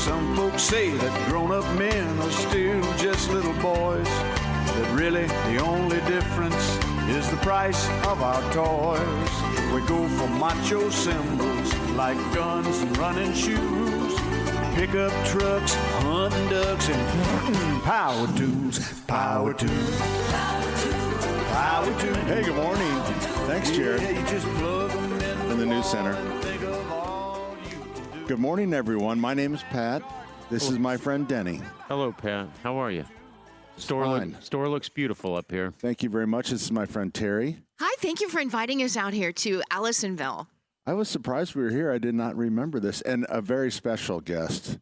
Some folks say that grown-up men are still just little boys, that really the only difference is the price of our toys. We go for macho symbols like guns and running shoes, pickup trucks, hunting ducks, and power tools. Power tools. Power tools. Hey, good morning. Thanks, Jared. Yeah, you just plug them In the news center. think of all you can do. Good morning, everyone. My name is Pat. This is my friend Denny. Hello, Pat. How are you? Fine. Store looks beautiful up here. Thank you very much. This is my friend Terry. Hi, thank you for inviting us out here to Allisonville. I was surprised we were here. I did not remember this. And a very special guest,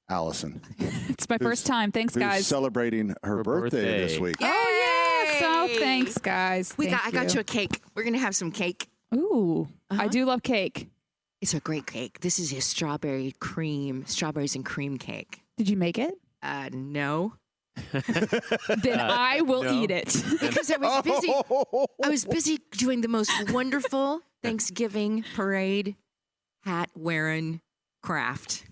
Allison. It's my first time. Thanks, who's guys. celebrating her birthday this week. Oh, yeah. So thanks, guys. I got you a cake. We're going to have some cake. Ooh, I do love cake. It's a great cake. This is a strawberries and cream cake. Did you make it? No. Then I will eat it. Because I was busy. I was busy doing the most wonderful Thanksgiving parade hat wearing craft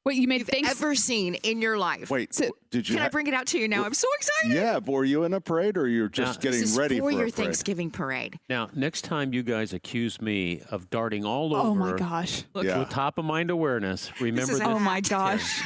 Wait, you made you've thanks? ever seen in your life. Wait, So- did you? Can I bring it out to you now? I'm so excited. Yeah, but were you in a parade or you're just getting This is ready for for your a parade? Thanksgiving parade. Now, next time you guys accuse me of darting all over Oh my gosh. Yeah. with top of mind awareness, remember is this. a Oh my gosh.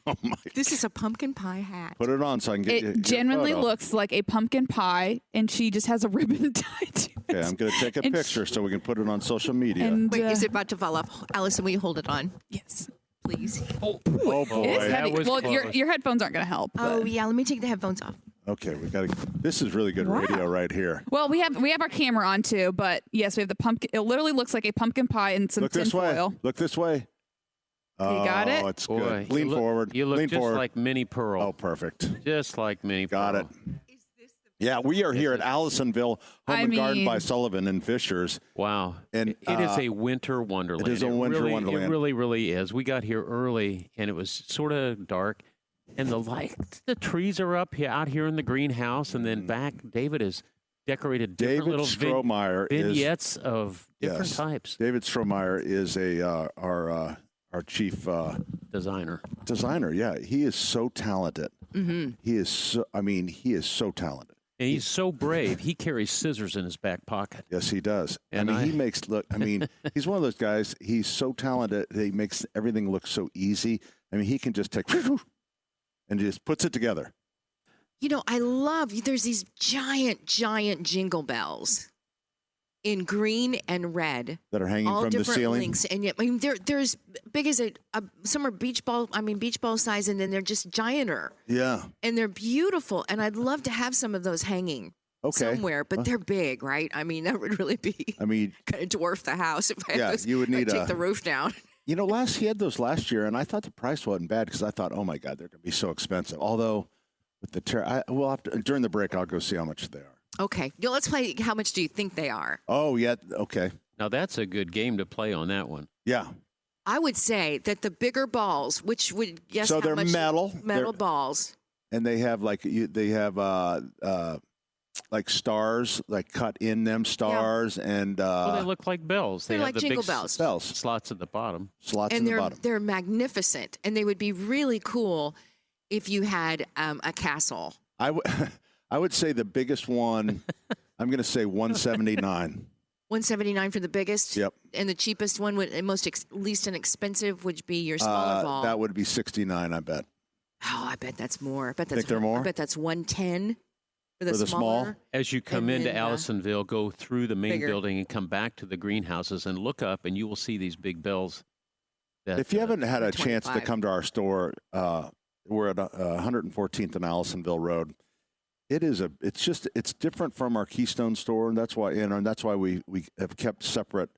Oh my! This is a pumpkin pie hat. Put it on so I can get It genuinely looks like a pumpkin pie, and she just has a ribbon tied to it. Okay, I'm going to take a And picture so we can put it on social media. And Wait, is it about to fall off? Allison, will you hold it on, yes, please? oh it boy! is that heavy. was Well, close. your headphones aren't going to help. Oh, but- yeah. Let me take the headphones off. Okay, we got to. This is really good Wow. radio right here. Well, we have our camera on too, but yes, we have the pumpkin. It literally looks like a pumpkin pie and some Look this tin way. foil. Look this way. You got it? Oh, it's Boy, good. Lean forward. You look Lean just forward. like Minnie Pearl. Oh, perfect. Just like Minnie Got Pearl. it. Yeah, we are here at Allisonville Home and Garden by Sullivan and Fishers. Wow. And, it is a winter wonderland. it is a winter really, wonderland. It really, really is. We got here early, and it was sort of dark. And the trees are up here, out here in the greenhouse, and then back, David has decorated different David little Strohmeyer is vignettes of different Yes. types. David Strohmeyer is our chief Designer. designer. Yeah, he is so talented. Mm-hmm. He is so. I mean, he is so talented. And he's so brave. He carries scissors in his back pocket. Yes, he does. And I mean, I- he makes look. I mean, he's one of those guys. He's so talented. He makes everything look so easy. I mean, he can just take and just puts it together. You know, I love, there's these giant jingle bells in green and red. That are hanging all from the different ceiling. lengths. And yet, I mean, they're as big as some are beach ball size, and then they're just gianter. Yeah. And they're beautiful. And I'd love to have some of those hanging Okay. somewhere, but they're big, right? I mean, that would really be I mean, kind of dwarf the house if I Yeah, had those, you would need take a- the roof down. you know, he had those last year, and I thought the price wasn't bad because I thought, oh my God, they're going to be so expensive. Although with the we'll have to during the break, I'll go see how much they are. Okay. Let's play. How much do you think they are? Oh yeah. Okay. Now, that's a good game to play on that one. Yeah. I would say that the bigger balls, which would guess So how they're much metal. metal balls. And they have like stars like cut in them stars and Well, they look like bells. They They're have like the jingle big bells. bells slots at the bottom. slots in And the bottom. they're magnificent, and they would be really cool if you had a castle. I would say the biggest one. I'm going to say 179. 179 for the biggest. Yep. And the cheapest one, least inexpensive, would be your smaller ball. That would be 69. I bet. Oh, I bet that's more. I bet Think that's they're more? I bet that's 110 for the For the small? smaller. As you come And into then, Allisonville, go through the main bigger. building and come back to the greenhouses and look up, and you will see these big bells. That, If you haven't had a chance to 25. come to our store, we're at 114th and Allisonville Road. It's different from our Keystone store, and that's why we have kept separate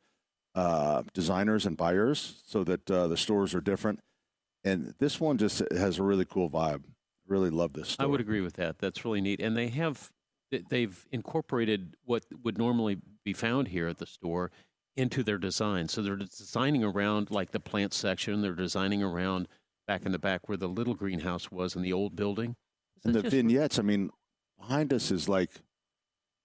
designers and buyers so that the stores are different. And this one just has a really cool vibe. Really love this store. I would agree with that. That's really neat. And they've incorporated what would normally be found here at the store into their design. So they're designing around like the plant section. They're designing around back in the back where the little greenhouse was in the old building. And the It's just- vignettes, I mean, behind us is like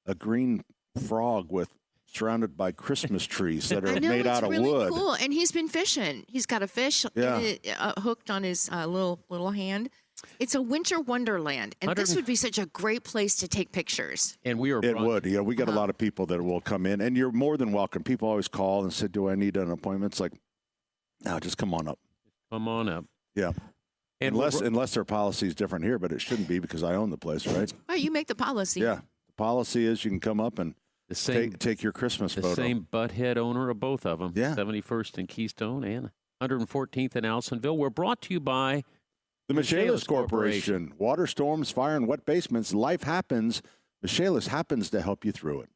a green frog with surrounded by Christmas trees that I are know, made out it's of really wood. cool. And he's been fishing. He's got a fish hooked on his little hand. It's a winter wonderland, and this would be such a great place to take pictures. And we are It would. Yeah, we get a lot of people that will come in, and you're more than welcome. People always call and say, "Do I need an appointment?" It's like, no, just come on up. Come on up. Yeah. And Unless their policy is different here, but it shouldn't be because I own the place, right? Well, you make the policy. Yeah. The policy is you can come up and the same take your Christmas the photo. same butthead owner of both of them. Yeah. 71st and Keystone and 114th in Allisonville. We're brought to you by The Michaelis Corporation. Water storms, fire, and wet basements. Life happens. Michaelis happens to help you through it.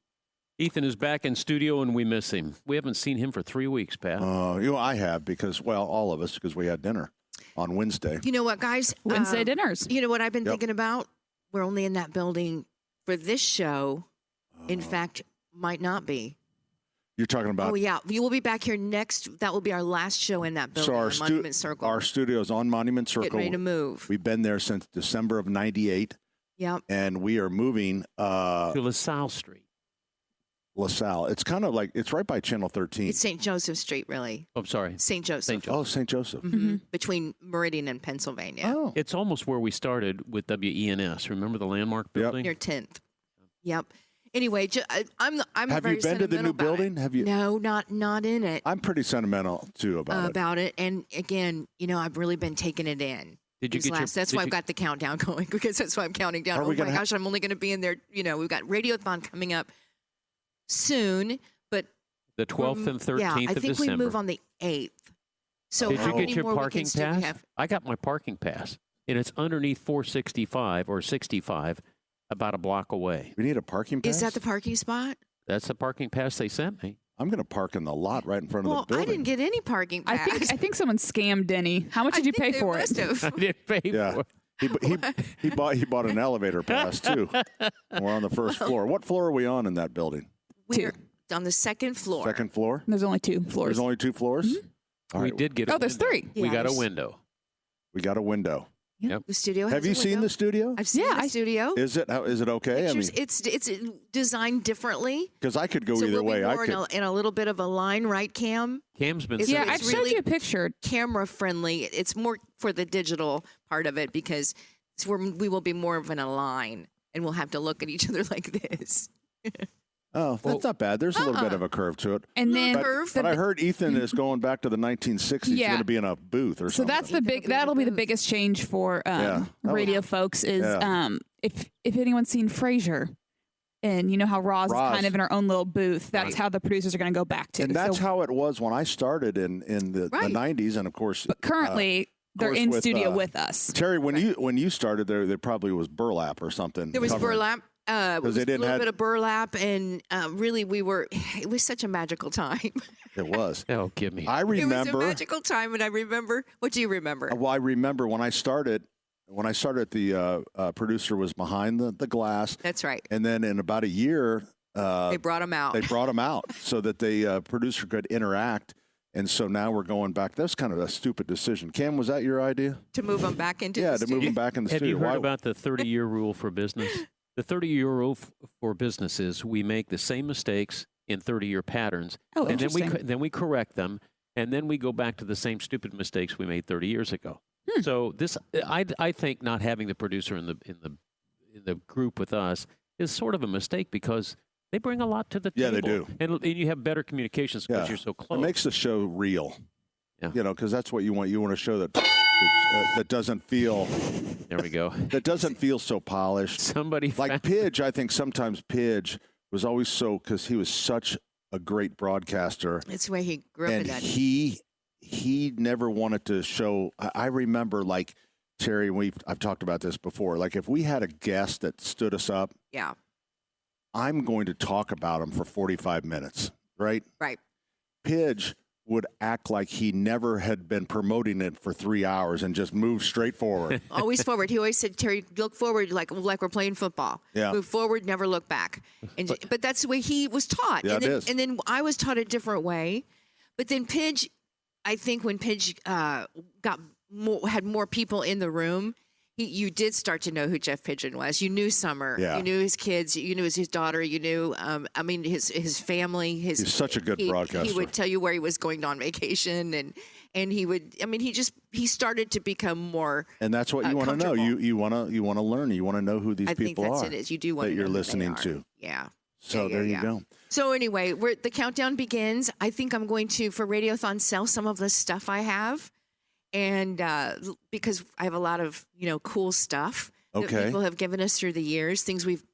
Ethan is back in studio, and we miss him. We haven't seen him for 3 weeks, Pat. I have because, well, all of us, because we had dinner on Wednesday. You know what, guys? Wednesday dinners. You know what I've been thinking about? We're only in that building for this show. In fact, might not be. You're talking about? Oh, yeah. We will be back here next. That will be our last show in that building, on Monument Circle. Our studio's on Monument Circle. Getting ready to move. We've been there since December of 98. Yep. And we are moving to LaSalle Street. LaSalle. It's kind of like, it's right by Channel 13. It's St. Joseph Street, really. I'm sorry. St. Joseph. St. Joseph. Oh, St. Joseph. Mm-hmm. Between Meridian and Pennsylvania. Oh. It's almost where we started with WENS. Remember the landmark building? Near 10th. Yep. Anyway, I'm Have very you been to the new building? Have you? No, not in it. I'm pretty sentimental too about it. And again, I've really been taking it in. Did you get your? That's why I've got the countdown going, because that's why I'm counting down. Oh my gosh, I'm only going to be in there. We've got Radiothon coming up soon, but the 12th and 13th of December. Yeah, I think we move on the 8th. So did how you many get your more parking weekends do we pass? have? I got my parking pass, and it's underneath 465 or 65, about a block away. We need a parking pass? Is that the parking spot? That's the parking pass they sent me. I'm going to park in the lot right in front of the building. I didn't get any parking pass. I think someone scammed Denny. How much did you pay for it? I didn't pay for it. He bought an elevator pass too. And we're on the first floor. What floor are we on in that building? We're on the second floor. Second floor? There's only 2 floors. There's only 2 floors? Mm-hmm. All We right. did get a there's window. 3. We got a Yes. window. We got a window. Yep. The studio. Have has you a seen window. the studio? I've seen the studio. Is it okay? Pictures, it's designed differently. Because I could go So either we'll be way. more in a little bit of a line, right, Cam? Cam's been. Yeah, it's I showed really you a picture. Camera friendly. It's more for the digital part of it, because we will be more of in a line, and we'll have to look at each other like this. Oh, that's not bad. There's a little bit of a curve to it. And then But I heard Ethan is going back to the 1960s. He's Yeah. going to be in a booth or So something. that's the that'll be the biggest change for radio folks is if anyone's seen Frasier, and you know how Roz is kind of in her own little booth, that's how the producers are going to go back to. And that's how it was when I started in the 90s, and of course. But currently, they're in studio with us. Terry, when you started there probably was burlap or something. There was burlap. It was they a didn't little have- bit of burlap, and really it was such a magical time. It was. Oh, give me. I It was remember. a magical time, and I remember. What do you remember? Well, I remember when I started. The producer was behind the glass. That's right. And then in about a year, They brought him out. they brought him out so that the producer could interact. And so now we're going back. That's kind of a stupid decision. Cam, was that your idea? to move him back into the To studio. move him back in the Have studio. you heard Why- about the 30-year rule for business? The 30-year rule for business is we make the same mistakes in 30-year patterns, Oh, and interesting. then we correct them, and then we go back to the same stupid mistakes we made 30 years ago. So this, I think, not having the producer in the group with us is sort of a mistake, because they bring a lot to the Yeah, table. they do. And you have better communications because you're so It close. makes the show real. Yeah. Because that's what you want. You want a show that doesn't feel There we go. so polished. Somebody Like Pidge, I think sometimes Pidge was always so, because he was such a great broadcaster, That's why he grew up and in that. he never wanted to show. I remember, like Terry, I've talked about this before. Like if we had a guest that stood us up, Yeah. I'm going to talk about him for 45 minutes, right? Right. Pidge would act like he never had been promoting it for 3 hours and just move straight forward. Always forward. He always said, Terry, look forward like we're playing football. Yeah. Move forward, never look back. But that's the way he was taught. Yeah, and it then, is. And then I was taught a different way. But then Pidge, I think when Pidge had more people in the room, you did start to know who Jeff Pigeon was. You knew Summer. Yeah. You knew his kids. You knew his daughter. You knew, his family. He's such a good broadcaster. He would tell you where he was going on vacation, and he would. He started to become more. And that's what you want to know. You want to learn. You want to know who these people are. I think that's it. You do want that to know you're who listening they are. to. Yeah. So there you go. So anyway, the countdown begins. I think I'm going to, for Radiothon, sell some of the stuff I have. And because I have a lot of, cool stuff that people have given us through the years, things we've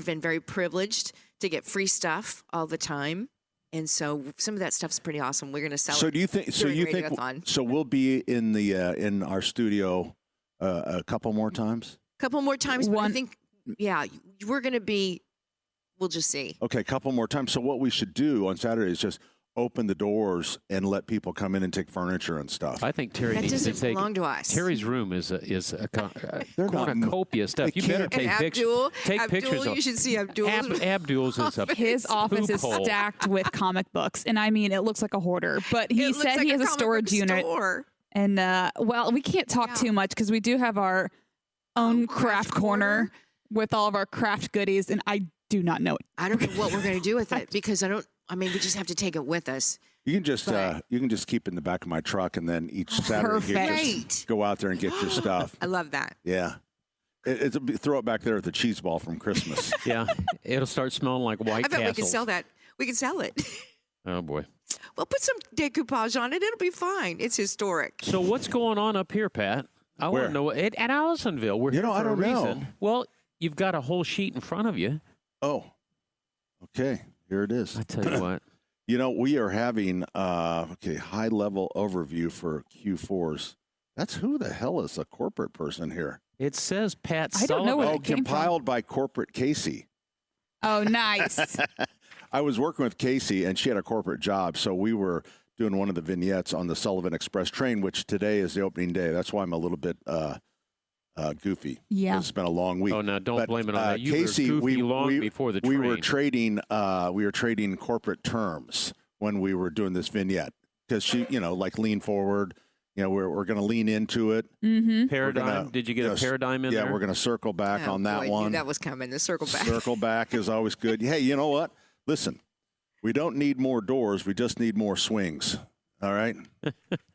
been very privileged to get free stuff all the time. And so some of that stuff's pretty awesome. We're going to sell it. So do you think? So you think? So we'll be in the in our studio a couple more times. Couple more times. But I think, we're going to be. We'll just see. Okay, a couple more times. So what we should do on Saturday is just open the doors and let people come in and take furniture and stuff. I think Terry needs to take. Belong to us. Terry's room is a copious stuff. You better take pictures. Take pictures. You should see Abdul's. Abdul's is a his office is stacked with comic books, and it looks like a hoarder. But he said he has a storage unit. And we can't talk too much because we do have our own craft corner with all of our craft goodies, and I do not know it. I don't know what we're going to do with it because we just have to take it with us. You can just keep it in the back of my truck, and then each Saturday you just go out there and get your stuff. I love that. Yeah. Throw it back there at the cheese ball from Christmas. Yeah. It'll start smelling like White Castle. I bet we can sell that. We can sell it. Oh, boy. Well, put some decoupage on it. It'll be fine. It's historic. So what's going on up here, Pat? I want to know. At Allisonville, we're here for I don't a reason. know. Well, you've got a whole sheet in front of you. Oh, okay. Here it is. I tell you what. We are having high-level overview for Q4s. That's who the hell is a corporate person here? It says Pat I don't know Sullivan. where it came compiled from. by Corporate Casey. Oh, nice. I was working with Casey, and she had a corporate job, so we were doing one of the vignettes on the Sullivan Express train, which today is the opening day. That's why I'm a little bit goofy. Yeah. It's been a long week. Oh, no, don't blame it on that. You Casey, were goofy long before the train. We were trading corporate terms when we were doing this vignette because she, like lean forward. We're going to lean into it. Mm-hmm. Paradigm. Did you get a paradigm in there? Yeah, we're going to circle back on that one. I knew that was coming. The circle back. Circle back is always good. Hey, you know what? Listen, we don't need more doors. We just need more swings. All right.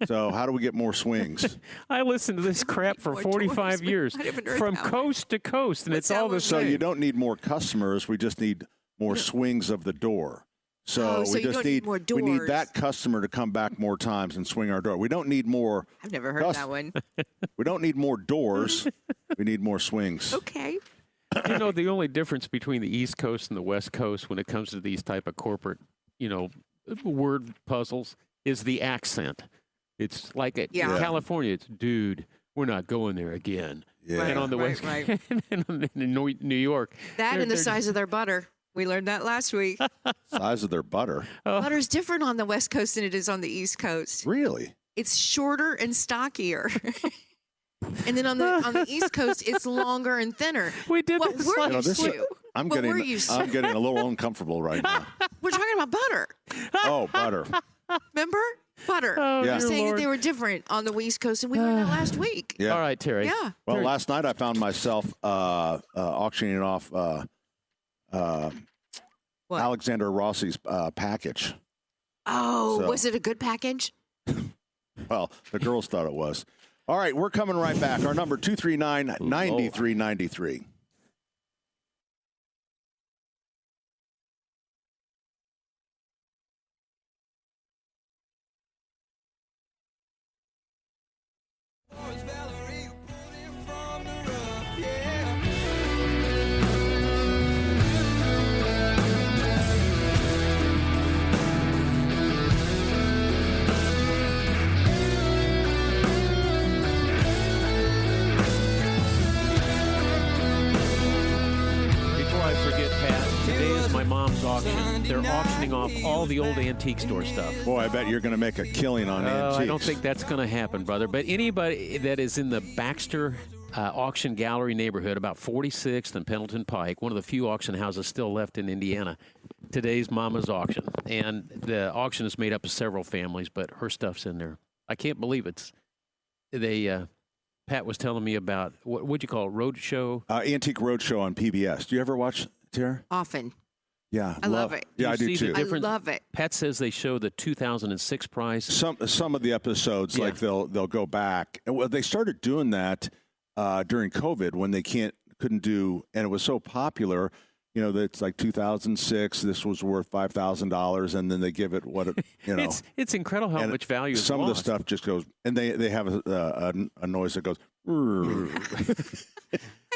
So how do we get more swings? I listened to this crap for 45 years from coast to coast, and it's all the same. So you don't need more customers. We just need more swings of the door. So we just need more doors. We need that customer to come back more times and swing our door. We don't need more. I've never heard that one. We don't need more doors. We need more swings. Okay. The only difference between the East Coast and the West Coast when it comes to these type of corporate, word puzzles is the accent. It's like in California, it's dude, we're not going there again. Yeah. And on the West Coast, and in New York. That and the size of their butter. We learned that last week. Size of their butter. Butter's different on the West Coast than it is on the East Coast. Really? It's shorter and stockier. And then on the East Coast, it's longer and thinner. We did this. I'm getting a little uncomfortable right now. We're talking about butter. Oh, butter. Remember? Butter. Oh, yeah. You're saying that they were different on the East Coast, and we learned that last week. Yeah. All right, Terry. Yeah. Well, last night I found myself auctioning off Alexander Rossi's package. Oh, was it a good package? Well, the girls thought it was. All right, we're coming right back. Our number 239-9393. Auction. They're auctioning off all the old antique store stuff. Boy, I bet you're going to make a killing on antiques. I don't think that's going to happen, brother. But anybody that is in the Baxter Auction Gallery neighborhood, about 46th and Pendleton Pike, one of the few auction houses still left in Indiana, today's Mama's auction. And the auction is made up of several families, but her stuff's in there. I can't believe Pat was telling me about, what'd you call it, Roadshow? Antique Roadshow on PBS. Do you ever watch, Tara? Often. Yeah. I love it. Yeah, I do too. I love it. Pat says they show the 2006 price. Some of the episodes, like they'll go back. And well, they started doing that during COVID when they couldn't do, and it was so popular. You know, that's like 2006. This was worth $5,000, and then they give it what it, you know. It's incredible how much value is Some lost. of the stuff just goes, and they have a noise that goes.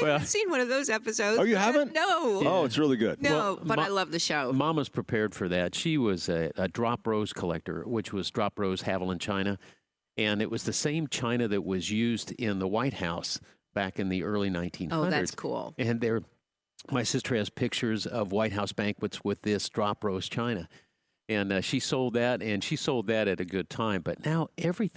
I haven't seen one of those episodes. Oh, you haven't? No. Oh, it's really good. No, but I love the show. Mama's prepared for that. She was a drop rose collector, which was drop rose Haviland china, and it was the same china that was used in the White House back in the early 1900s. Oh, that's cool. And my sister has pictures of White House banquets with this drop rose china. And she sold that, and she sold that at a good time. But now every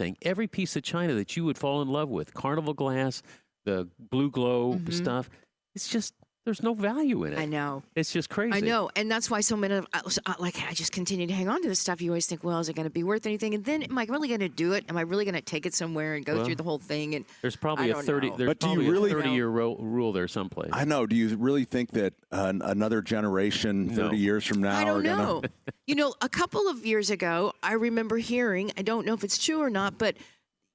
piece of china that you would fall in love with, Carnival glass, the Blue Glow stuff, it's just, there's no value in it. I know. It's just crazy. I know. And that's why so many of I just continue to hang on to this stuff. You always think, well, is it going to be worth anything? And then am I really going to do it? Am I really going to take it somewhere and go through the whole thing? And there's probably a 30-year rule there someplace. I know. Do you really think that another generation, 30 years from now, I don't are know. going to? You know, a couple of years ago, I remember hearing, I don't know if it's true or not, but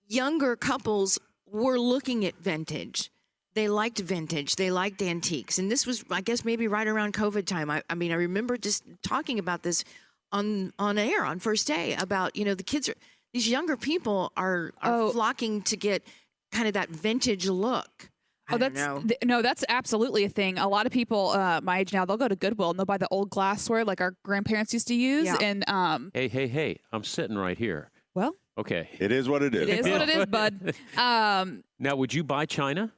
younger couples were looking at vintage. They liked vintage. They liked antiques. And this was, I guess, maybe right around COVID time. I mean, I remember just talking about this on air on first day about, you know, these younger people are flocking to get kind of that vintage look. That's absolutely a thing. A lot of people my age now, they'll go to Goodwill and they'll buy the old glassware like our grandparents used to use. Yeah. And Hey, I'm sitting right here. Well, okay. It is what it is. It is what it is, bud. Now, would you buy china?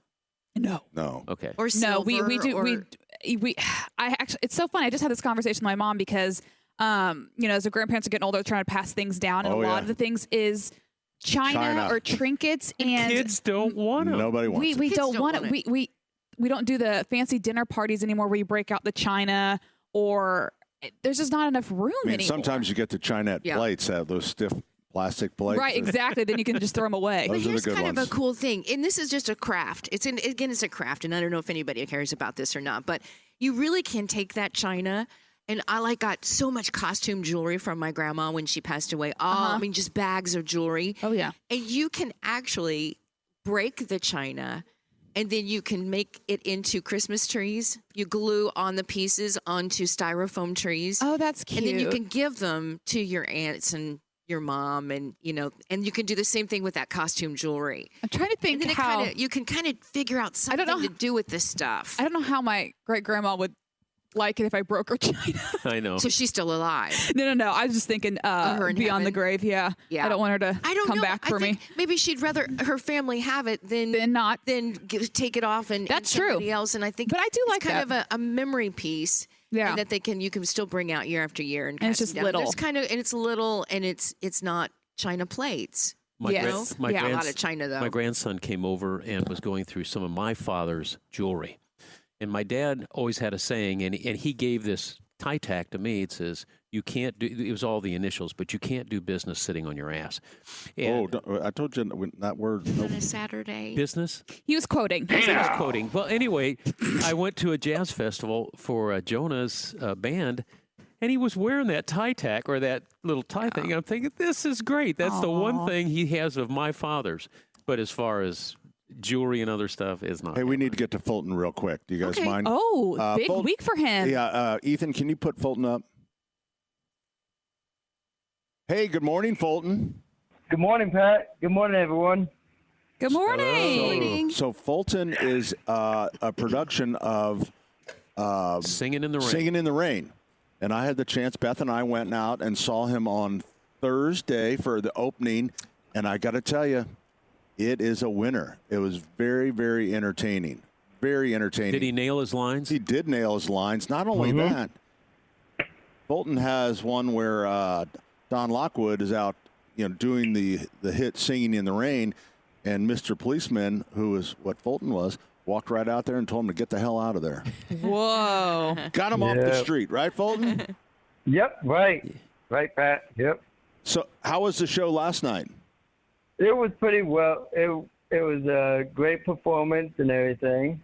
No. Okay. Or silver, we do. I actually, it's so funny. I just had this conversation with my mom because, you know, as the grandparents are getting older, they're trying to pass things down, and a lot of the things is china or trinkets, and kids don't want them. Nobody wants we don't want it. We don't do the fancy dinner parties anymore where you break out the china, or there's just not enough room anymore. Sometimes you get the china plates, those stiff plastic plates. Right, exactly. Then you can just throw them away. But here's kind of a cool thing, and this is just a craft. It's a craft, and I don't know if anybody cares about this or not, but you really can take that china. And I got so much costume jewelry from my grandma when she passed away. I mean, just bags of jewelry. Oh yeah. And you can actually break the china, and then you can make it into Christmas trees. You glue on the pieces onto styrofoam trees. Oh, that's cute. And then you can give them to your aunts and your mom, and you know, and you can do the same thing with that costume jewelry. I'm trying to think and then how you can kind of figure out something to do with this stuff. I don't know how my great grandma would like it if I broke her china. I know. So she's still alive. No. I was just thinking beyond the grave. Yeah. I don't want her to come back for me. Maybe she'd rather her family have it than not. Than take it off and that's somebody true. else. And I think, but I do like it's kind of a memory piece. Yeah. And that you can still bring out year after year and it's just little. It's kind of, and it's little, and it's not china plates. A lot of china though. My grandson came over and was going through some of my father's jewelry. And my dad always had a saying, and he gave this tie tack to me. It says, you can't do, it was all the initials, but you can't do business sitting on your ass. And I told you that word. On a Saturday. Business? He was quoting. He was quoting. Well, anyway, I went to a jazz festival for Jonah's band, and he was wearing that tie tack or that little tie thing. I'm thinking, this is great. That's the one thing he has of my father's. But as far as jewelry and other stuff is not. Hey, we need to get to Fulton real quick. Do you guys mind? Oh, big Fulton, week for him. Yeah, Ethan, can you put Fulton up? Hey, good morning, Fulton. Good morning, Pat. Good morning, everyone. Good morning. So Fulton is a production of Singing in the Rain. Singing in the Rain. And I had the chance, Beth and I went out and saw him on Thursday for the opening, and I got to tell you, it is a winner. It was very, very entertaining. Very entertaining. Did he nail his lines? He did nail his lines. Not only that, Fulton has one where Don Lockwood is out, doing the hit "Singing in the Rain," and Mr. Policeman, who is what Fulton was, walked right out there and told him to get the hell out of there. Whoa! Got him off the street, right, Fulton? Yep, right, Pat. Yep. So, how was the show last night? It was pretty well. It was a great performance and everything.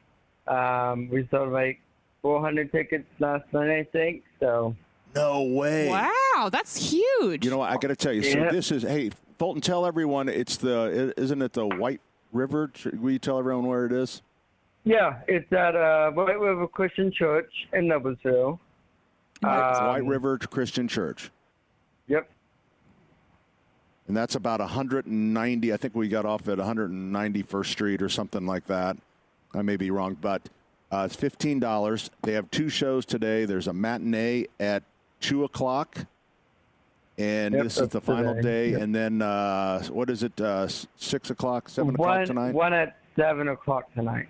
We sold like 400 tickets last night, I think. So. No way. Wow, that's huge. You know what? I got to tell you. So Yeah. this is, hey, Fulton, tell everyone isn't it the White River? Will you tell everyone where it is? Yeah, it's at White River Christian Church in Noblesville. White River Christian Church. Yep. And that's about 190. I think we got off at 191st Street or something like that. I may be wrong, but it's $15. They have 2 shows today. There's a matinee at 2 o'clock, and this is the final day. Yep. And then what is it? 6 o'clock, 7 o'clock tonight. One at 7 o'clock tonight.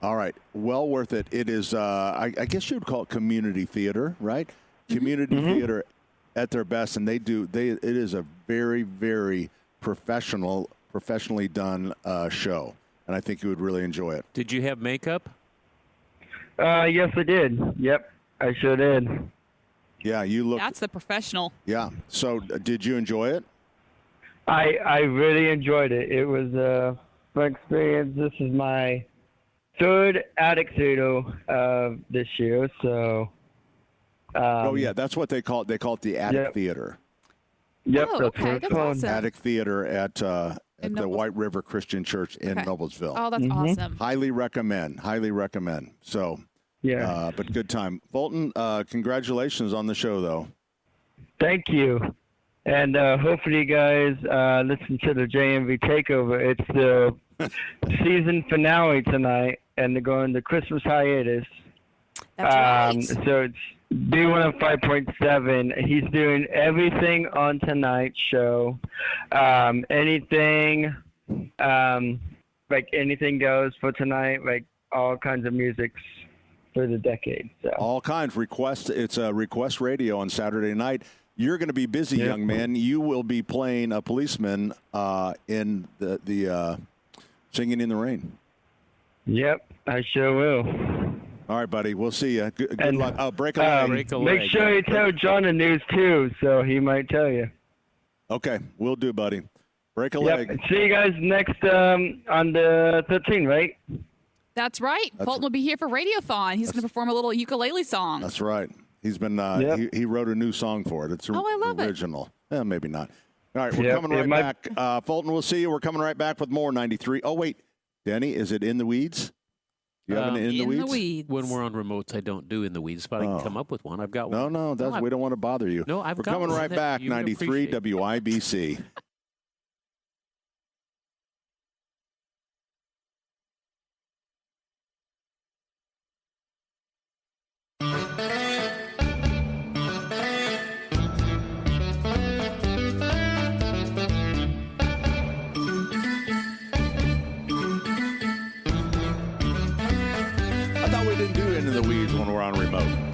All right, well worth it. It is. I guess you would call it community theater, right? Community theater at their best, and it is a very, very professionally done show, and I think you would really enjoy it. Did you have makeup? Yes, I did. Yep, I sure did. Yeah, you look. That's the professional. Yeah. So, did you enjoy it? I really enjoyed it. It was a fun experience. This is my 3rd Attic Theater this year, so. Oh yeah, that's what they call it. They call it the Attic Theater. Yep, Oh, that's okay, what it's that's called. awesome. Attic Theater at the White River Christian Church in Okay. Noblesville. Oh, that's awesome. Highly recommend. So, Yeah. but good time. Fulton, congratulations on the show, though. Thank you. And hopefully you guys listen to the JMV Takeover. It's the season finale tonight, and they're going to Christmas hiatus. That's right. So it's B105.7. He's doing everything on tonight's show. Anything, like anything goes for tonight, like all kinds of music for the decade. So. All kinds. It's a request radio on Saturday night. You're going to be busy, young man. You will be playing a policeman in the Singing in the Rain. Yep, I sure will. All right, buddy. We'll see you. Good luck. Oh, break a leg. Break a leg. Make sure you tell John the news, too, so he might tell you. Okay, we'll do, buddy. Break a leg. See you guys next on the 13th, right? That's right. Fulton will be here for Radiothon. He's going to perform a little ukulele song. That's right. He's been he wrote a new song for it. It's I love original. Maybe not. All right, we're coming right back. Fulton, we'll see you. We're coming right back with more 93. Oh, wait. Denny, is it In the Weeds? Do you have an In the Weeds? When we're on remotes, I don't do In the Weeds, but I can come up with one. I've got one. No, we don't want to bother you. No, we're coming right back. 93 WIBC.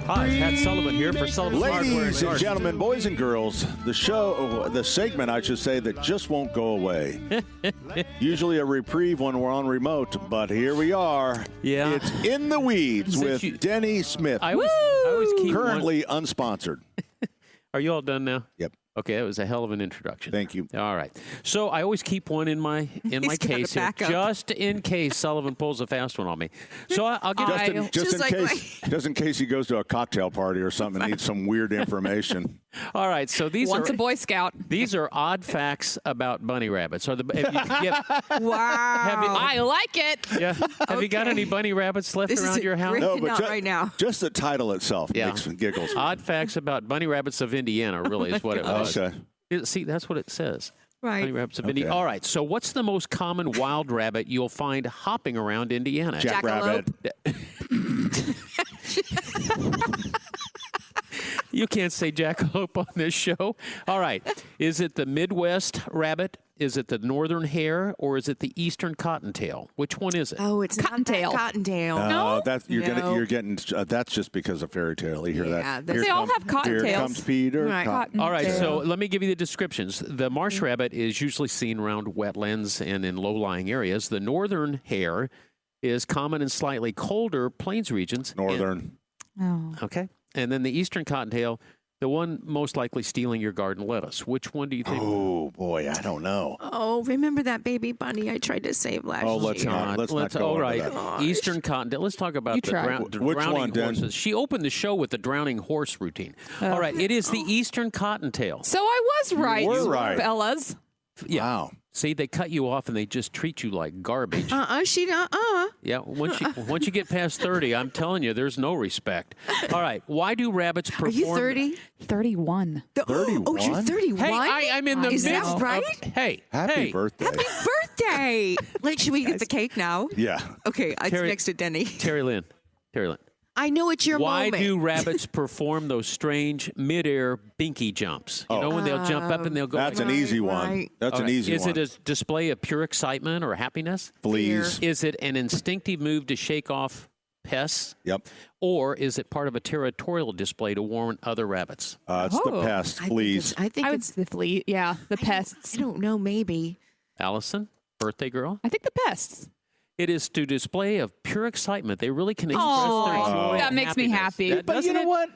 Hi, Pat Sullivan here for Sullivan Hardware and Ladies and Garden. gentlemen, boys and girls, the segment, I should say, that just won't go away. Usually a reprieve when we're on remote, but here we are. Yeah. It's In the Weeds with Denny Smith. I always keep currently unsponsored. Are you all done now? Yep. Okay, that was a hell of an introduction. Thank you. All right. So I always keep one in my case here, just in case Sullivan pulls a fast one on me. So I'll give just in case he goes to a cocktail party or something and needs some weird information. All right. So these Once a Boy Scout. These are odd facts about bunny rabbits. Wow. I like it. Yeah. Have you got any bunny rabbits left around your house? No, but right now. Just the title itself makes me giggles. Odd facts about bunny rabbits of Indiana really is what it was. Okay. See, that's what it says. Right. Bunny rabbits of Indiana. All right. So what's the most common wild rabbit you'll find hopping around Indiana? Jackrabbit. You can't say jackalope on this show. All right. Is it the Midwest rabbit? Is it the northern hare, or is it the eastern cottontail? Which one is it? Oh, it's Cottontail. not Cottontail. No? You're getting that's just because of fairy tale. You hear that? They all have cottontails. Here comes Peter. Right. All right, so let me give you the descriptions. The marsh rabbit is usually seen around wetlands and in low-lying areas. The northern hare is common in slightly colder plains regions. Northern. Oh. Okay. And then the eastern cottontail The one most likely stealing your garden lettuce. Which one do you think? Oh boy, I don't know. Oh, remember that baby bunny I tried to save last year? Let's not go all into right. that. Eastern Cottontail. Let's talk about the Which drowning one, Dan? horses. She opened the show with the drowning horse routine. All right, it is the Eastern Cottontail. So I was right, were right. fellas. Yeah. Wow. See, they cut you off and they just treat you like garbage. Yeah, once you get past 30, I'm telling you, there's no respect. All right, why do rabbits perform? Are you 30? 31. 31? Oh, you're 31? Hey, I'm in the Is midst that right? of, hey, Happy birthday. Happy birthday! Like, should we get the cake now? Yeah. Okay, it's Terry- next to Denny. Terry Lynn. I know it's your Why moment. do rabbits perform those strange midair binky jumps? You know, when they'll jump up and they'll go. That's like, an easy one. right. That's All an right. easy Is one. it a display of pure excitement or happiness? Fleas. Is it an instinctive move to shake off pests? Yep. Or is it part of a territorial display to warn other rabbits? It's the pest. Fleas. I think I would it's. the flea. Yeah, the pests. I don't know. Maybe. Allison, birthday girl? I think the pests. It is to display of pure excitement. They really can express Oh, their that makes me happiness. happy. That- But you doesn't know it?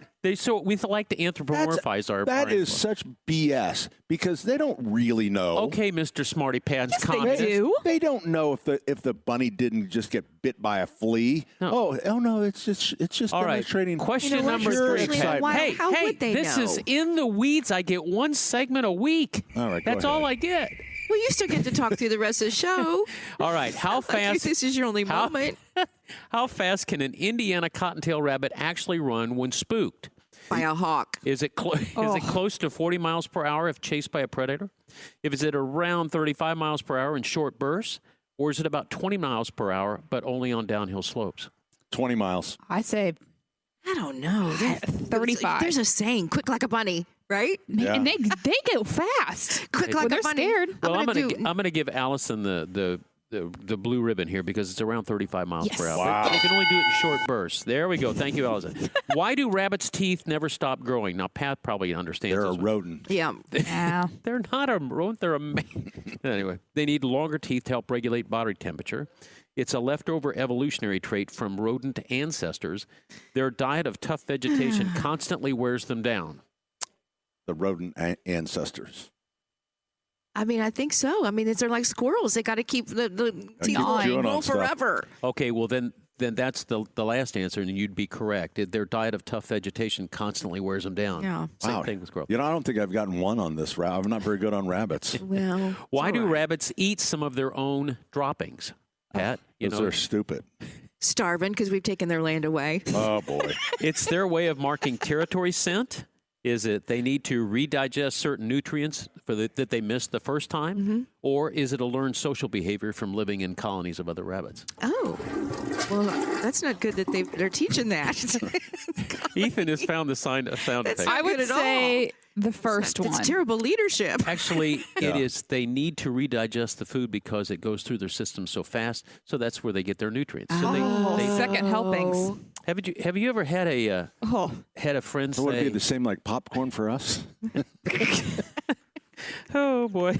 what? We like to anthropomorphize our That is animals. such BS because they don't really know. Okay, Mr. Smarty Pants. Yes, they communist. do. They don't know if the bunny didn't just get bit by a flea. No. Oh no, it's just All right. demonstrating Question You know what? number pure 3. excitement. Why- Hey, how hey, would they this know? is In the Weeds. I get one segment a week. All right, go That's ahead. all I get. Well, you still get to talk through the rest of the show. All right. How Like fast? this is your only how, moment. how fast can an Indiana cottontail rabbit actually run when spooked? By a hawk. Is it close to 40 miles per hour if chased by a predator? If is it around 35 miles per hour in short bursts, or is it about 20 miles per hour but only on downhill slopes? 20 miles. I say I don't know. 35. There's a saying, quick like a bunny, right? Yeah. And they go fast. Quick When like they're a bunny. scared. Well, I'm do- gonna give Allison the blue ribbon here because it's around 35 miles per hour. Wow. But you can only do it in short bursts. There we go. Thank you, Allison. Why do rabbits' teeth never stop growing? Now, Pat probably understands They're a this one. rodent. Yeah. Yeah. They're not a rodent. They're a anyway. They need longer teeth to help regulate body temperature. It's a leftover evolutionary trait from rodent ancestors. Their diet of tough vegetation constantly wears them down. The rodent ancestors. I mean, I think so. I mean, they're like squirrels. They got to keep the teeth keep chewing on going stuff. forever. Okay, well then that's the last answer, and you'd be correct. Their diet of tough vegetation constantly wears them down. Yeah. Same Wow. thing with squirrels. You know, I don't think I've gotten one on this route. I'm not very good on rabbits. Well, Why it's do all right. rabbits eat some of their own droppings? Pat, you Because know, they're stupid. Starving because we've taken their land away. Oh, boy. it's their way of marking territory scent. Is it they need to redigest certain nutrients that they missed the first time? Or is it a learned social behavior from living in colonies of other rabbits? Oh, well, that's not good that they're teaching that. Ethan has found the sound effect. not I would good at say the first one. It's terrible leadership. Actually, it is they need to redigest the food because it goes through their system so fast. So that's where they get their nutrients. So they Second helpings. have you ever had a friend So would it say, be the same like popcorn for us? "Oh boy,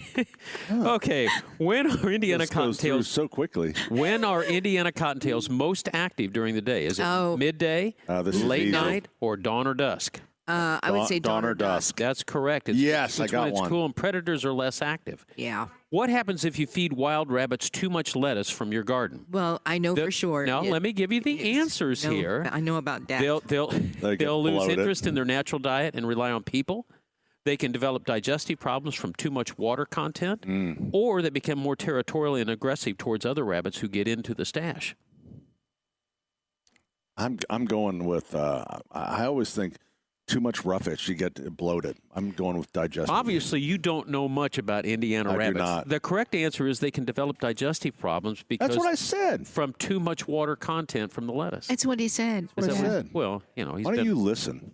okay, when are Indiana This goes through cottontails so quickly. when are Indiana cottontails most active during the day? Is it midday, This is late easy. night, or dawn or dusk?" I would say dawn or dusk. That's correct. It's, Yes, I it's got when it's one. cool and predators are less active. Yeah. What happens if you feed wild rabbits too much lettuce from your garden? Well, I know for sure. Now, let me give you the answers No, here. I know about that. They'll get lose bloated. interest in their natural diet and rely on people. They can develop digestive problems from too much water content, or they become more territorial and aggressive towards other rabbits who get into the stash. I'm going with. I always think too much roughage, you get bloated. I'm going with digestive. Obviously, you don't know much about Indiana I do rabbits. not. The correct answer is they can develop digestive problems because That's what I said. from too much water content from the lettuce. That's what he said. That's what I Is that said. Well, you know, he's Why don't been. you listen?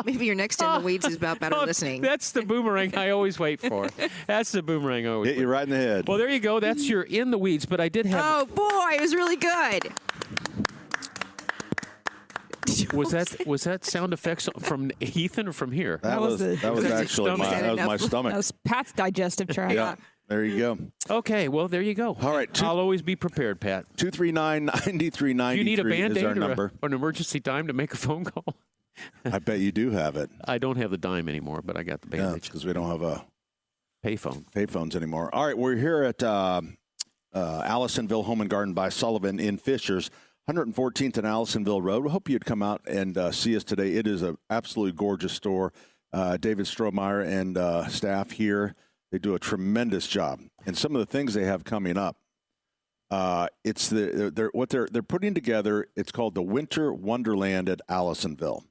Maybe your next in the weeds is about better listening. That's the boomerang I always wait for. That's the boomerang I always Hit you right in the head. Well, there you go. That's your in the weeds. But I did have. Oh boy, it was really good. Was that sound effects from Ethan or from here? that was was actually stomach. my stomach. That was Pat's digestive tract. Yeah, there you go. Okay, well there you go. All right, I'll always be prepared, Pat. 239-9393 Do you need a is Band-Aid our or number. an emergency time to make a phone call? I bet you do have it. I don't have the dime anymore, but I got the bandage. Because we don't have payphones anymore. All right, we're here at Allisonville Home and Garden by Sullivan in Fishers, 114th and Allisonville Road. We hope you'd come out and see us today. It is an absolutely gorgeous store. David Strohmeyer and staff here, they do a tremendous job. And some of the things they have coming up, it's what they're putting together. It's called the Winter Wonderland at Allisonville,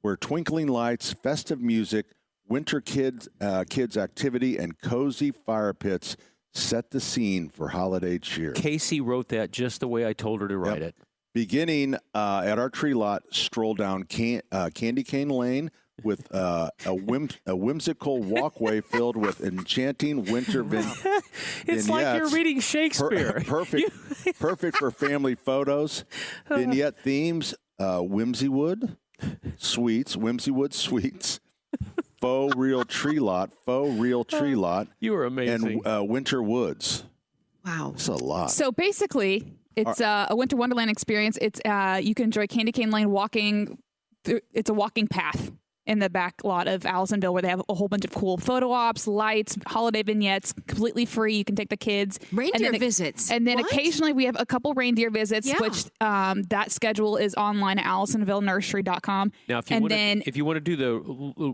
where twinkling lights, festive music, winter kids activity, and cozy fire pits set the scene for holiday cheer. Casey wrote that just the way I told her to write it. Beginning at our tree lot, stroll down Candy Cane Lane with a whimsical walkway filled with enchanting winter vignettes. It's like you're reading Shakespeare. Perfect for family photos. Vignette themes, Whimsywood Sweets, faux real tree lot. You are amazing. And winter woods. Wow. That's a lot. So basically, it's a winter wonderland experience. It's you can enjoy Candy Cane Lane walking. It's a walking path in the back lot of Allisonville where they have a whole bunch of cool photo ops, lights, holiday vignettes, completely free. You can take the kids. Reindeer visits. And then occasionally we have a couple reindeer visits, which that schedule is online at AllisonvilleNursery.com. Now, if you want to do the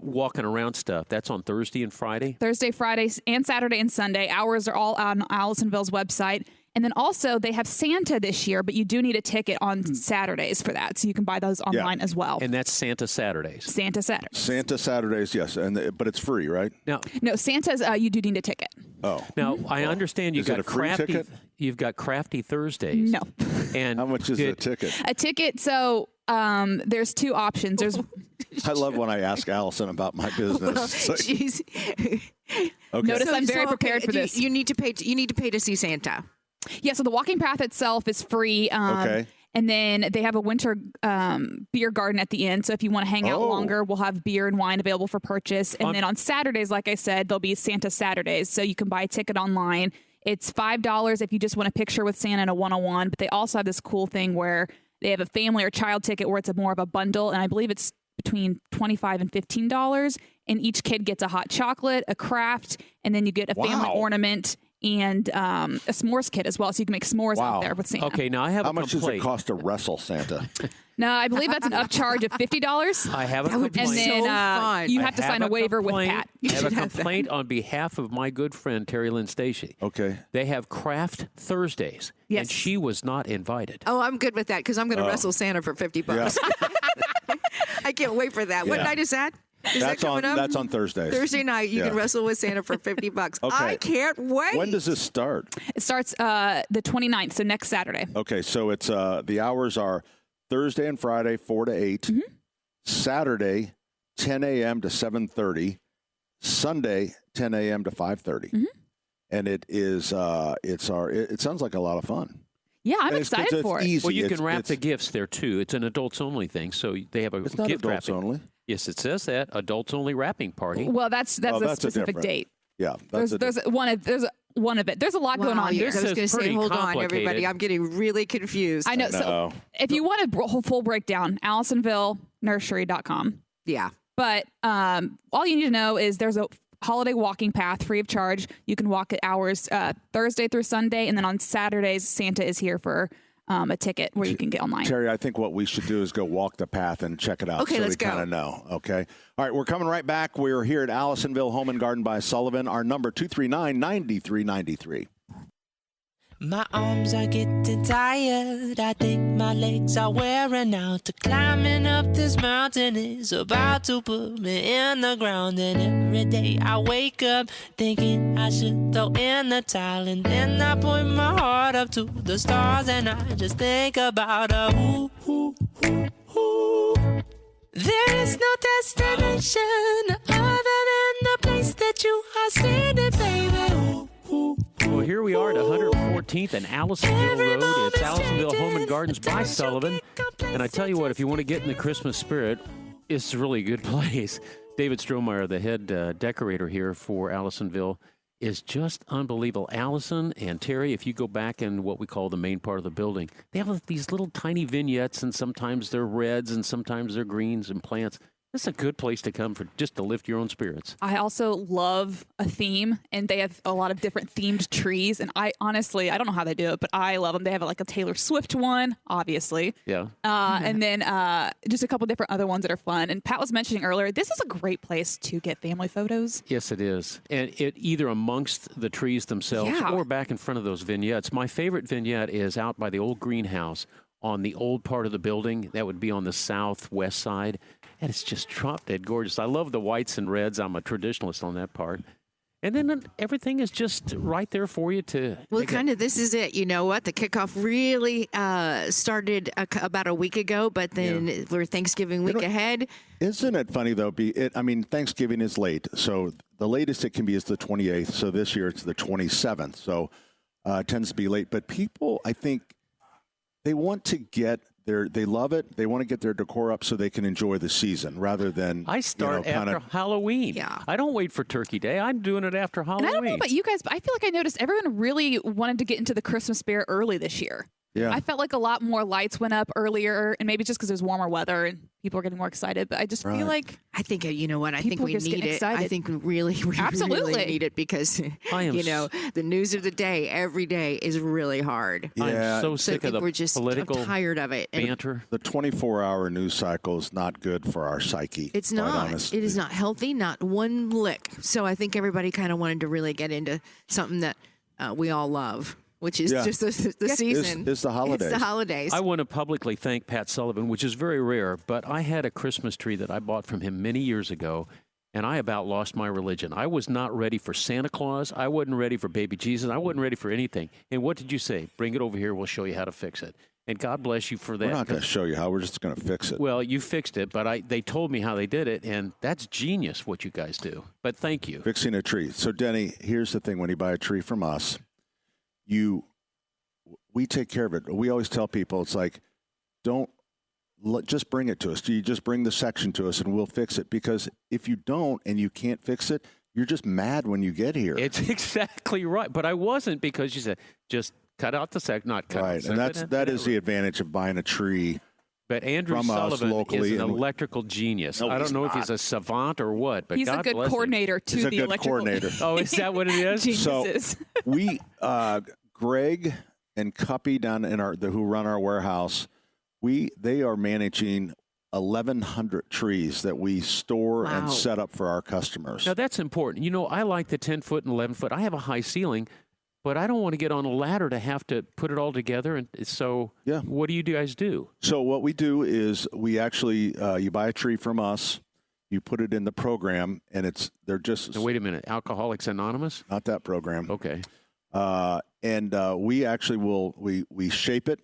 walking around stuff, that's on Thursday and Friday? Thursday, Friday, and Saturday and Sunday. Hours are all on Allisonville's website. And then also they have Santa this year, but you do need a ticket on Saturdays for that. So you can buy those online as well. And that's Santa Saturdays. Santa Saturdays, yes. But it's free, right? No, Santa's you do need a ticket. Oh. Now, I understand you've got Crafty Thursdays. No. And how much is a ticket? A ticket, so there's two options. There's I love when I ask Allison about my business. Okay. Notice I'm very prepared for this. You need to pay to see Santa. Yeah, so the walking path itself is free. And then they have a winter beer garden at the end. So if you want to hang out longer, we'll have beer and wine available for purchase. And then on Saturdays, like I said, there'll be Santa Saturdays. So you can buy a ticket online. It's $5 if you just want a picture with Santa and a one-on-one. But they also have this cool thing where they have a family or child ticket where it's more of a bundle. And I believe it's between $25 and $15. And each kid gets a hot chocolate, a craft, and then you get a family ornament and a s'mores kit as well, so you can make s'mores out there with Santa. Okay, now I have How much does it cost to wrestle Santa? No, I believe that's an upcharge of $50. I have a complaint. And then you have to sign a waiver with Pat. I have a complaint on behalf of my good friend Terry Lynn Stacey. Okay. They have Craft Thursdays, and she was not invited. Oh, I'm good with that because I'm going to wrestle Santa for $50. Yeah. I can't wait for that. What night is that? That's on Thursdays. Thursday night, you can wrestle with Santa for $50. Okay. I can't wait. When does this start? It starts the 29th, so next Saturday. Okay, so it's the hours are Thursday and Friday, 4 to 8. Saturday, 10 a.m. to 7:30. Sunday, 10 a.m. to 5:30. And it is it sounds like a lot of fun. Yeah, I'm excited for it. Well, you can wrap the gifts there too. It's an adults only thing, so they have a it's not gift adults wrapping. Only. Yes, it says that adults only wrapping party. Well, that's a specific date. Yeah, there's one of it. There's a lot going on here. I was going to say, hold on, everybody. I'm geting really confused. I know. So if you want a full breakdown, AllisonvilleNursery.com. Yeah. But all you need to know is there's a holiday walking path free of charge. You can walk at hours Thursday through Sunday, and then on Saturdays, Santa is here for a ticket where you can get online. Terry, I think what we should do is go walk the path and check it out. Okay, let's go. So we kind of know. Okay. All right, we're coming right back. We're here at Allisonville Home and Garden by Sullivan. Our number 239-9393. My arms are getting tired. I think my legs are wearing out. Climbing up this mountain is about to put me in the ground. And every day I wake up thinking I should throw in the towel. And then I point my heart up to the stars and I just think about a ooh, ooh, ooh, ooh. There is no destination other than the place that you are standing, baby. Ooh, ooh. Well, here we are at 114th and Allisonville Road. It's Allisonville Home and Gardens by Sullivan. And I tell you what, if you want to get in the Christmas spirit, it's a really good place. David Strohmeyer, the head decorator here for Allisonville, is just unbelievable. Allison and Terry, if you go back in what we call the main part of the building, they have these little tiny vignettes, and sometimes they're reds and sometimes they're greens and plants. It's a good place to come for just to lift your own spirits. I also love a theme, and they have a lot of different themed trees. And I honestly, I don't know how they do it, but I love them. They have like a Taylor Swift one, obviously. Yeah. And then just a couple different other ones that are fun. And Pat was mentioning earlier, this is a great place to get family photos. Yes, it is. And it either amongst the trees themselves or back in front of those vignettes. My favorite vignette is out by the old greenhouse on the old part of the building. That would be on the southwest side. And it's just drop dead gorgeous. I love the whites and reds. I'm a traditionalist on that part. And then everything is just right there for you to... Well, this is it. You know what? The kickoff really started about a week ago, but then we're Thanksgiving week ahead. Isn't it funny, though? Thanksgiving is late. So the latest it can be is the 28th. So this year it's the 27th. So it tends to be late. But people, I think, they want to get... They love it. They want to get their decor up so they can enjoy the season rather than I start after Halloween. Yeah. I don't wait for Turkey Day. I'm doing it after Halloween. And I don't know about you guys, but I feel like I noticed everyone really wanted to get into the Christmas spirit early this year. Yeah. I felt like a lot more lights went up earlier, and maybe just because it was warmer weather and people are getting more excited. But I just feel like I think you know what I think we need it. I think we really need it because the news of the day every day is really hard. Yeah. I'm so sick of the we're just political tired of it. banter. The 24-hour news cycle is not good for our psyche. It's not. Honestly. It is not healthy, not one lick. So I think everybody kind of wanted to really get into something that we all love, which is just the season. It's the holidays. It's the holidays. I want to publicly thank Pat Sullivan, which is very rare, but I had a Christmas tree that I bought from him many years ago, and I about lost my religion. I was not ready for Santa Claus. I wasn't ready for baby Jesus. I wasn't ready for anything. And what did you say? Bring it over here. We'll show you how to fix it. And God bless you for that. We're not going to show you how. We're just going to fix it. Well, you fixed it, but they told me how they did it, and that's genius what you guys do. But thank you. Fixing a tree. So, Denny, here's the thing. When you buy a tree from us, we take care of it. We always tell people, it's like, just bring it to us. You just bring the section to us and we'll fix it. Because if you don't and you can't fix it, you're just mad when you get here. It's exactly right. But I wasn't, because you said, just cut out the section, not cut right. out the And that is the advantage of buying a tree. But Andrew Sullivan is an electrical genius. I don't know if he's a savant or what, but he's God a good bless coordinator him. to He's the a good electrical coordinator. Oh, is that what it is? Geniuses. So we, Greg and Cuppy down in who run our warehouse, they are managing 1,100 trees that we store and set up for our customers. Now that's important. You know, I like the 10-foot and 11-foot. I have a high ceiling, but I don't want to get on a ladder to have to put it all together. And so, what do you guys do? So what we do is we actually, you buy a tree from us, you put it in the program, and they're just. Now, wait a minute, Alcoholics Anonymous? Not that program. Okay. And we actually we shape it.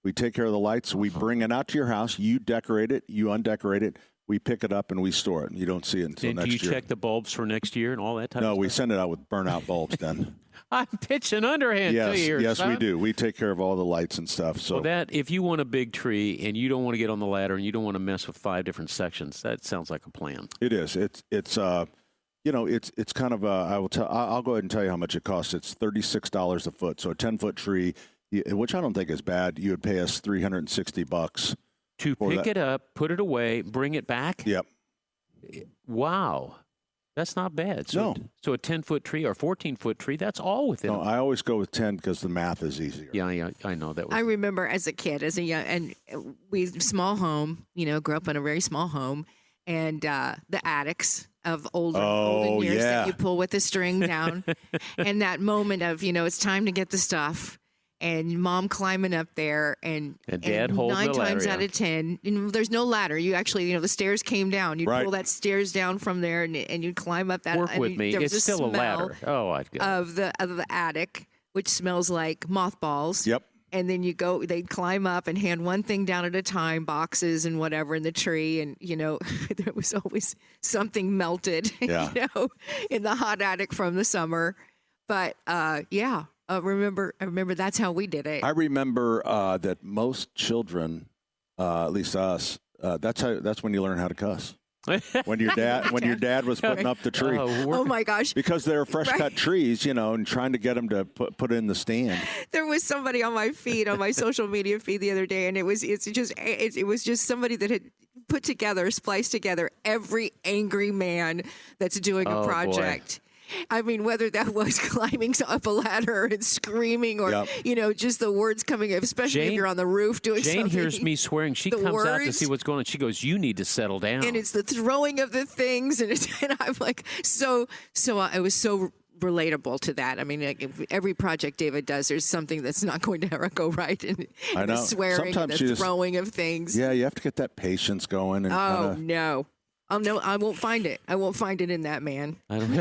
We take care of the lights. We bring it out to your house. You decorate it. You undecorate it. We pick it up and we store it. And you don't see it until next year. Do you check the bulbs for next year and all that type of stuff? No, we send it out with burnout bulbs then. I'm pitching underhand to you here, Yes, son. we do. We take care of all the lights and stuff. So if you want a big tree and you don't want to get on the ladder and you don't want to mess with 5 different sections, that sounds like a plan. It is. It's kind of I'll go ahead and tell you how much it costs. It's $36 a foot. So a 10-foot tree, which I don't think is bad. You would pay us $360 to pick it up, put it away, bring it back. Yep. Wow. That's not bad. So a 10-foot tree or 14-foot tree, that's all within. No, I always go with 10 because the math is easier. Yeah, I know that. I remember as a kid, and small home, grew up in a very small home, and the attics of olden years that you pull with the string down, and that moment of it's time to get the stuff. And mom climbing up there, and dad holding 9 the ladder, times out of 10, there's no ladder. You actually, the stairs came down. You'd pull that stairs down from there, and you'd climb up that. Work with me. It's still a ladder. Oh, I've got of the attic, which smells like mothballs. Yep. And then they'd climb up and hand one thing down at a time, boxes and whatever in the tree, and there was always something melted, in the hot attic from the summer. But I remember that's how we did it. I remember that most children, at least us, that's when you learn how to cuss. when your dad was putting up the tree. Oh my gosh! Because they're fresh cut trees, and trying to get them to put in the stand. There was somebody on my feed, on my social media feed the other day, and it was just somebody that had spliced together every angry man that's doing a project. Boy. I mean, whether that was climbing up a ladder and screaming or, just the words coming up, especially if you're on the roof doing something. Jane hears me swearing. She comes out to see what's going on. She goes, you need to settle down. And it's the throwing of the things. And I'm like, it was so relatable to that. I mean, every project David does, there's something that's not going to ever go right. And the swearing and the throwing of things. Yeah, you have to get that patience going. And no. No, I won't find it. I won't find it in that man. But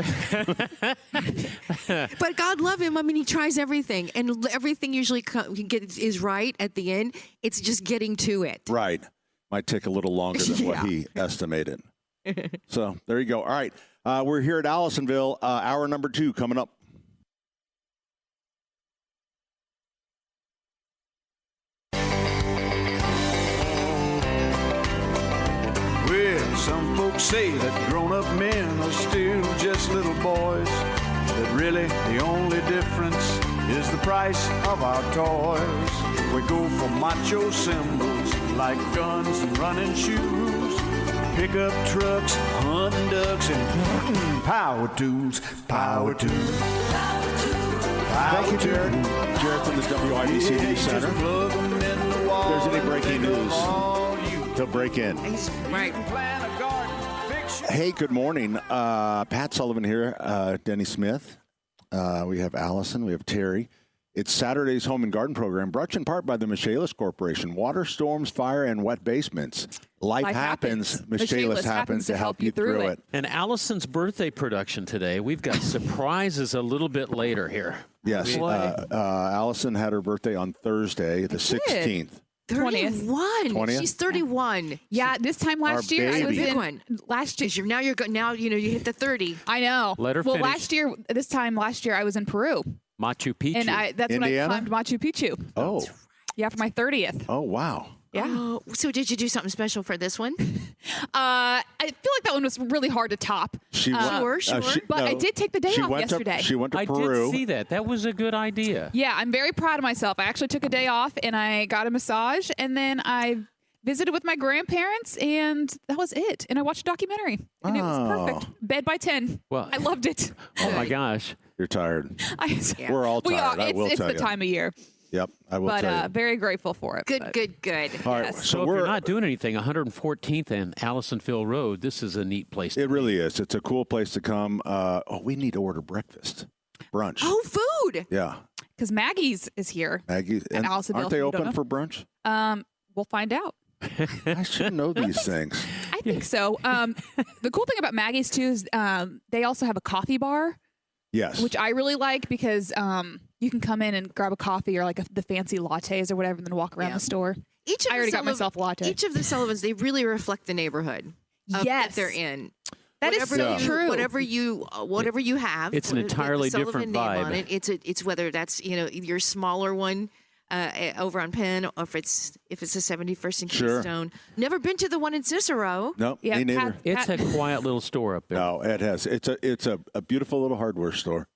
God love him. I mean, he tries everything, and everything usually is right at the end. It's just getting to it. Right. Might take a little longer than what he estimated. So there you go. All right. We're here at Allisonville. Hour number 2 coming up. Well, some folks say that grown-up men are still just little boys, that really the only difference is the price of our toys. We go for macho symbols like guns and running shoes, pickup trucks, hunting ducks, and power tools. Thank you, Jared. Jared from the WIBC News Center. If there's any breaking news, he'll break in. Right. Hey, good morning. Pat Sullivan here, Denny Smith. We have Allison. We have Terry. It's Saturday's Home and Garden Program, brought in part by the Michaelis Corporation. Water, storms, fire, and wet basements. Life happens. Michaelis happens to help you through it. And Allison's birthday production today, we've got surprises a little bit later here. Yes. Allison had her birthday on Thursday, the 16th. 31. She's 31. Yeah, this time last year I was in. Last year, now you hit the 30. I know. Let her finish. Last year I was in Peru. Machu Picchu. And that's when I climbed Machu Picchu. Oh. Yeah, for my 30th. Oh, wow. Yeah. So did you do something special for this one? I feel like that one was really hard to top. Sure. But I did take the day off yesterday. She went to Peru. I did see that. That was a good idea. Yeah, I'm very proud of myself. I actually took a day off and I got a massage and then I visited with my grandparents and that was it. And I watched a documentary and it was perfect. Bed by 10. Well, I loved it. Oh my gosh. You're tired. We're all tired. It's the time of year. Yep, I will tell you. But very grateful for it. Good. All right, yes. So if you're not doing anything, 114th and Allisonville Road, this is a neat place. It really is. It's a cool place to come. We need to order breakfast, brunch. Oh, food. Yeah. Because Maggie's is here. Maggie's. And aren't they open for brunch? We'll find out. I should know these things. I think so. The cool thing about Maggie's, too, is they also have a coffee bar. Yes. Which I really like because you can come in and grab a coffee or like the fancy lattes or whatever and then walk around the store. I already got myself a latte. Each of the Sullivans, they really reflect the neighborhood that they're in. That is so true. Whatever you have. It's an entirely different vibe. On it. It's whether that's your smaller one over on Penn or if it's a 71st and Keystone. Never been to the one in Cicero. No, me neither. It's a quiet little store up there. No, it has. It's a beautiful little hardware store.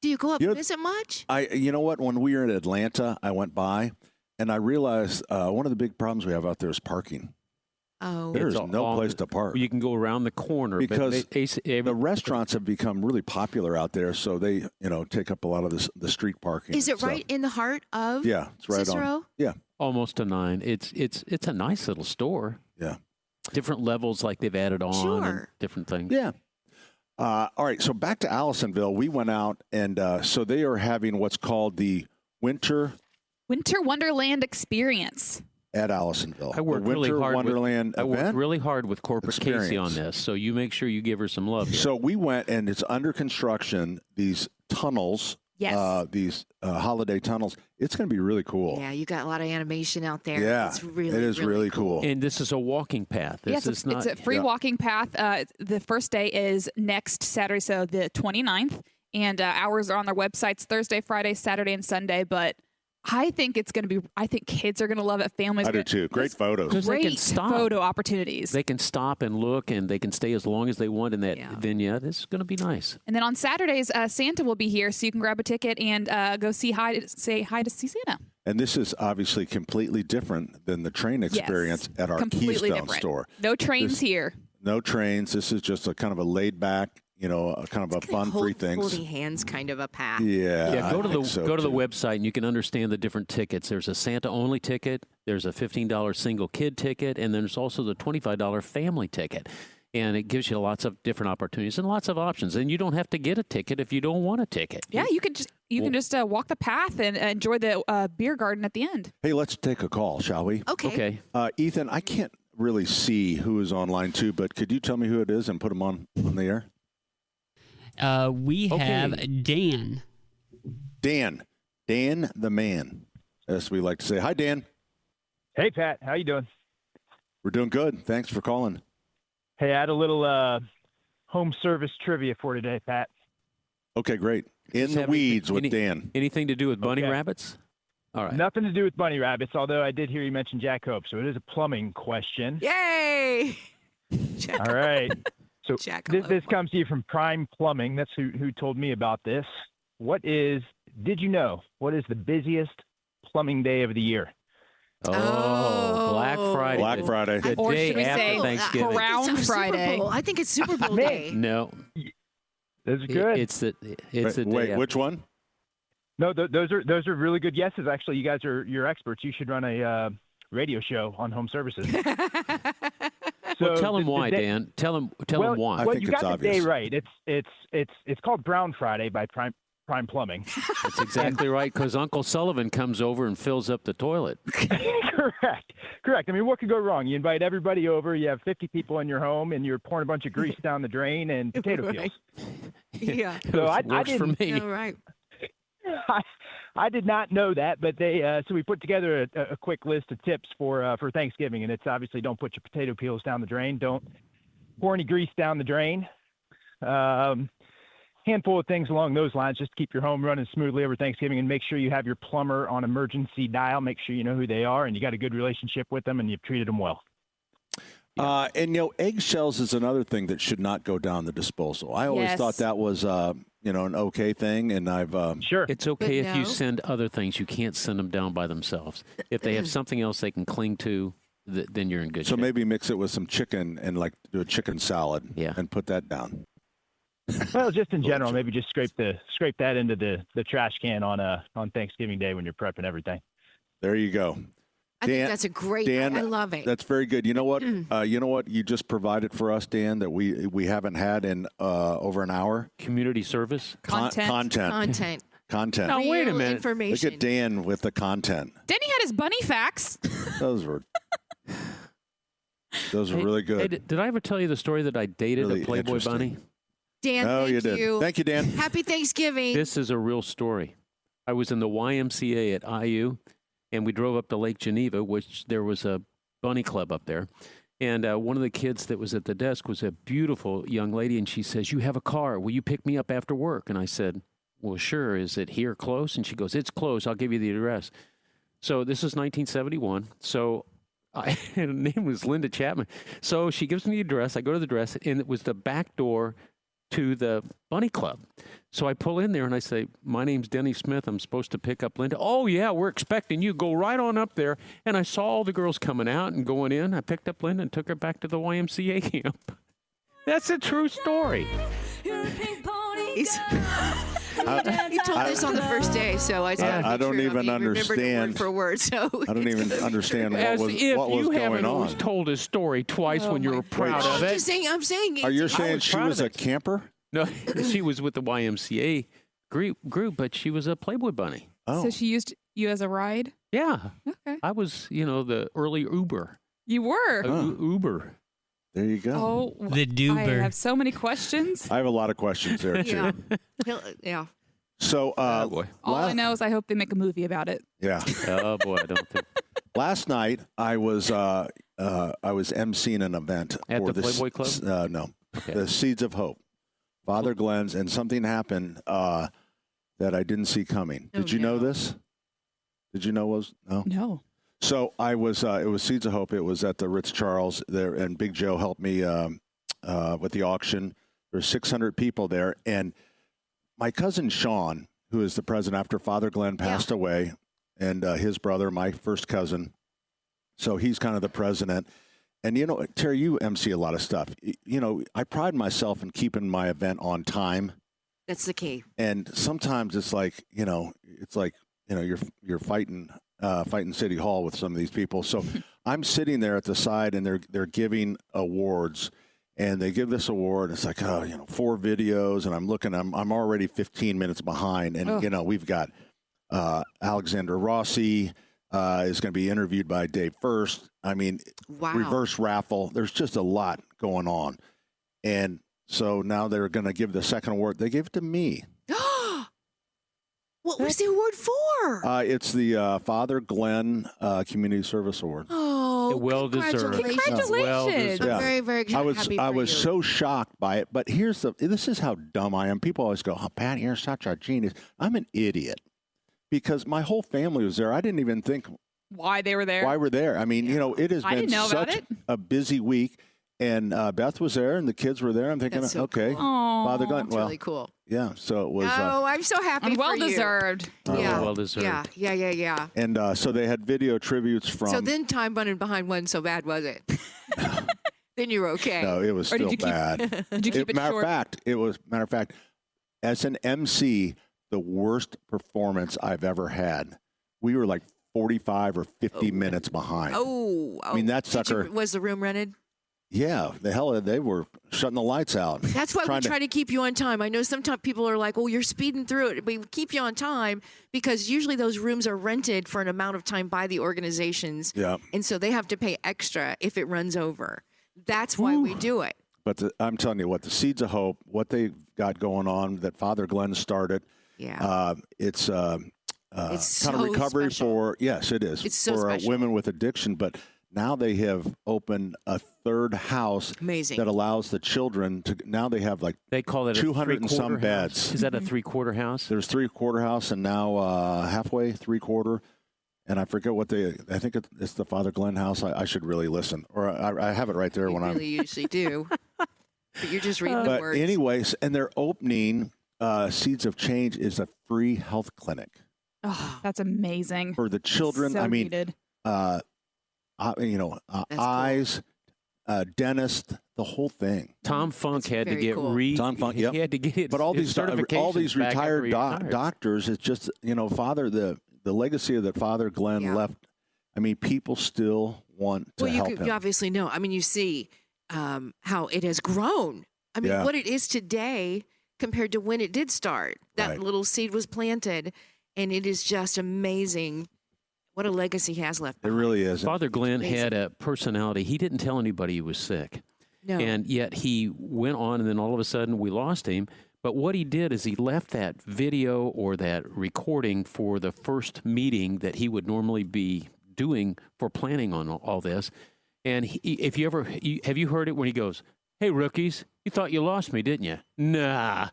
Do you go up and visit much? You know what? When we were in Atlanta, I went by and I realized one of the big problems we have out there is parking. Oh, there's no place to park. You can go around the corner because the restaurants have become really popular out there, so they take up a lot of the street parking. Is it right in the heart of? Yeah, it's right Cicero? on. Yeah, almost a 9. It's a nice little store. Yeah, different levels like they've added on and different things. Yeah. All right, so back to Allisonville. We went out and so they are having what's called the Winter Wonderland Experience. At Allisonville. I worked really hard with Corporate Experience. Casey on this, so you make sure you give her some love. So we went, and it's under construction, these tunnels, these holiday tunnels. It's going to be really cool. Yeah, you got a lot of animation out there. Yeah, it is really cool. And this is a walking path. It's a free walking path. The first day is next Saturday, so the 29th, and hours are on their websites Thursday, Friday, Saturday, and Sunday, but I think it's going to be. I think kids are going to love it. Families. I do too. Great photos. Because they can Great stop. photo opportunities. They can stop and look, and they can stay as long as they want in that vignette. It's going to be nice. And then on Saturdays, Santa will be here, so you can grab a ticket and go say hi to see Santa. And this is obviously completely different than the train experience at our Keystone store. No trains here. No trains. This is just a kind of a laid back, kind of a fun, free thing. Holding hands kind of a path. Yeah. Go to the website and you can understand the different tickets. There's a Santa only ticket. There's a $15 single kid ticket, and then there's also the $25 family ticket. And it gives you lots of different opportunities and lots of options. And you don't have to get a ticket if you don't want a ticket. Yeah, you can just walk the path and enjoy the beer garden at the end. Hey, let's take a call, shall we? Okay. Ethan, I can't really see who is on line 2, but could you tell me who it is and put them on the air? We have Dan. Dan the man, as we like to say. Hi, Dan. Hey, Pat. How you doing? We're doing good. Thanks for calling. Hey, I had a little home service trivia for today, Pat. Okay, great. In the weeds with Dan. Anything to do with bunny rabbits? All right. Nothing to do with bunny rabbits, although I did hear you mention Jack Hope, so it is a plumbing question. Yay! All right. So Jackalope. this comes to you from Prime Plumbing. That's who told me about this. Did you know, what is the busiest plumbing day of the year? Oh, Black Friday. Black Friday. The Or day should we after say Thanksgiving. Brown Friday? I think it's Super Bowl day. No. That's good. It's the day Wait, after. which one? No, those are really good guesses. Actually, you guys you're experts. You should run a radio show on home services. Well, tell them why, Dan. Tell them why. Well, think you it's got obvious. the day right. It's called Brown Friday by Prime Plumbing. That's exactly right, because Uncle Sullivan comes over and fills up the toilet. Correct. I mean, what could go wrong? You invite everybody over. You have 50 people in your home, and you're pouring a bunch of grease down the drain and potato peels. Yeah. So I Works for didn't. me. All right. I did not know that, but so we put together a quick list of tips for Thanksgiving, and it's obviously don't put your potato peels down the drain, don't pour any grease down the drain. Handful of things along those lines, just to keep your home running smoothly over Thanksgiving, and make sure you have your plumber on emergency dial. Make sure you know who they are, and you got a good relationship with them, and you've treated them well. And eggshells is another thing that should not go down the disposal. I always thought that was an okay thing, and I've Sure. It's okay But if you no. send other things. You can't send them down by themselves. If they have something else they can cling to, then you're in good so shape. maybe mix it with some chicken and do a chicken salad and put that down. Well, just in general, maybe just scrape that into the trash can on Thanksgiving Day when you're prepping everything. There you go. I think that's a great. Dan, I love it. That's very good. You know what? You just provided for us, Dan, that we haven't had in over an hour. Community service. Content. Now, wait a Real minute. Information. Look at Dan with the content. Denny had his bunny facts. Those were really good. Hey, did I ever tell you the story that I dated Really a Playboy interesting. bunny? Dan, Oh, thank you did. Thank you, Dan. Happy Thanksgiving. This is a real story. I was in the YMCA at IU, and we drove up to Lake Geneva, which there was a bunny club up there. And one of the kids that was at the desk was a beautiful young lady, and she says, "You have a car. Will you pick me up after work?" And I said, "Well, sure. Is it here close?" And she goes, "It's close. I'll give you the address." So this is 1971. So her name was Linda Chapman. So she gives me the address. I go to the address, and it was the back door to the bunny club. So I pull in there and I say, "My name's Denny Smith. I'm supposed to pick up Linda." "Oh, yeah, we're expecting you. Go right on up there." And I saw all the girls coming out and going in. I picked up Linda and took her back to the YMCA camp. That's a true story. He told this on the first day, so I don't even understand. Word for word, so I don't even understand As what if was you going haven't always on. told his story twice when you were proud of I'm it. just saying. I'm saying. Are you it's- saying was she proud was of a it. camper? No, she was with the YMCA group, but she was a Playboy bunny. Oh, So she used you as a ride? Yeah. Okay. I was, the early Uber. You were. Uber. there you go. Oh, The I Duber. have so many questions. I have a lot of questions there too. Yeah. Yeah. So, boy. All I know is I hope they make a movie about it. yeah. Oh, boy, I don't think. Last night I was emceeing an event At for the Playboy Club? No, Okay. the Seeds of Hope, Father Glenn's, and something happened that I didn't see coming. Did you know no. this? Did you know it was? No. No. So I was. It was Seeds of Hope. It was at the Ritz Charles there, and Big Joe helped me with the auction. There's 600 people there, and my cousin Sean, who is the president after Father Glenn passed away, and his brother, my first cousin. So he's kind of the president. And, you know, Terry, you MC a lot of stuff. You know, I pride myself in keeping my event on time. That's the key. And sometimes it's like, you're fighting City Hall with some of these people. So I'm sitting there at the side, and they're giving awards. And they give this award. It's like, 4 videos, and I'm looking. I'm already 15 minutes behind, and we've got Alexander Rossi is going to be interviewed by Dave First. I mean, reverse raffle. There's just a lot going on, and so now they're going to give the second award. They gave it to me. What was the award for? It's the Father Glenn Community Service Award. Oh, well deserved. Congratulations. Well deserved. Yeah. I'm very, very happy for I was you. so shocked by it, but this is how dumb I am. People always go, "Oh, Pat, you're such a genius." I'm an idiot because my whole family was there. I didn't even think why they were there. why we're there. I mean, it has I been didn't know about such it. a busy week, and Beth was there, and the kids were there. I'm thinking, That's so okay, cool. Aw. Father Glenn. It's well, really cool. yeah. So it was. Oh, I'm so happy And well for you. deserved. Yeah. Well deserved. Yeah. and so they had video tributes from. So then time running behind wasn't so bad, was it? Then you were okay. No, it was Or did still you keep- bad. Did you keep it matter short? of fact, as an MC, the worst performance I've ever had. We were like 45 or 50 minutes behind. Oh, I mean, that sucker. Was the room rented? Yeah, they were shutting the lights out. That's why we Trying to- try to keep you on time. I know sometimes people are like, "Oh, you're speeding through it." We keep you on time because usually those rooms are rented for an amount of time by the organizations, Yeah, and so they have to pay extra if it runs over. That's why we do it. but I'm telling you what, the Seeds of Hope, what they got going on that Father Glenn started. Yeah. It's It's kind of so recovery special. for yes, it is It's so for special. women with addiction. But now they have opened a third house Amazing. that allows the children to. Now they have like They call it a 200 and some 3/4 beds. house. Is that a 3/4 house? There's 3/4 house and now halfway 3/4. And I forget what I think it's the Father Glenn house. I should really listen, or I have it right there You when really usually do, but you're just reading the But words. anyways, and they're opening Seeds of Change is a free health clinic Oh, that's amazing. for the children. So I mean, needed. eyes, dentist, the whole thing. Tom Funk That's had to very get cool. Tom Funk, yep. He had to get his, But all his these certifications back after retired he retired. doctors, it's just Father the legacy that Father Glenn Yeah. left. I mean, people still want to Well, help you him. obviously know. I mean, you see how it has grown. I mean, Yeah. what it is today compared to when it did start. That Right. little seed was planted, and it is just amazing what a legacy he has left It behind. really is. Father Glenn amazing. had a personality. He didn't tell anybody he was sick. No. And yet he went on, and then all of a sudden we lost him. But what he did is he left that video or that recording for the first meeting that he would normally be doing for planning on all this. And if you ever have you heard it when he goes, "Hey rookies, you thought you lost me, didn't you?" Nah.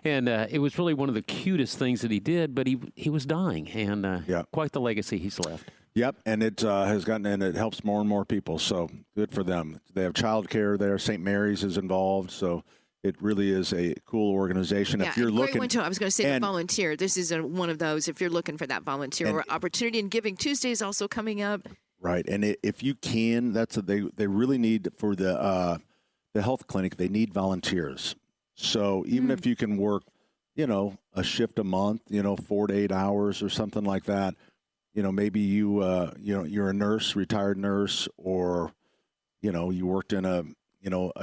And it was really one of the cutest things that he did. But he was dying, and Yeah. quite the legacy he's left. Yep, and it has gotten, and it helps more and more people. So good for them. They have childcare there. St. Mary's is involved, so it really is a cool organization. Yeah, If you're a great looking, one too. I was going to say the and- volunteer. This is one of those. If you're looking for that volunteer opportunity, and Giving Tuesday is also coming up. right, and if you can, they really need for the health clinic. They need volunteers. So even if you can work, a shift a month, 4 to 8 hours or something like that. Maybe you're a nurse, retired nurse, or you worked in a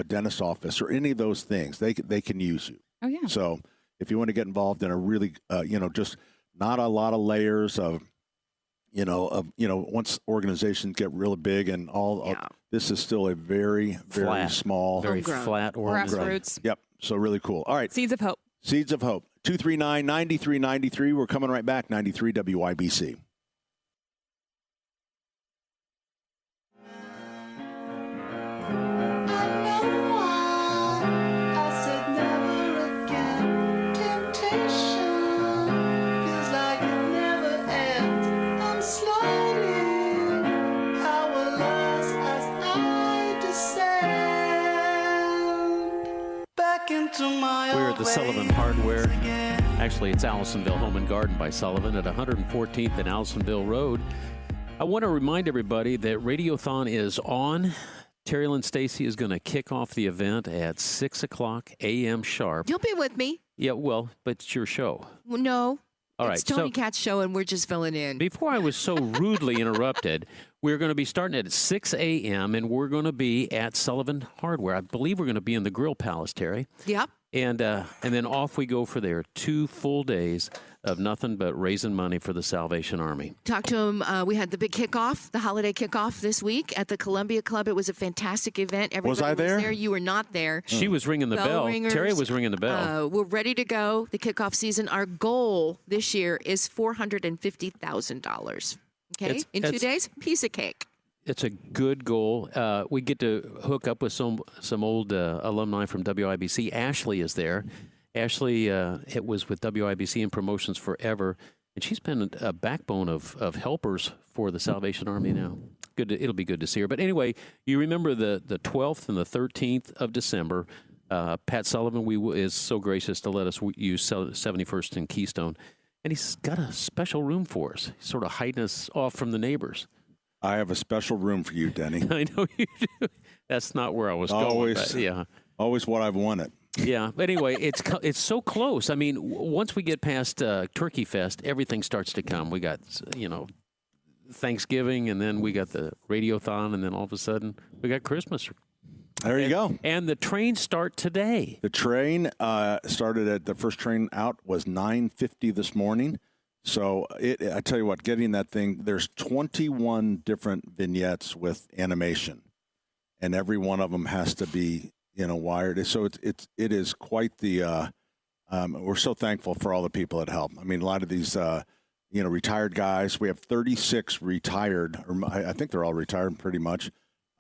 dentist's office or any of those things. They can use you. Oh yeah. So if you want to get involved in a really, just not a lot of layers of, once organizations get really big and this is still a very, very Flat. small. Very Homegrown. flat organization. Grassroots. Yep. So really cool. All right. Seeds of Hope. Seeds of Hope. 239-9393. We're coming right back. 93 WIBC. Temptation feels like it never ends. I'm at the Sullivan Hardware. Actually, it's Allisonville Home and Garden by Sullivan at 114th and Allisonville Road. I want to remind everybody that Radiothon is on. Terry Lynn Stacy is going to kick off the event at 6 o'clock a.m. sharp. You'll be with me. Yeah, well, but it's your show. Well, no. All right. It's Tony Katz's show, and we're just filling in. Before I was so rudely interrupted, we're going to be starting at 6 a.m., and we're going to be at Sullivan Hardware. I believe we're going to be in the Grill Palace, Terry. Yep. And then off we go for there. 2 full days of nothing but raising money for the Salvation Army. Talk to him. We had the big kickoff, the holiday kickoff this week at the Columbia Club. It was a fantastic event. Everybody was I there? You were not there. She was ringing the bell. Ringers. Terry was ringing the bell. We're ready to go. The kickoff season. Our goal this year is $450,000. Okay, in 2 days, piece of cake. It's a good goal. We get to hook up with some old alumni from WIBC. Ashley is there. Ashley it was with WIBC and Promotions forever, and she's been a backbone of helpers for the Salvation Army now. It'll be good to see her. But anyway, you remember the 12th and the 13th of December. Pat Sullivan is so gracious to let us use 71st and Keystone, and he's got a special room for us. He's sort of hiding us off from the neighbors. I have a special room for you, Denny. I know you do. That's not where I was going. But yeah. Always what I've wanted. Yeah, but anyway, it's so close. I mean, once we get past Turkey Fest, everything starts to come. We got, Thanksgiving, and then we got the Radiothon, and then all of a sudden we got Christmas. There you go. And the trains start today. The train started at the first train out was 9:50 this morning. So I tell you what, getting that thing, there's 21 different vignettes with animation, and every one of them has to be, wired. So it is quite the. We're so thankful for all the people that help. I mean, a lot of these, retired guys. We have 36 retired, or I think they're all retired pretty much.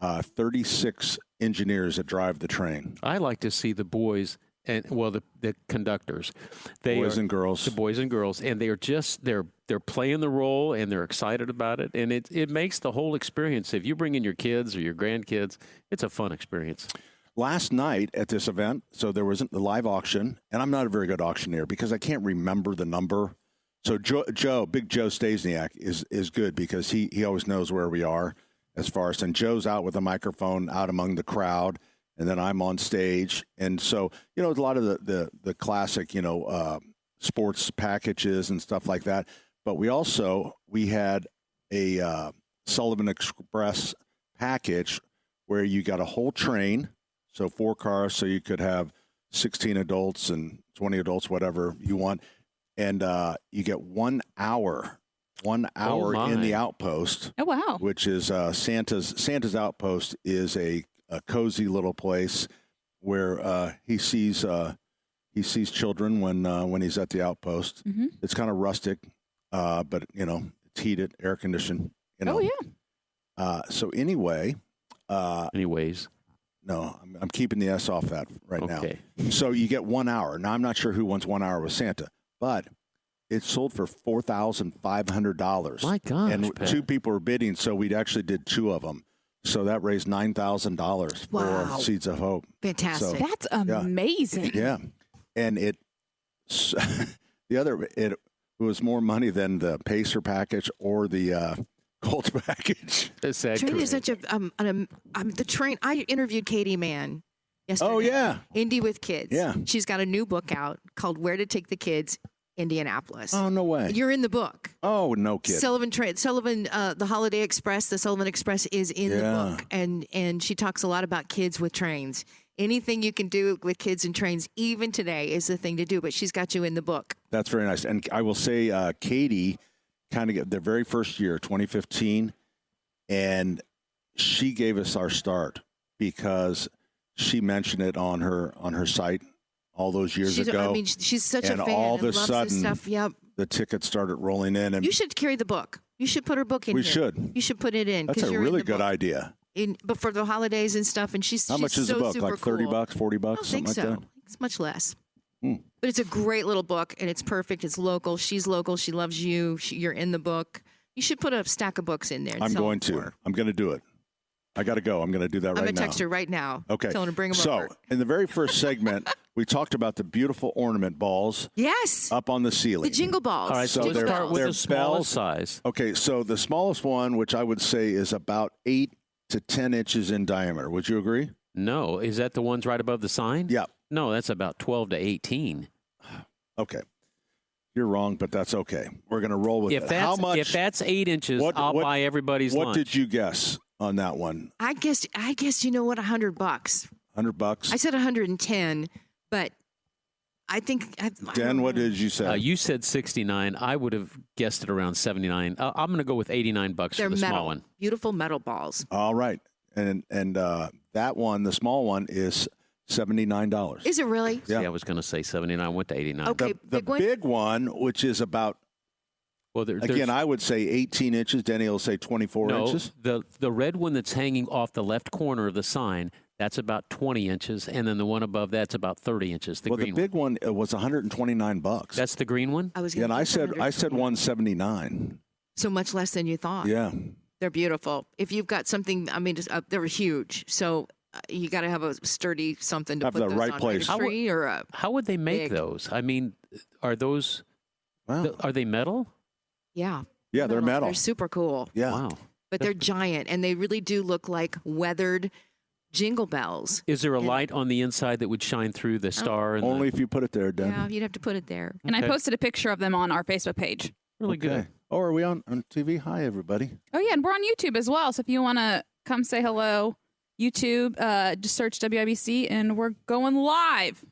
36 engineers that drive the train. I like to see the boys. And the conductors, boys and girls, the boys and girls, and they're playing the role and they're excited about it, and it makes the whole experience. If you bring in your kids or your grandkids, it's a fun experience. Last night at this event, so there wasn't the live auction, and I'm not a very good auctioneer because I can't remember the number. So Big Joe Stasiak is good because he always knows where we are as far as, and Joe's out with a microphone out among the crowd. And then I'm on stage. And so, a lot of the classic, sports packages and stuff like that. But we had a Sullivan Express package where you got a whole train, so 4 cars, so you could have 16 adults and 20 adults, whatever you want. And you get 1 hour in the outpost. Oh, wow. Which is Santa's outpost is a cozy little place where he sees children when he's at the outpost. Mm-hmm. It's kind of rustic, but it's heated, air conditioned. Oh yeah. So anyway. Anyways. No, I'm keeping the S off that now. So you get 1 hour. Now I'm not sure who wants 1 hour with Santa, but it sold for $4,500. My gosh, and Pat. 2 people were bidding, so we actually did 2 of them. So that raised $9,000 for Seeds of Hope. Fantastic. So, that's amazing. Yeah. And it was more money than the Pacer package or the Colts package. Train is such the train. I interviewed Katie Mann yesterday. Oh, yeah. Indie with Kids. Yeah. She's got a new book out called Where to Take the Kids, Indianapolis. Oh, no way. You're in the book. Oh, no kidding. The Holiday Express, the Sullivan Express is in the book. And she talks a lot about kids with trains. Anything you can do with kids and trains, even today, is the thing to do. But she's got you in the book. That's very nice. And I will say Katie kind of their very first year, 2015, and she gave us our start because she mentioned it on her site all those years ago. I mean, she's such a fan and all of a loves sudden, this stuff. Yep. The tickets started rolling in. And you should carry the book. You should put her book in we here. should. You should put it in. That's a you're really in the good book. idea. But for the holidays and stuff, and How much is the book? Like $30, $40, I don't something think like that? It's much less. But it's a great little book, and it's perfect. It's local. She's local. She loves you. You're in the book. You should put a stack of books in there. I'm going to do it. I got to go. I'm going to do that right now. I'm going to text her right now. Okay. Telling her to bring them so, over. in the very first segment, we talked about the beautiful ornament balls. Yes. Up on the ceiling. The jingle balls. All right, so let's start with they're the smallest bells. size. Okay, so the smallest one, which I would say is about 8 to 10 inches in diameter. Would you agree? No. Is that the ones right above the sign? Yeah. No, that's about 12 to 18. Okay. You're wrong, but that's okay. We're going to roll with it. How much? If that's 8 inches, I'll buy everybody's lunch. What did you guess on that one? I guess you know what, $100. $100? I said 110, but I think. Dan, what did you say? You said 69. I would have guessed it around 79. I'm going to go with $89 They're for the metal, small one. beautiful metal balls. All right, and that one, the small one, is $79. Is it really? Yeah. See, I was going to say 79. Went to 89. Okay, The big one, which is about, again, I would say 18 inches. Denny will say 24 inches. The red one that's hanging off the left corner of the sign, that's about 20 inches, and then the one above that's about 30 inches. The green big one was $129. That's the green one. And I said 179. So much less than you thought. Yeah. They're beautiful. If you've got something, I mean, they're huge. So you got to have a sturdy something to Have put the those right on, place. like a tree or a. How would they make big- those? I mean, are those? Are they metal? Yeah. Yeah, they're metal. They're super cool. Yeah. Wow. But they're giant, and they really do look like weathered jingle bells. Is there a light on the inside that would shine through the star? And Only if you put it there, Dan. Yeah, you'd have to put it there. And I posted a picture of them on our Facebook page. Really good. Oh, are we on TV? Hi, everybody. Oh, yeah, and we're on YouTube as well. So if you want to come say hello, YouTube, just search WIBC, and we're going live.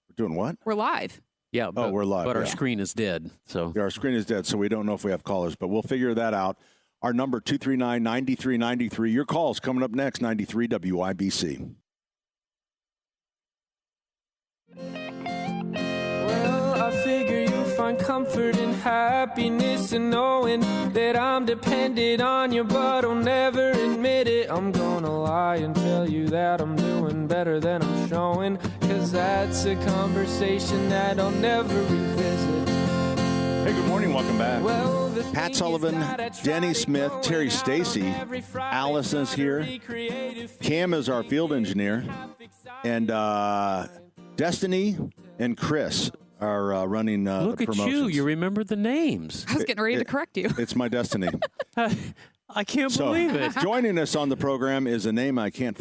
We're doing what? We're live. Yeah. But, we're live. But our yeah. screen is dead. So Yeah, our screen is dead, so we don't know if we have callers, but we'll figure that out. Our number, 239-9393. Your call's coming up next, 93 WIBC. Well, I figure you'll find comfort and happiness in knowing that I'm dependent on you, but I'll never admit it. I'm gonna lie and tell you that I'm doing better than I'm showing, 'cause that's a conversation that I'll never revisit. Hey, good morning. Welcome back. Well, Pat Sullivan, Denny Smith, Terry Stacy, Allison's here. Cam is our field engineer. And Destiny and Chris are running look the at promotions. you remember the names. I was getting ready to correct you. It's my destiny. I can't believe it. Joining us on the program is a name I can't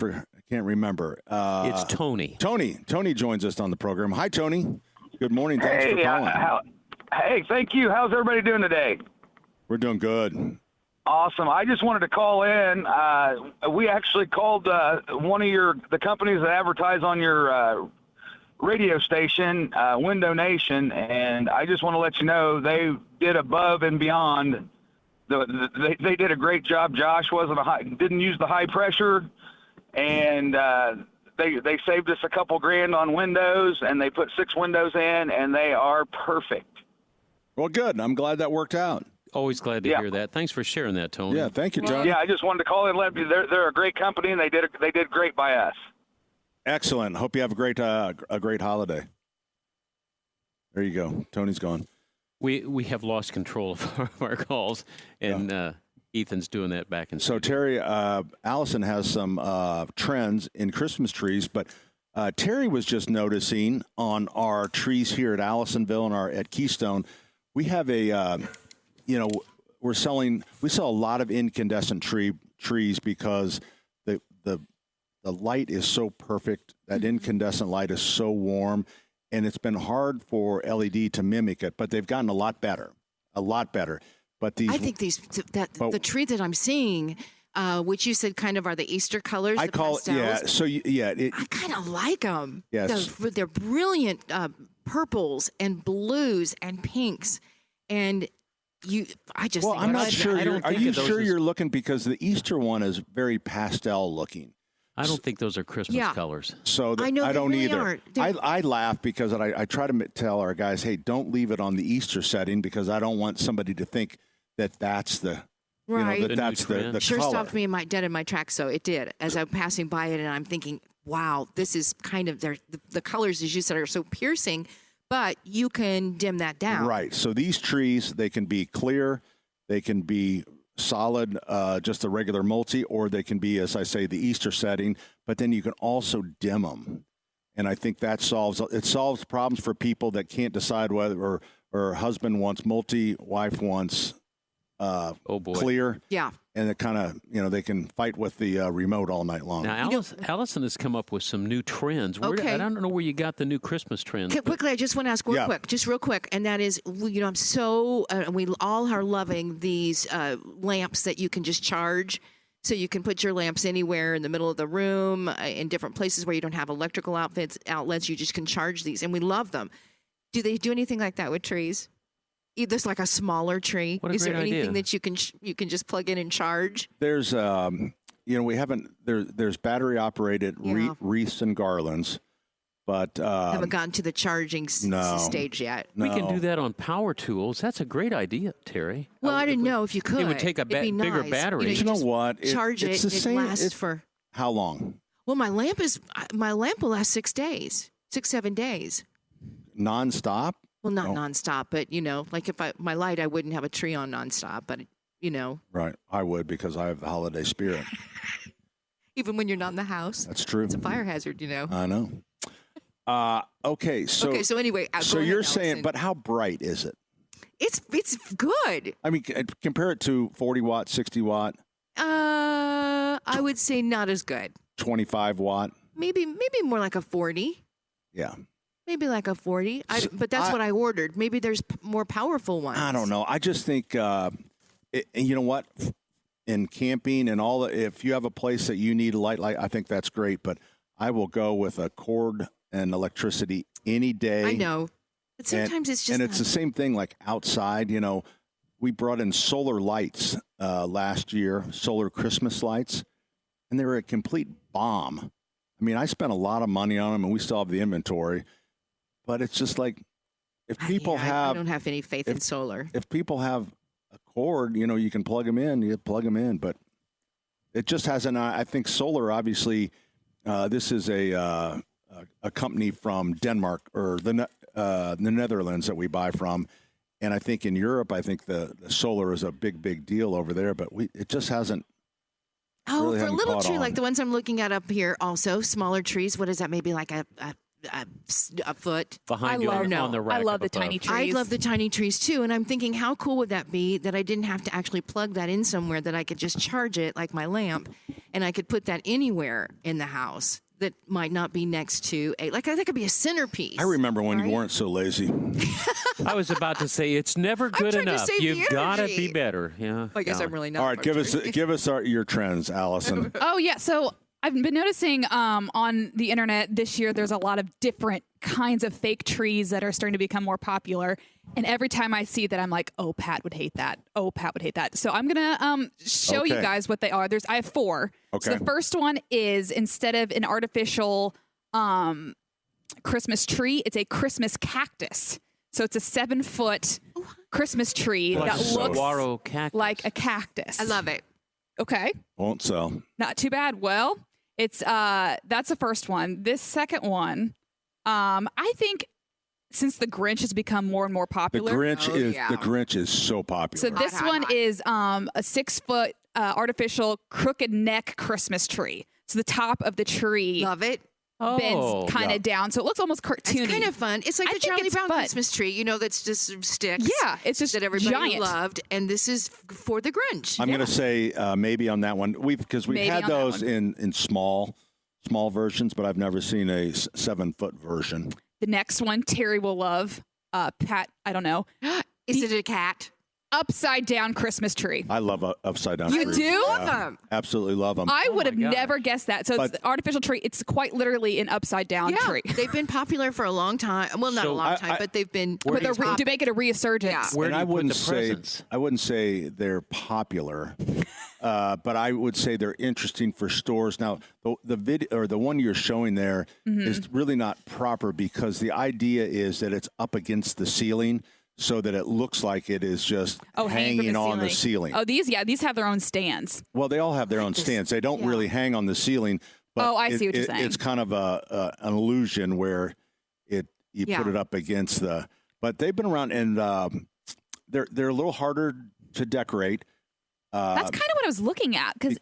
remember. It's Tony. Tony joins us on the program. Hi, Tony. Good morning. Thanks for calling. Hey, thank you. How's everybody doing today? We're doing good. Awesome. I just wanted to call in. We actually called one of the companies that advertise on your radio station, Window Nation, and I just want to let you know they did above and beyond. They did a great job. Josh didn't use the high pressure, and they saved us a couple grand on windows, and they put 6 windows in, and they are perfect. Well, good. I'm glad that worked out. Always glad to hear that. Thanks for sharing that, Tony. Yeah, thank you, Tony. Yeah, I just wanted to call in and let you. They're a great company, and they did great by us. Excellent. Hope you have a great holiday. There you go. Tony's gone. We have lost control of our calls, and Ethan's doing that back in. So Terry, Allison has some trends in Christmas trees, but Terry was just noticing on our trees here at Allisonville and at Keystone, we have we sell a lot of incandescent trees because the light is so perfect. That incandescent light is so warm, and it's been hard for LED to mimic it, but they've gotten a lot better. But I think the tree that I'm seeing, which you said kind of are the Easter colors. I call it, yeah. So I kind of like them. Yes, they're brilliant purples and blues and pinks, and I'm not sure. Are you sure you're looking, because the Easter one is very pastel looking? I don't think those are Christmas colors. So I don't really either. I laugh because I try to tell our guys, hey, don't leave it on the Easter setting, because I don't want somebody to think that that's the right. that's the sure color. Stopped me dead in my tracks. So it did, as I'm passing by it, and I'm thinking, wow, this is kind of the colors, as you said, are so piercing, but you can dim that down. Right. So these trees, they can be clear, they can be solid, just a regular multi, or they can be, as I say, the Easter setting. But then you can also dim them, and I think that solves problems for people that can't decide whether or husband wants multi, wife wants clear. Yeah. And it kind of, they can fight with the remote all night long. Now, Allison has come up with some new trends. Okay. I don't know where you got the new Christmas trends. Quickly, I just want to ask real quick, and that is, I'm so, we all are loving these lamps that you can just charge. So you can put your lamps anywhere in the middle of the room, in different places where you don't have electrical outlets. You just can charge these, and we love them. Do they do anything like that with trees? There's like a smaller tree. What a Is there great anything idea. that you can just plug in and charge? There's, we haven't. There's battery operated wreaths and garlands, but Haven't gotten to the charging stage yet. We can do that on power tools. That's a great idea, Terry. Well, I didn't know if you could. It would take a It'd be bigger nice. battery. You know what? Charge it's it. the It same. lasts for. How long? Well, my lamp will last 6 days, 7 days. Nonstop. Well, not nonstop, but like if my light, I wouldn't have a tree on nonstop, but Right, I would, because I have the holiday spirit. even when you're not in the house, That's true. it's a fire hazard, I know. Okay, so anyway, so go you're ahead, saying, Allison. but how bright is it? it's good. I mean, compare it to 40 watt, 60 watt, I would say not as good. 25 watt. Maybe more like a 40. Yeah. Maybe like a 40. But that's what I ordered. Maybe there's more powerful ones. I don't know. I just think, you know what? In camping and all, if you have a place that you need a light, I think that's great. But I will go with a cord and electricity any day. I know. But sometimes it's just. And it's the same thing like outside. We brought in solar lights last year, solar Christmas lights, and they were a complete bomb. I mean, I spent a lot of money on them, and we still have the inventory. But it's just like, if people I don't have any faith in solar. If people have a cord, you can plug them in. You plug them in, but it just hasn't. I think solar, obviously, this is a company from Denmark or the Netherlands that we buy from, and I think in Europe, I think the solar is a big deal over there. But it just hasn't. Oh, really for a little caught tree on. like the ones I'm looking at up here, also smaller trees. What is that? Maybe like a foot. Behind you on the rack. I love up the above. tiny trees. I love the tiny trees too, and I'm thinking, how cool would that be that I didn't have to actually plug that in somewhere, that I could just charge it like my lamp, and I could put that anywhere in the house that might not be next to that could be a centerpiece. I remember when you weren't so lazy. I was about to say it's never good trying to enough. save the You've got to energy. be better. Yeah. I guess I'm really not. All right, give us your trends, Allison. Oh, yeah. So I've been noticing on the internet this year, there's a lot of different kinds of fake trees that are starting to become more popular. And every time I see that, I'm like, oh, Pat would hate that. Oh, Pat would hate that. So I'm going to show you guys what they are. I have 4. Okay. So the first one is, instead of an artificial Christmas tree, it's a Christmas cactus. So it's a 7-foot Christmas tree Like that a looks saguaro cactus. like a cactus. I love it. Okay. Won't sell. Not too bad. Well, it's that's the first one. This second one, I think, since the Grinch has become more and more The popular. Grinch is so popular. So this one is a 6-foot artificial crooked neck Christmas tree. So the top of the tree Love it. bends kind of down, so it looks almost cartoony. It's kind of fun. It's like I the think Charlie it's Brown fun. Christmas tree, that's just sticks. Yeah, it's just that everybody giant. loved, and this is for the Grinch. I'm going to say maybe on that one. We've Maybe had on that those one. in small versions, but I've never seen a 7-foot version. The next one, Terry will love. Pat, I don't know. Is it a cat? Upside down Christmas tree. I love upside down. You trees. do? Love them. Absolutely love them. I would have my gosh. never guessed that. So it's But- the artificial tree. It's quite literally an upside down Yeah, tree. they've been popular for a long time. Well, not a So long I- time, but they've been. But they're top. to make it a resurgence. Yeah. Where and do I you put wouldn't the say presents? I wouldn't say they're popular, but I would say they're interesting for stores. Now, the video or the one you're showing there is really not proper, because the idea is that it's up against the ceiling, so that it looks like it is just hanging on the ceiling. Oh, these have their own stands. Well, they all have their own stands. They don't really hang on the ceiling. But Oh, I see what you're saying. It's kind of an illusion where you Yeah. put it up against the. But they've been around, and they're a little harder to decorate. That's kind of what I was looking at because.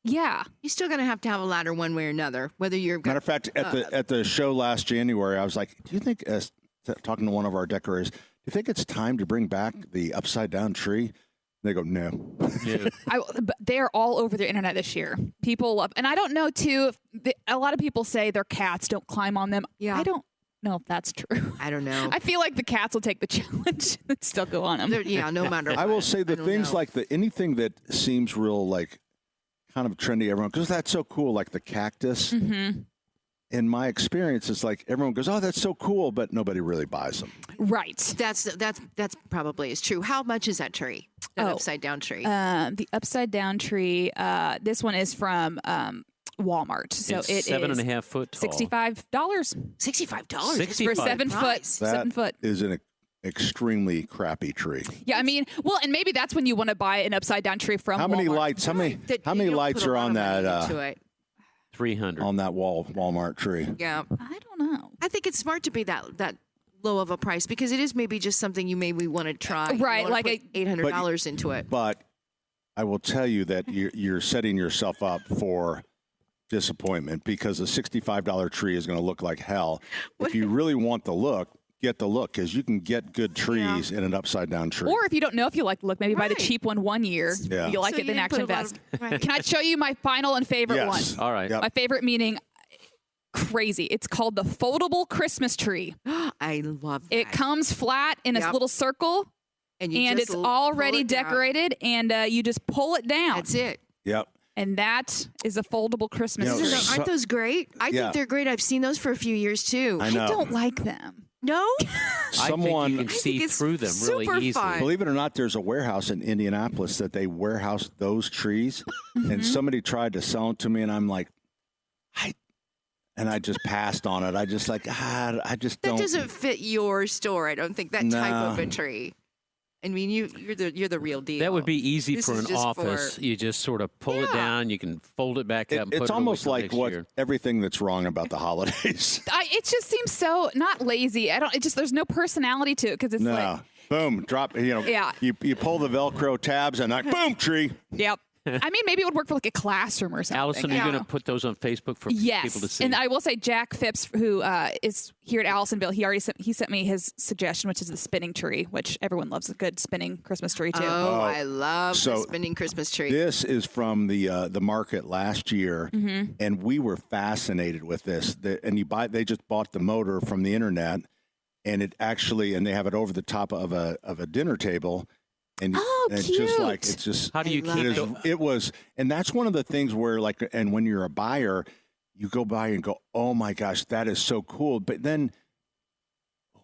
Yeah, you're still going to have a ladder one way or another, whether you're. Matter of fact, at the show last January, I was like, "Do you think?" Talking to one of our decorators, do you think it's time to bring back the upside down tree? They go, no. Yeah. They're all over the internet this year. People love, and I don't know too. A lot of people say their cats don't climb on them. Yeah, I don't know if that's true. I don't know. I feel like the cats will take the challenge and still go on them. Yeah, no matter. I will say the things like anything that seems real like kind of trendy, everyone because that's so cool, like the cactus. Mm-hmm. In my experience, it's like everyone goes, "Oh, that's so cool," but nobody really buys them. Right. That's probably is true. How much is that tree? That upside down tree. The upside down tree. This one is from Walmart. So it's it 7.5 foot tall. $65. $65 for 7 foot. 7 foot is an extremely crappy tree. Yeah, I mean, well, and maybe that's when you want to buy an upside down tree from. How many Walmart. lights? How many lights are on that? 300 on that Walmart tree. Yeah, I don't know. I think it's smart to be that low of a price because it is maybe just something you maybe want to try. Right, like $800 into it. But I will tell you that you're setting yourself up for disappointment because a $65 tree is going to look like hell. If you really want the look, get the look because you can get good trees in an upside down tree. Or if you don't know if you like the look, maybe buy the cheap one year. Yeah. You like it, then actually invest. Can I show you my final and favorite one? All right. Yep. My favorite meaning crazy. It's called the foldable Christmas tree. I love that. It comes flat in a little circle and it's already decorated and you just pull it down. That's it. Yep. And that is a foldable Christmas tree. Aren't those great? I think they're great. I've seen those for a few years too. I know. I don't like them. No? Someone I think you can see through them really easily. Fun. Believe it or not, there's a warehouse in Indianapolis that they warehouse those trees. And somebody tried to sell them to me, and I'm like, I just passed on it. I just I just don't. That doesn't fit your store. I don't think that type of a tree. I mean, you're the real deal. That would be easy for an office. You just sort of pull it down. You can fold it back up. And it's put almost it like everything that's wrong about the holidays. It just seems so not lazy. There's no personality to it because it's like boom, drop. You pull the Velcro tabs and boom, tree. Yep. I mean, maybe it would work for like a classroom or something. Allison, are you going to put those on Facebook for people to see? And I will say Jack Phipps, who is here at Allisonville, he sent me his suggestion, which is the spinning tree, which everyone loves a good spinning Christmas tree too. Oh, I love the spinning Christmas tree. This is from the market last year, and we were fascinated with this. They just bought the motor from the internet, and they have it over the top of a dinner table. And cute. It's just how do you keep it was, and that's one of the things where and when you're a buyer, you go by and go, oh my gosh, that is so cool. But then,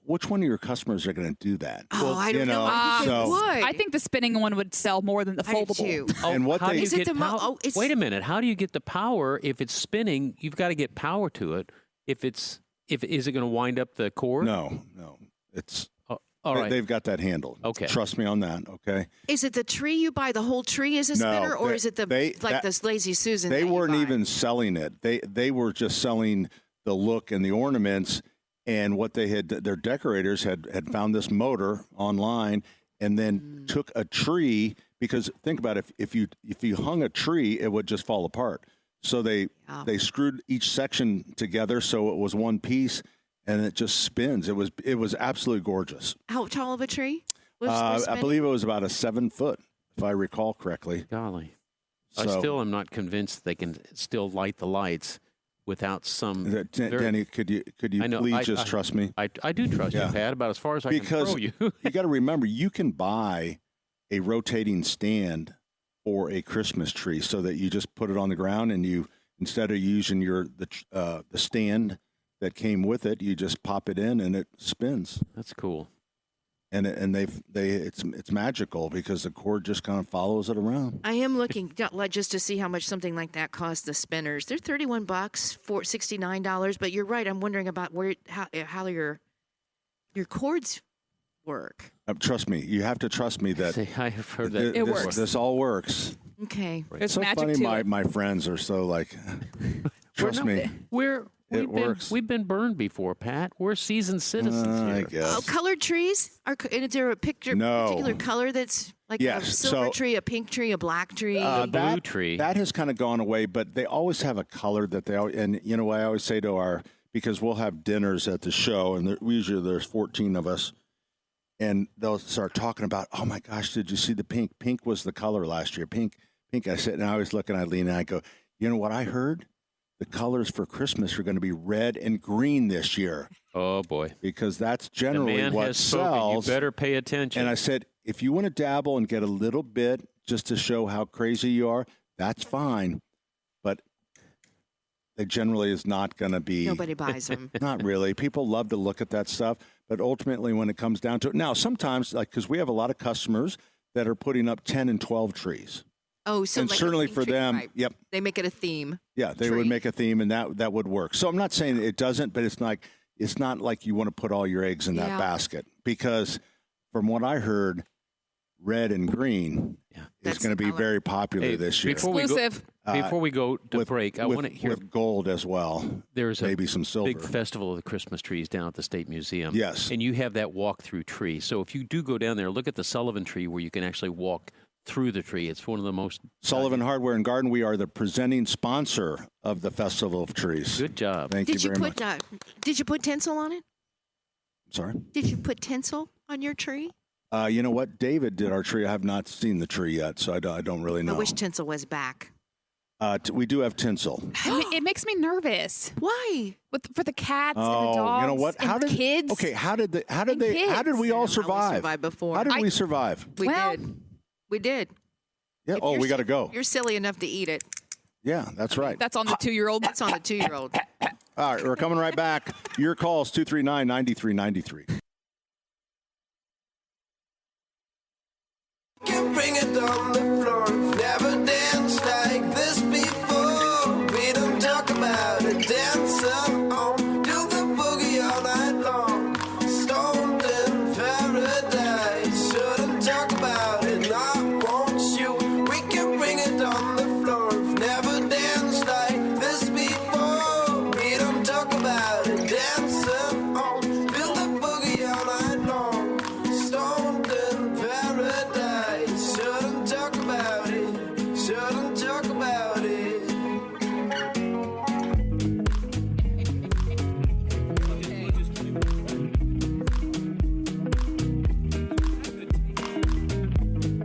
which one of your customers are going to do that? Oh, I don't know. I think the spinning one would sell more than the foldable. And what they is it wait a minute, how do you get the power if it's spinning? You've got to get power to it. Is it going to wind up the cord? No, it's. All right. They've got that handled. Okay. Trust me on that, okay? Is it the tree you buy, the whole tree is a spinner, or is it this Lazy Susan? They weren't even selling it. They were just selling the look and the ornaments, and what their decorators had found this motor online and then took a tree, because think about it, if you hung a tree, it would just fall apart. So they screwed each section together so it was one piece. And it just spins. It was absolutely gorgeous. How tall of a tree? I believe it was about a 7 foot, if I recall correctly. Golly, I still am not convinced they can still light the lights without some. Danny, could you please just trust me? I do trust you, Pat, about as far as I can throw you. You got to remember, you can buy a rotating stand for a Christmas tree, so that you just put it on the ground, and you, instead of using the stand that came with it, you just pop it in and it spins. That's cool. And it's magical because the cord just kind of follows it around. I am looking just to see how much something like that costs. The spinners, they're $31 for $69. But you're right. I'm wondering about how your cords work. Trust me, you have to trust me that I have heard that it works. This all works. Okay, it's so magic funny. to My friends are so like, trust me. We've been burned before, Pat. We're seasoned citizens here. I guess. Colored trees? Is there a particular color that's like a silver tree, a pink tree, a black tree? A blue tree. That has kind of gone away, but they always have a color that they always, and you know what I always say to because we'll have dinners at the show, and usually there's 14 of us, and they'll start talking about, oh my gosh, did you see the pink? Pink was the color last year. Pink. I said, and I was looking at Eileen, and I go, you know what I heard? The colors for Christmas are going to be red and green this year. Oh, boy. Because that's generally what sells. You better pay attention. And I said, if you want to dabble and get a little bit just to show how crazy you are, that's fine. But it generally is not going to be. Nobody buys them. Not really. People love to look at that stuff. But ultimately, when it comes down to it, now sometimes, because we have a lot of customers that are putting up 10 and 12 trees. Oh, so and like certainly for them, right. Yep. They make it a theme. Yeah, they would make a theme, and that would work. So I'm not saying it doesn't, but it's not like you want to put all your eggs in that basket, because from what I heard, red and green is going to be very popular this year. Exclusive. Before we go to break, I want to hear with gold as well. There's maybe some silver. Big festival of the Christmas trees down at the State Museum. Yes, and you have that walk-through tree. So if you do go down there, look at the Sullivan tree where you can actually walk through the tree. It's one of the most... Sullivan Hardware and Garden, we are the presenting sponsor of the Festival of Trees. Good job. Thank you very much. Did you put tinsel on it? Sorry? Did you put tinsel on your tree? You know what? David did our tree. I have not seen the tree yet, so I don't really know. I wish tinsel was back. We do have tinsel. It makes me nervous. Why? For the cats and the dogs. You know what? How did kids? Okay, how did we all survive? Survived before. How did we survive? We did. Yeah. We got to go. You're silly enough to eat it. Yeah, that's right. That's on the 2-year-old. That's on the 2-year-old. All right, we're coming right back. Your calls 239-9393. Can bring it on the floor. Never danced like this before. We don't talk about it. Dancing on, do the boogie all night long. Stoned in paradise. Shouldn't talk about it. I want you. We can bring it on the floor. Never danced like this before. We don't talk about it. Dancing on, do the boogie all night long. Stoned in paradise. Shouldn't talk about it. Shouldn't talk about it.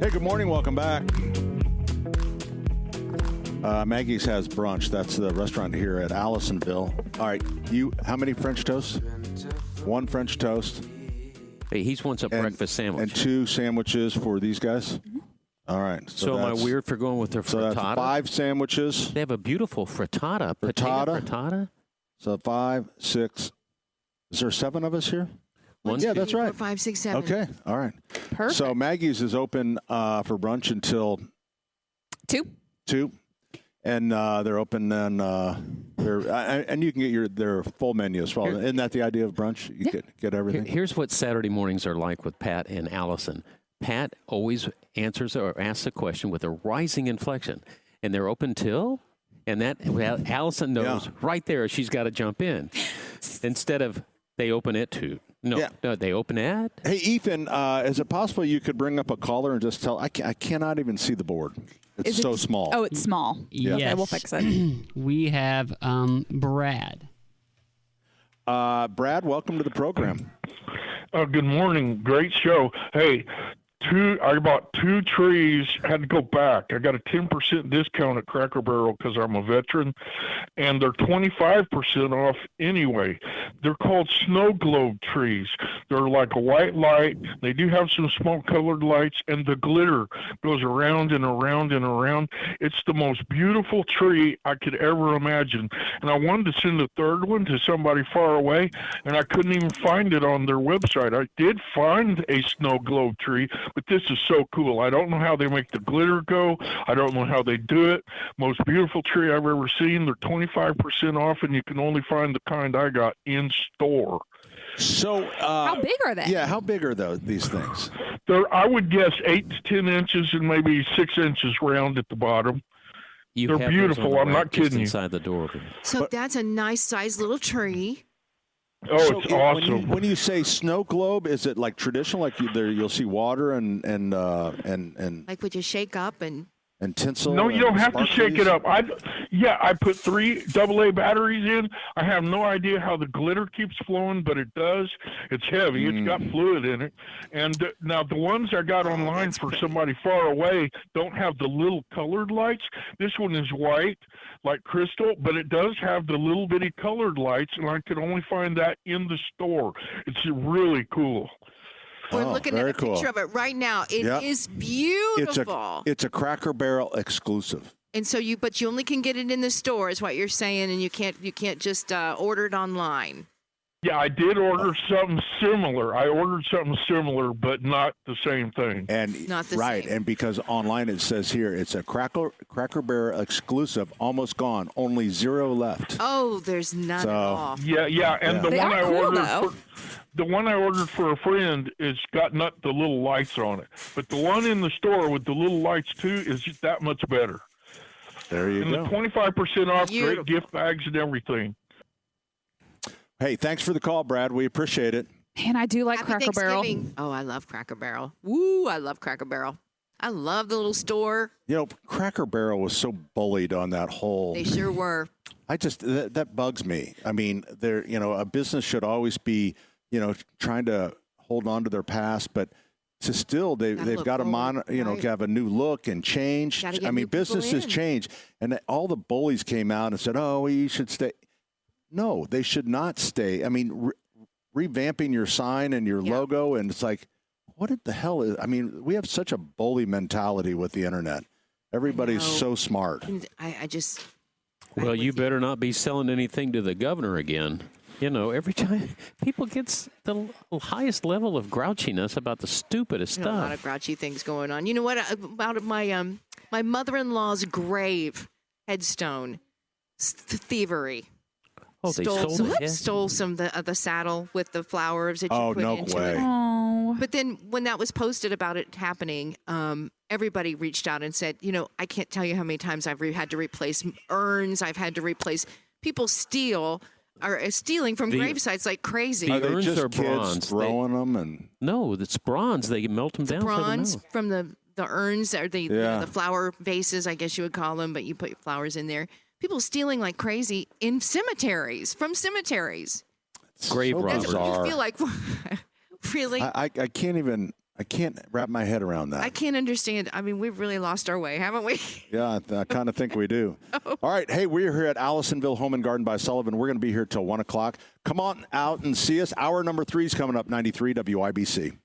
Hey, good morning. Welcome back. Maggie's has brunch. That's the restaurant here at Allisonville. All right, how many French toasts? 1 French toast. Hey, he wants a breakfast sandwich. And 2 sandwiches for these guys? Mm-hmm. All right. So am I weird for going with their frittata? So that's 5 sandwiches. They have a beautiful frittata. Frittata. So 5, 6. Is there 7 of us here? 1, yeah, 2, that's right. 4, 5, 6, 7. Okay. All right. Perfect. So Maggie's is open for brunch until 2. And they're open then. And you can get their full menu as well. Isn't that the idea of brunch? You get everything. Here's what Saturday mornings are like with Pat and Allison. Pat always answers or asks a question with a rising inflection, and they're open till, and that Allison knows right there she's got to jump in instead of they open at 2. No, they open at. Hey, Ethan, is it possible you could bring up a caller and just tell? I cannot even see the board. It's so small. Oh, it's small. Yes. Okay, we'll fix it. We have Brad. Brad, welcome to the program. Good morning. Great show. Hey, I bought 2 trees, had to go back. I got a 10% discount at Cracker Barrel because I'm a veteran, and they're 25% off anyway. They're called snow globe trees. They're like a white light. They do have some smoke-colored lights, and the glitter goes around and around and around. It's the most beautiful tree I could ever imagine. And I wanted to send a 3rd one to somebody far away, and I couldn't even find it on their website. I did find a snow globe tree, but this is so cool. I don't know how they make the glitter go. I don't know how they do it. Most beautiful tree I've ever seen. They're 25% off, and you can only find the kind I got in store. So how big are they? Yeah, how big are these things? They're, I would guess, 8 to 10 inches and maybe 6 inches round at the bottom. You They're have those on beautiful. the I'm rack not just kidding you. inside the door. So that's a nice sized little tree. Oh, So it's awesome. When you say snow globe, is it like traditional? Like you'll see water and Like would you shake up and tinsel? No, you don't have to shake it sparklies? up. I put 3 AA batteries in. I have no idea how the glitter keeps flowing, but it does. It's heavy. It's got fluid in it. And now the ones I got online for somebody far away don't have the little colored lights. This one is white, like crystal, but it does have the little bitty colored lights, and I could only find that in the store. It's really cool. We're looking at a cool. picture of it right now. It is beautiful. It's a Cracker Barrel exclusive. And so but you only can get it in the store, is what you're saying, and you can't just order it online. Yeah, I did order something similar. I ordered something similar, but not the same thing. And Not the right, same. and because online it says here it's a Cracker Barrel exclusive, almost gone, only 0 left. Oh, there's none at all. Yeah, and the They one are I cool, ordered though. the one I ordered for a friend is got not the little lights on it, but the one in the store with the little lights too is just that much better. There you And go. the 25% off, Beautiful. great gift bags and everything. Hey, thanks for the call, Brad. We appreciate it. And I do like Happy Cracker Barrel. Thanksgiving. Oh, I love Cracker Barrel. Woo, I love Cracker Barrel. I love the little store. You know, Cracker Barrel was so bullied on that whole. They sure were. I just that bugs me. I mean, a business should always be, trying to hold on to their past, but to still they've look got to forward, have a new look and change. Gotta get I new mean, people businesses in. change, and all the bullies came out and said, "Oh, you should stay." No, they should not stay. I mean, revamping your sign and your logo, and it's like, what the hell is? I mean, we have such a bully mentality with the internet. Everybody's so smart. I just. Well, you better not be selling anything to the governor again. Every time people get the highest level of grouchiness about the stupidest A stuff. lot of grouchy things going on. You know what? About my mother-in-law's grave headstone, thievery. Oh, they stole it? Yeah. Stole some of the saddle with the flowers that you Oh, put no into way. it. Oh. But then when that was posted about it happening, everybody reached out and said, I can't tell you how many times I've had to replace urns. I've had to replace. People stealing from grave sites like crazy. Are they urns just are kids bronze. throwing them and? No, it's bronze. They melt them down Bronze for the from the urns or the Yeah. the flower vases, I guess you would call them, but you put flowers in there. People stealing like crazy in cemeteries, from cemeteries. grave So robbers. bizarre. You feel like, really? I can't wrap my head around that. I can't understand. I mean, we've really lost our way, haven't we? Yeah, I kind of think we do. All right. Hey, we're here at Allisonville Home and Garden by Sullivan. We're going to be here till 1 o'clock. Come on out and see us. Hour number 3 is coming up, 93 WIBC.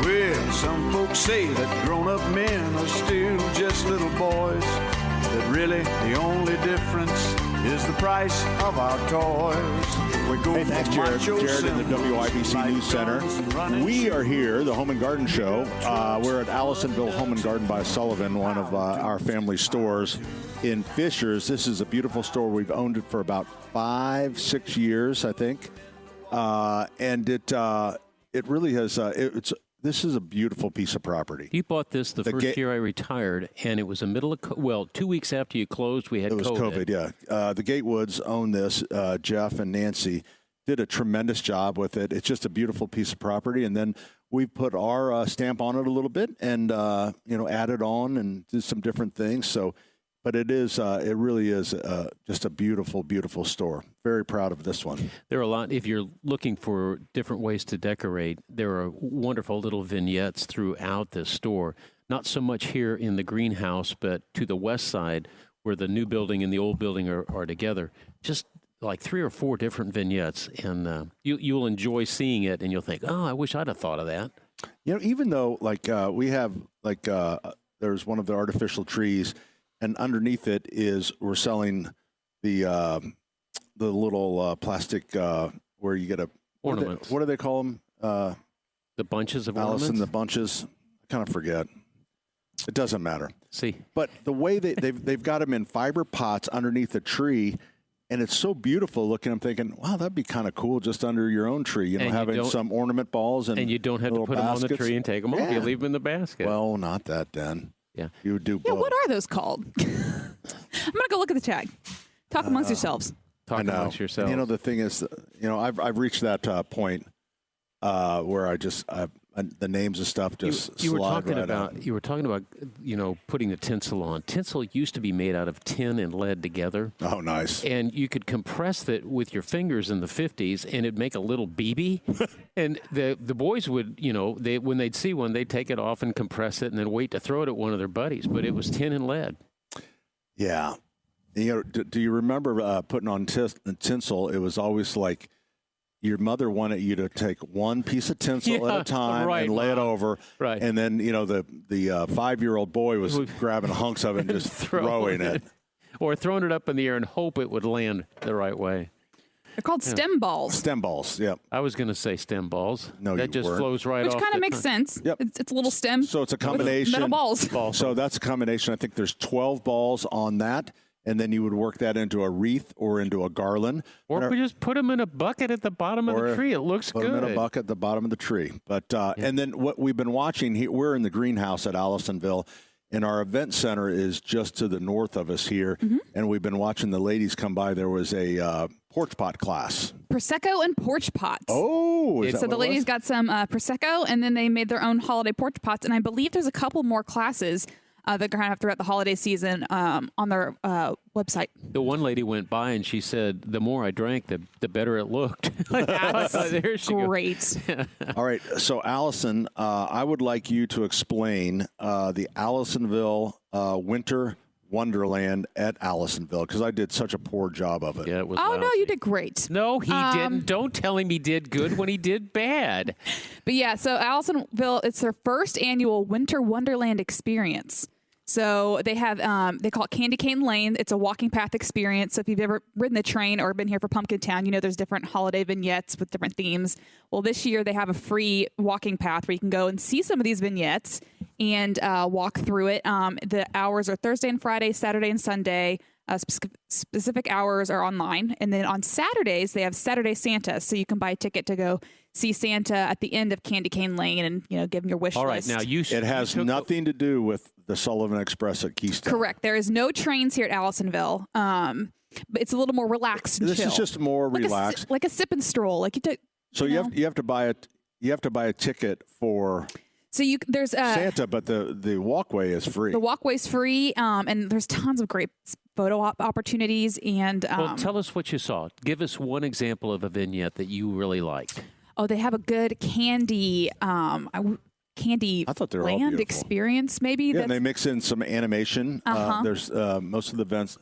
Well, some folks say that grown-up men are still just little boys. That really the only difference is the price of our toys. We go Hey, thanks, from Jared. macho Jared in the symbols WIBC like News Center. guns and running We are here, the Home and Garden Show. We're at Allisonville Home and Garden by Sullivan, one of our family stores in Fishers. This is a beautiful store. We've owned it for about 5-6 years, I think. And it really has. This is a beautiful piece of property. You bought this the first year I retired, and it was the middle of 2 weeks after you closed. We had It was COVID, yeah. The Gatewoods own this. Jeff and Nancy did a tremendous job with it. It's just a beautiful piece of property, and then we put our stamp on it a little bit, and added on and did some different things. So, but it really is just a beautiful, beautiful store. Very proud of this one. There are a lot. If you're looking for different ways to decorate, there are wonderful little vignettes throughout this store. Not so much here in the greenhouse, but to the west side, where the new building and the old building are together. Just like 3 or 4 different vignettes, and you'll enjoy seeing it, and you'll think, "Oh, I wish I'd have thought of that." Even though we have there's one of the artificial trees, and underneath it we're selling the little plastic where you get ornaments. What do they call them? The bunches of Allison, ornaments. the bunches. I kind of forget. It doesn't matter. See, but the way they've got them in fiber pots underneath the tree, And it's so beautiful looking. I'm thinking, wow, that'd be kind of cool just under your own tree, having some ornament balls. And you don't have to put baskets. them on the tree and take them off. You leave them in the basket. Well, not that then. Yeah. You would do Yeah, both. what are those called? I'm going to go look at the tag. Talk amongst yourselves. Talk amongst yourselves. The thing is, I've reached that point where the names of stuff just you were slide talking right about out. you were talking about putting the tinsel on. Tinsel used to be made out of tin and lead together. Oh, nice! And you could compress it with your fingers in the 50s, and it'd make a little BB. And the boys would, when they'd see one, they'd take it off and compress it, and then wait to throw it at one of their buddies. But it was tin and lead. Yeah, do you remember putting on tinsel? It was always like your mother wanted you to take one piece of tinsel at a time and lay it over. Right. And then, the 5-year-old boy was grabbing hunks of it and just throwing it. Or throwing it up in the air and hope it would land the right way. They're called stem balls. Stem balls, yep. I was going to say stem balls. No, that you just weren't. flows right off. Which kind of makes sense. Yep. It's a little stem. So it's a combination. Metal balls. So that's a combination. I think there's 12 balls on that. And then you would work that into a wreath or into a garland. Or we just put them in a bucket at the bottom of the tree. It looks good. Put them in a bucket at the bottom of the tree. But and then what we've been watching here, we're in the greenhouse at Allisonville, and our event center is just to the north of us here. Mm-hmm. And we've been watching the ladies come by. There was a porch pot class. Prosecco and porch pots. Oh, so the ladies got some Prosecco, and then they made their own holiday porch pots. And I believe there's a couple more classes they're going to have throughout the holiday season on their website. The one lady went by and she said, the more I drank, the better it looked. That's there she great. All right. So, Allison, I would like you to explain the Allisonville Winter Wonderland at Allisonville, because I did such a poor job of it. Yeah, it was no, lousy. you did great. No, he didn't. Don't tell him he did good when he did bad. But yeah, so Allisonville, it's their first annual Winter Wonderland experience. So they have, they call it Candy Cane Lane. It's a walking path experience. So if you've ever ridden the train or been here for Pumpkin Town, there's different holiday vignettes with different themes. Well, this year they have a free walking path where you can go and see some of these vignettes and walk through it. The hours are Thursday and Friday, Saturday and Sunday. Specific hours are online. And then on Saturdays, they have Saturday Santa. So you can buy a ticket to go see Santa at the end of Candy Cane Lane and, give him your wish list. All right, now it has nothing to do with the Sullivan Express at Keystone. Correct. There is no trains here at Allisonville. But it's a little more relaxed and This chill. is just more relaxed. Like a sip and stroll. You have to buy a ticket for there's Santa, but the walkway is free. The walkway's free, and there's tons of great photo opportunities. And well, tell us what you saw. Give us one example of a vignette that you really liked. Oh, they have a good candy candy I thought they were all land beautiful. experience. Maybe Yeah, and they mix in some animation. There's most of the events.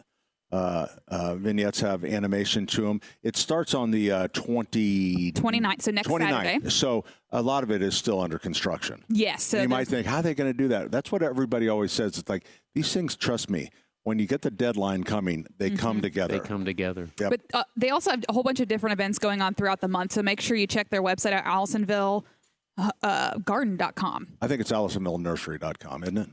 Vignettes have animation to them. It starts on the 29th, so next 29th. Saturday. So a lot of it is still under construction. Yes. So you might think, how are they going to do that? That's what everybody always says. It's like, these things, trust me, when you get the deadline coming, they come together. They come together. Yep. But they also have a whole bunch of different events going on throughout the month. So make sure you check their website at AllisonvilleGarden.com. I think it's AllisonvilleNursery.com, isn't it?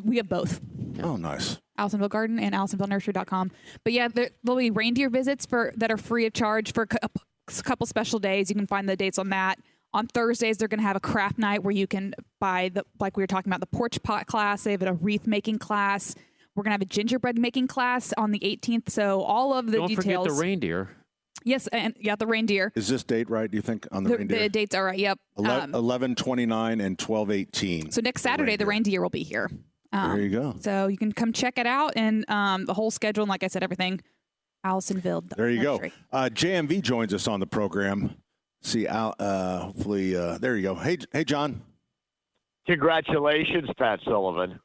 We have both. Oh, nice. Allisonville Garden and AllisonvilleNursery.com. But yeah, there'll be reindeer visits that are free of charge for a couple special days. You can find the dates on that. On Thursdays, they're going to have a craft night where you can buy like we were talking about, the porch pot class. They have a wreath making class. We're going to have a gingerbread making class on the 18th. So all of the Don't details. Don't forget the reindeer. Yes, and the reindeer. Is this date right, do you think, on the reindeer? The dates are right, yep. 11/29 and 12/18. So next Saturday, the reindeer will be here. There you go. So you can come check it out, and the whole schedule, and like I said, everything, Allisonville. There you go. JMV joins us on the program. See, hopefully, there you go. Hey, John. Congratulations, Pat Sullivan.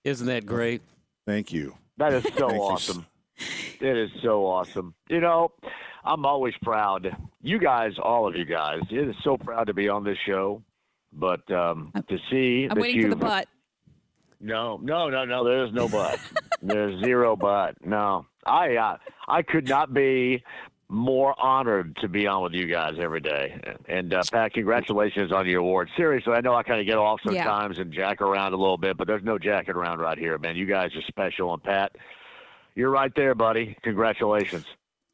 Isn't that great? Thank you. That is so awesome. It is so awesome. I'm always proud. You guys, all of you guys, it is so proud to be on this show. But to see I'm that waiting for the butt. No. There's no but. There's zero but. No, I could not be more honored to be on with you guys every day. And Pat, congratulations on your award. Seriously, I know I kind of get off sometimes and jack around a little bit, but there's no jacking around right here, man. You guys are special. And Pat, you're right there, buddy. Congratulations.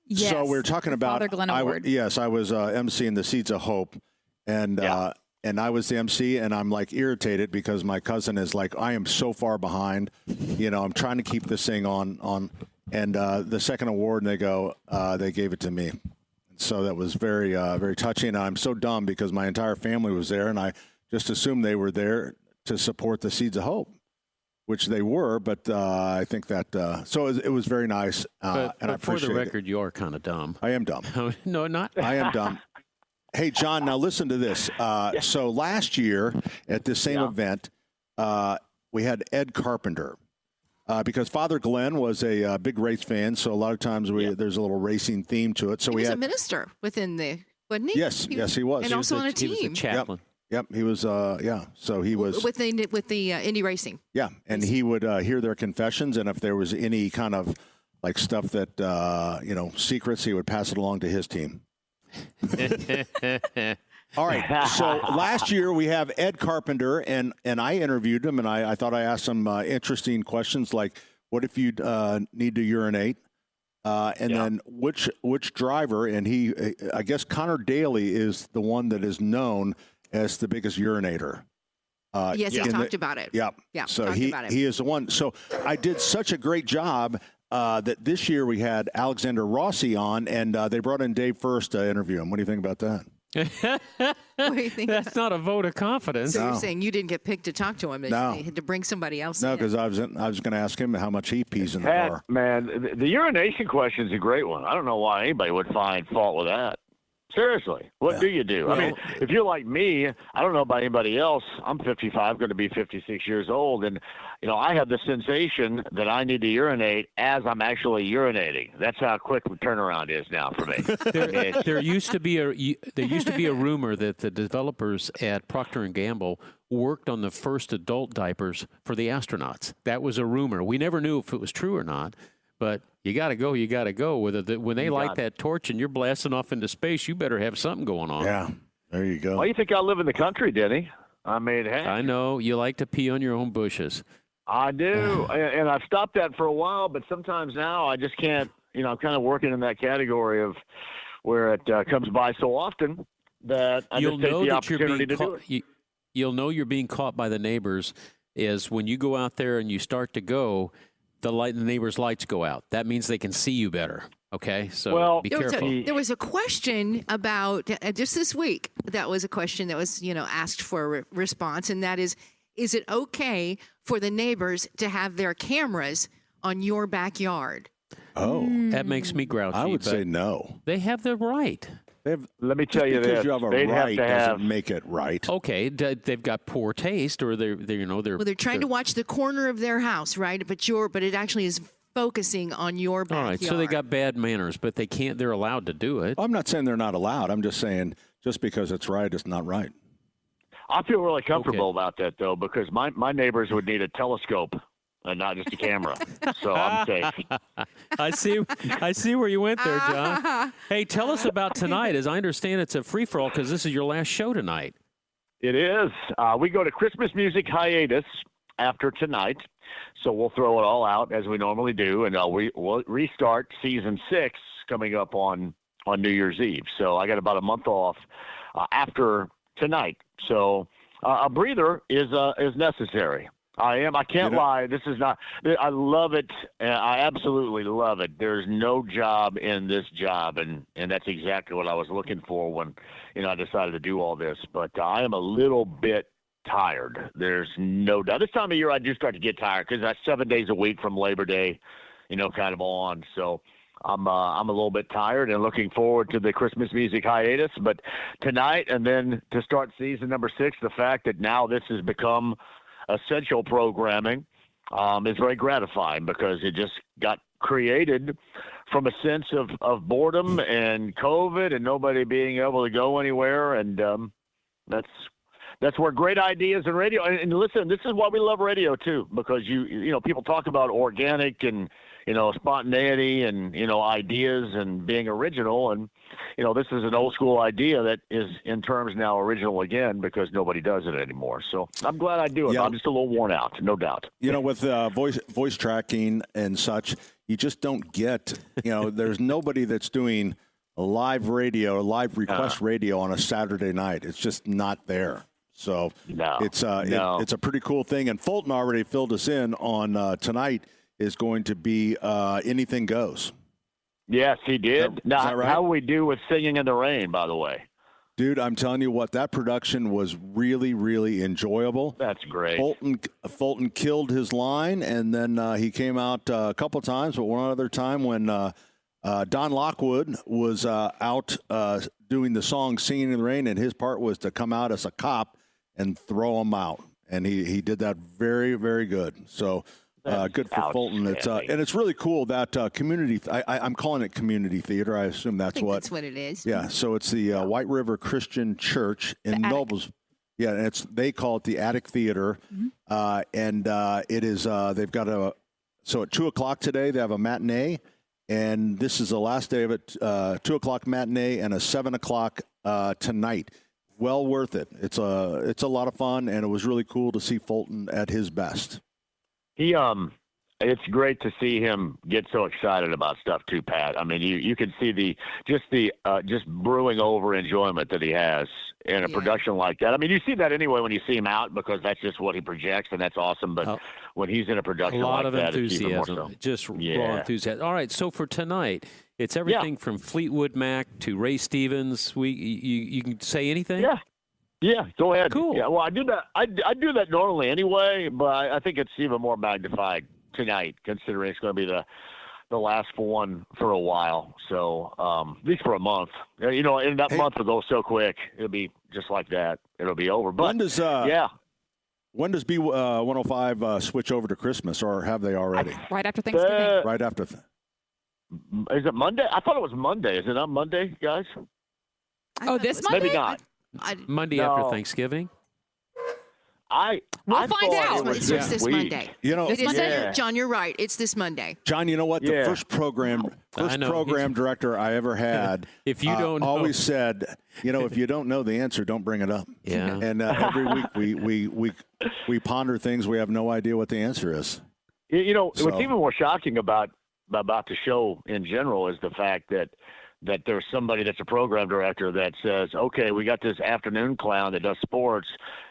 Yes. So we're talking about Father Glenn Award. Yes, I was emceeing the Seeds of Hope, and I was the MC, and I'm like irritated because my cousin is like, I am so far behind. I'm trying to keep this thing on, and the second award, and they gave it to me. So that was very, very touching. And I'm so dumb because my entire family was there, and I just assumed they were there to support the Seeds of Hope, which they were. But I think that so it was very nice. But and I for the appreciate record, you are kind of dumb. I am dumb. No, not. I am dumb. Hey, John, now listen to this. So last year at this same event, we had Ed Carpenter. Because Father Glenn was a big race fan, so a lot of times there's a little racing theme to it. So he was a minister within wasn't he? Yes, he was. And also on a team. He was a chaplain. Yep, he was. So he was with the Indy racing. Yeah, and he would hear their confessions, and if there was any kind of like stuff that secrets, he would pass it along to his team. All right. So last year we have Ed Carpenter, and I interviewed him, and I thought I asked some interesting questions like, what if you need to urinate? Then which driver, and I guess Connor Daly is the one that is known as the biggest urinator. Yes, he talked about it. Yeah. So he is the one. So I did such a great job that this year we had Alexander Rossi on, and they brought in Dave First to interview him. What do you think about that? What do you think? That's not a vote of confidence. So you're saying you didn't get picked to talk to him? No. You had to bring somebody else. No, because I was going to ask him how much he pees in the car. Man, the urination question is a great one. I don't know why anybody would find fault with that. Seriously, what do you do? I mean, if you're like me, I don't know about anybody else. I'm 55, going to be 56 years old, and I have the sensation that I need to urinate as I'm actually urinating. That's how quick the turnaround is now for me. There used to be a rumor that the developers at Procter & Gamble worked on the first adult diapers for the astronauts. That was a rumor. We never knew if it was true or not, but you got to go. You got to go. When they light that torch and you're blasting off into space, you better have something going on. Yeah, there you go. Well, you think I live in the country, Denny? I mean, hey. I know. You like to pee on your own bushes. I do, and I've stopped that for a while, but sometimes now I just can't. I'm kind of working in that category of where it comes by so often that I just take the opportunity to do it. You'll know you're being caught by the neighbors is when you go out there and you start to go, the neighbors' lights go out. That means they can see you better. Okay, so be careful. There was a question about just this week. That was a question that was asked for a response, and that is it okay for the neighbors to have their cameras on your backyard? Oh, that makes me grouchy. I would say no. They have the right. Let me tell you this: because you have a right doesn't make it right. Okay, they've got poor taste, or they're trying to watch the corner of their house, right? But it actually is focusing on your backyard. All right, so they got bad manners, but they can't. They're allowed to do it. I'm not saying they're not allowed. I'm just saying just because it's right, it's not right. I feel really comfortable about that though, because my neighbors would need a telescope and not just a camera. So I'm safe. I see where you went there, John. Hey, tell us about tonight. As I understand, it's a free-for-all because this is your last show tonight. It is. We go to Christmas music hiatus after tonight, so we'll throw it all out as we normally do, and we'll restart season 6 coming up on New Year's Eve. So I got about a month off after tonight. So a breather is necessary. I can't lie. This is not. I love it. I absolutely love it. There's no job in this job, and that's exactly what I was looking for when I decided to do all this. But I am a little bit tired. There's no doubt. This time of year, I do start to get tired because that's 7 days a week from Labor Day, kind of on. So I'm a little bit tired and looking forward to the Christmas music hiatus. But tonight, and then to start season number 6, the fact that now this has become essential programming is very gratifying because it just got created from a sense of boredom and COVID and nobody being able to go anywhere. And that's where great ideas in radio. And listen, this is why we love radio too, because people talk about organic and spontaneity and ideas and being original, and this is an old school idea that is in terms now original again because nobody does it anymore. So I'm glad I do it. Yeah. I'm just a little worn out, no doubt. With voice tracking and such, you just don't get, there's nobody that's doing a live radio, live request radio on a Saturday night. It's just not there. So it's a pretty cool thing. And Fulton already filled us in on tonight is going to be Anything Goes. Yes, he did. Is that right? How we do with Singing in the Rain, by the way? Dude, I'm telling you what, that production was really, really enjoyable. That's great. Fulton killed his line, and then he came out a couple times, but one other time when Don Lockwood was out doing the song Singing in the Rain, and his part was to come out as a cop and throw him out. And he did that very, very good. So good for Fulton. It's and it's really cool that community. I'm calling it community theater. I assume that's what it is. Yeah. So it's the White River Christian Church in Nobles. Yeah, and they call it the Attic Theater, and it is. They've got so at 2:00 today they have a matinee, and this is the last day of it. 2:00 matinee and a 7:00 tonight. Well worth it. It's a lot of fun, and it was really cool to see Fulton at his best. It's great to see him get so excited about stuff too, Pat. I mean, you can see just brewing over enjoyment that he has in a production like that. I mean, you see that anyway when you see him out because that's just what he projects, and that's awesome. But when he's in a production like that, it's even more so. Just raw enthusiasm. All right, so for tonight, it's everything from Fleetwood Mac to Ray Stevens. You can say anything? Yeah, go ahead. Cool. Yeah, well, I do that. I do that normally anyway, but I think it's even more magnified tonight, considering it's going to be the last one for a while. So at least for a month. And that month will go so quick. It'll be just like that. It'll be over. But when does B105 switch over to Christmas, or have they already? Right after Thanksgiving. Right after. Is it Monday? I thought it was Monday. Is it not Monday, guys? This Monday? Maybe not. Monday after Thanksgiving? We'll find out. It's this Monday. It is Monday. John, you're right. It's this Monday. John, you know what? The first program director I ever had, if you don't always said, if you don't know the answer, don't bring it up. Yeah. And every week we ponder things we have no idea what the answer is. What's even more shocking about the show in general is the fact that there's somebody that's a program director that says, okay, we got this afternoon clown that does sports,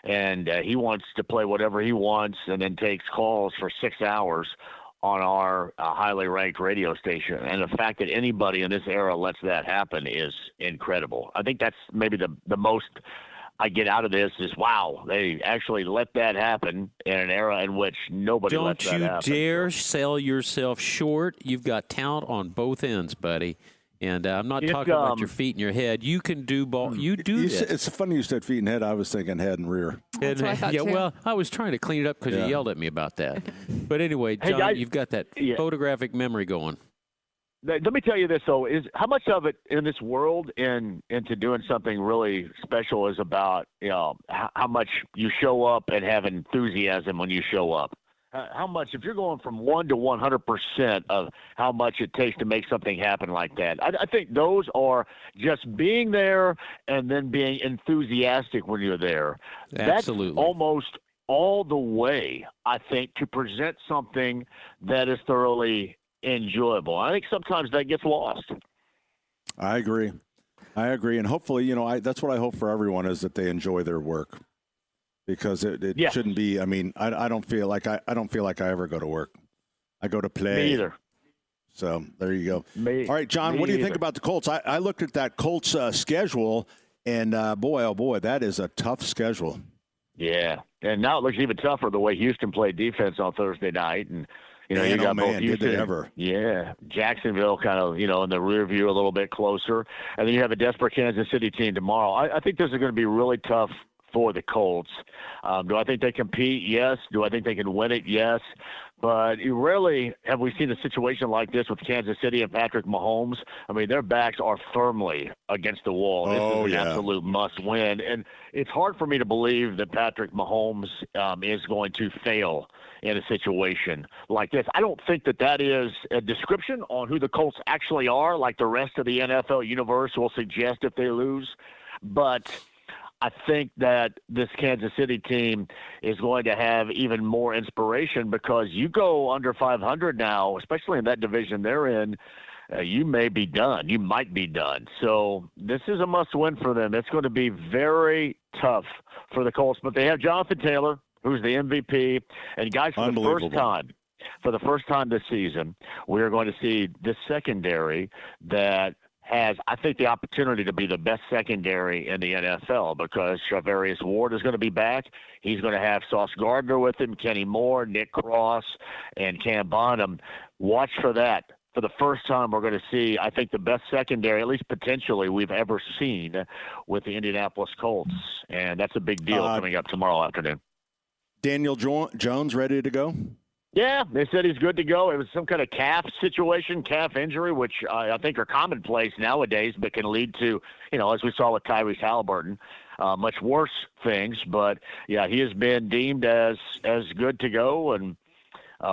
and he wants to play whatever he wants and then takes calls for 6 hours on our highly ranked radio station. And the fact that anybody in this era lets that happen is incredible. I think that's maybe the most I get out of this is, wow, they actually let that happen in an era in which nobody lets that happen. Don't you dare sell yourself short. You've got talent on both ends, buddy. And I'm not talking about your feet and your head. You can do ball. You do this. It's funny you said feet and head. I was thinking head and rear. That's what I thought too. Well, I was trying to clean it up because you yelled at me about that. But anyway, John, guys, you've got that photographic memory going. Let me tell you this, though, is how much of it in this world into doing something really special is about, how much you show up and have enthusiasm when you show up. How much, if you're going from 1 to 100% of how much it takes to make something happen like that, I think those are just being there and then being enthusiastic when you're there. Absolutely. That's almost all the way, I think, to present something that is thoroughly enjoyable. I think sometimes that gets lost. I agree. And hopefully, that's what I hope for everyone is that they enjoy their work. Because it shouldn't be. I mean, I don't feel like I ever go to work. I go to play. Me either. So there you go. All right, John, what do you think about the Colts? I looked at that Colts schedule, and boy, oh boy, that is a tough schedule. Yeah, and now it looks even tougher the way Houston played defense on Thursday night, and you got both Houston. Did they ever? Yeah, Jacksonville kind of in the rear view a little bit closer, and then you have a desperate Kansas City team tomorrow. I think this is going to be really tough for the Colts. Do I think they compete? Yes. Do I think they can win it? Yes. But rarely have we seen a situation like this with Kansas City and Patrick Mahomes. I mean, their backs are firmly against the wall. This is an absolute must-win. And it's hard for me to believe that Patrick Mahomes is going to fail in a situation like this. I don't think that is a description on who the Colts actually are, like the rest of the NFL universe will suggest if they lose. But I think that this Kansas City team is going to have even more inspiration because you go under 500 now, especially in that division they're in, you may be done. You might be done. So this is a must-win for them. It's going to be very tough for the Colts, but they have Jonathan Taylor, who's the MVP, and guys, for the first time this season, we are going to see this secondary that has, I think, the opportunity to be the best secondary in the NFL because Charvarius Ward is going to be back. He's going to have Sauce Gardner with him, Kenny Moore, Nick Cross, and Cam Bonham. Watch for that. For the first time, we're going to see, I think, the best secondary, at least potentially, we've ever seen with the Indianapolis Colts. And that's a big deal coming up tomorrow afternoon. Daniel Jones ready to go? Yeah, they said he's good to go. It was some kind of calf situation, calf injury, which I think are commonplace nowadays, but can lead to, as we saw with Tyrese Halliburton, much worse things. But, yeah, he has been deemed as good to go, and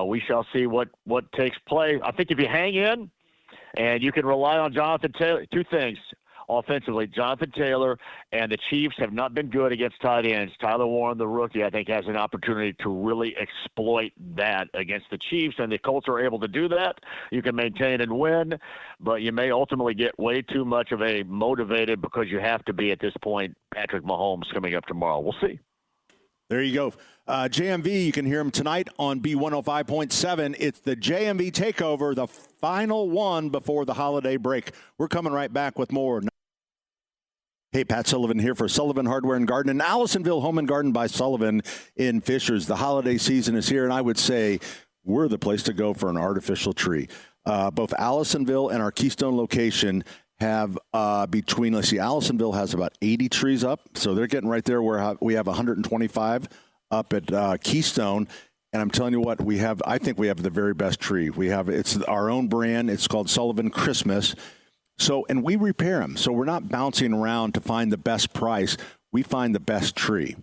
we shall see what takes place. I think if you hang in and you can rely on Jonathan Taylor, two things. Offensively, Jonathan Taylor and the Chiefs have not been good against tight ends. Tyler Warren, the rookie, I think has an opportunity to really exploit that against the Chiefs, and the Colts are able to do that. You can maintain and win, but you may ultimately get way too much of a motivated because you have to be at this point Patrick Mahomes coming up tomorrow. We'll see. There you go. JMV, you can hear him tonight on B105.7. It's the JMV Takeover, the final one before the holiday break. We're coming right back with more. Hey, Pat Sullivan here for Sullivan Hardware and Garden in Allisonville, Home and Garden by Sullivan in Fishers. The holiday season is here, and I would say we're the place to go for an artificial tree. Both Allisonville and our Keystone location have Allisonville has about 80 trees up, so they're getting right there where we have 125 up at Keystone. And I'm telling you what, I think we have the very best tree. It's our own brand. It's called Sullivan Christmas. So, and we repair them. So we're not bouncing around to find the best price. We find the best tree.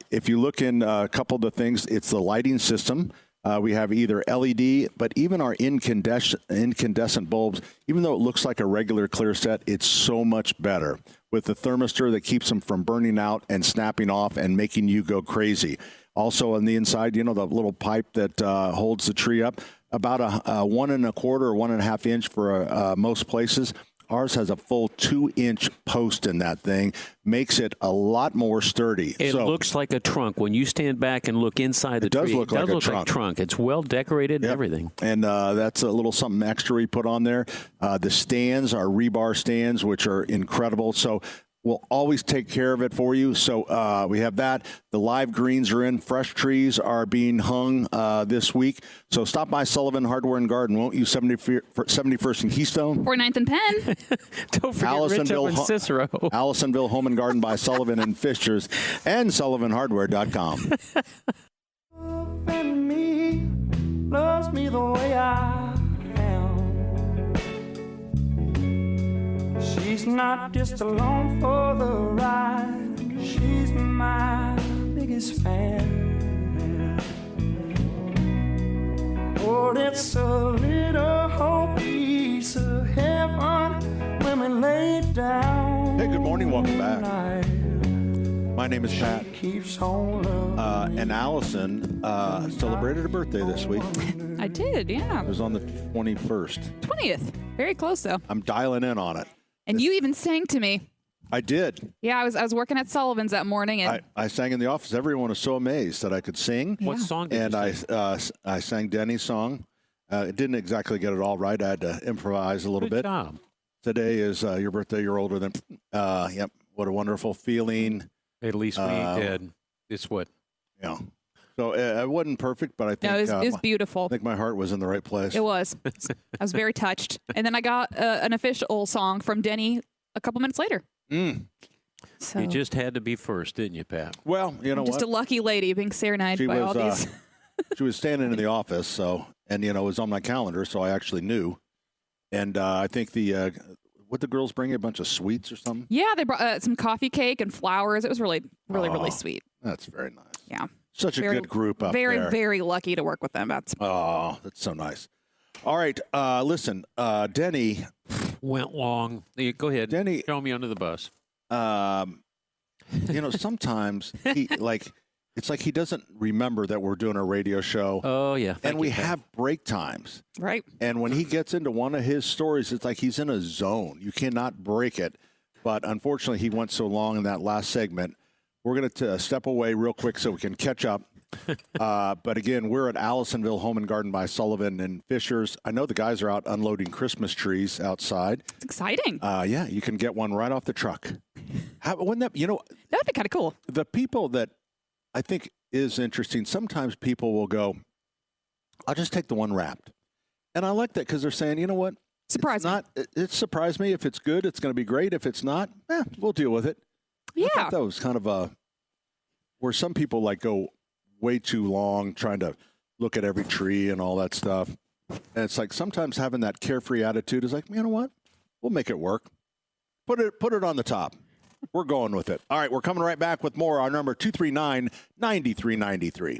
If you look in a couple of the things, it's the lighting system. We have either LED, but even our incandescent bulbs, even though it looks like a regular clear set, it's so much better with the thermistor that keeps them from burning out and snapping off and making you go crazy. Also on the inside, the little pipe that holds the tree up, about a 1 1/4 or 1.5 inch for most places. Ours has a full 2-inch post in that thing, makes it a lot more sturdy. It looks like a trunk. When you stand back and look inside the tree, it does look like a trunk. It's well decorated and everything. And that's a little something extra we put on there. The stands are rebar stands, which are incredible. So we'll always take care of it for you. So we have that. The live greens are in. Fresh trees are being hung this week. So stop by Sullivan Hardware and Garden, won't you? 71st and Keystone. 49th and Penn. Don't forget Rich up in Cicero. Allisonville Home and Garden by Sullivan and Fishers and SullivanHardware.com. And me loves me the way I am. She's not just along for the ride. She's my biggest fan. Oh, it's a little whole piece of heaven when we lay down. Hey, good morning. Welcome back. My name is Pat. And Allison celebrated her birthday this week. I did, yeah. It was on the 21st. 20th. Very close, though. I'm dialing in on it. And you even sang to me. I did. Yeah, I was working at Sullivan's that morning, and I sang in the office. Everyone was so amazed that I could sing. What song did you sing? I sang Denny's song. It didn't exactly get it all right. I had to improvise a little bit. Good job. Today is your birthday. You're older than. Yep. What a wonderful feeling. At least we did. It's what. Yeah. So it wasn't perfect, but I think it was beautiful. I think my heart was in the right place. It was. I was very touched. And then I got an official song from Denny a couple minutes later. So you just had to be first, didn't you, Pat? Well, you know just a lucky lady being serenaded by all these. She was standing in the office, and it was on my calendar, so I actually knew. And I think what the girls bring, a bunch of sweets or something? Yeah, they brought some coffee cake and flowers. It was really sweet. That's very nice. Yeah. Such a good group up there. Very, very lucky to work with them. That's so nice. All right, listen, Denny went long. Go ahead. Denny, throw me under the bus. sometimes it's like he doesn't remember that we're doing a radio show. Oh, yeah. And we have break times. Right. And when he gets into one of his stories, it's like he's in a zone. You cannot break it. But unfortunately, he went so long in that last segment. We're going to step away real quick so we can catch up. But again, we're at Allisonville Home and Garden by Sullivan and Fisher's. I know the guys are out unloading Christmas trees outside. It's exciting. Yeah, you can get one right off the truck. Wouldn't that, that'd be kind of cool. The people that I think is interesting, sometimes people will go, I'll just take the one wrapped. And I like that because they're saying, you know what? It surprised me. If it's good, it's going to be great. If it's not, we'll deal with it. Yeah. I thought that was kind of where some people go way too long trying to look at every tree and all that stuff. And it's like sometimes having that carefree attitude is like, you know what? We'll make it work. Put it on the top. We're going with it. All right, we're coming right back with more. Our number 239-9393.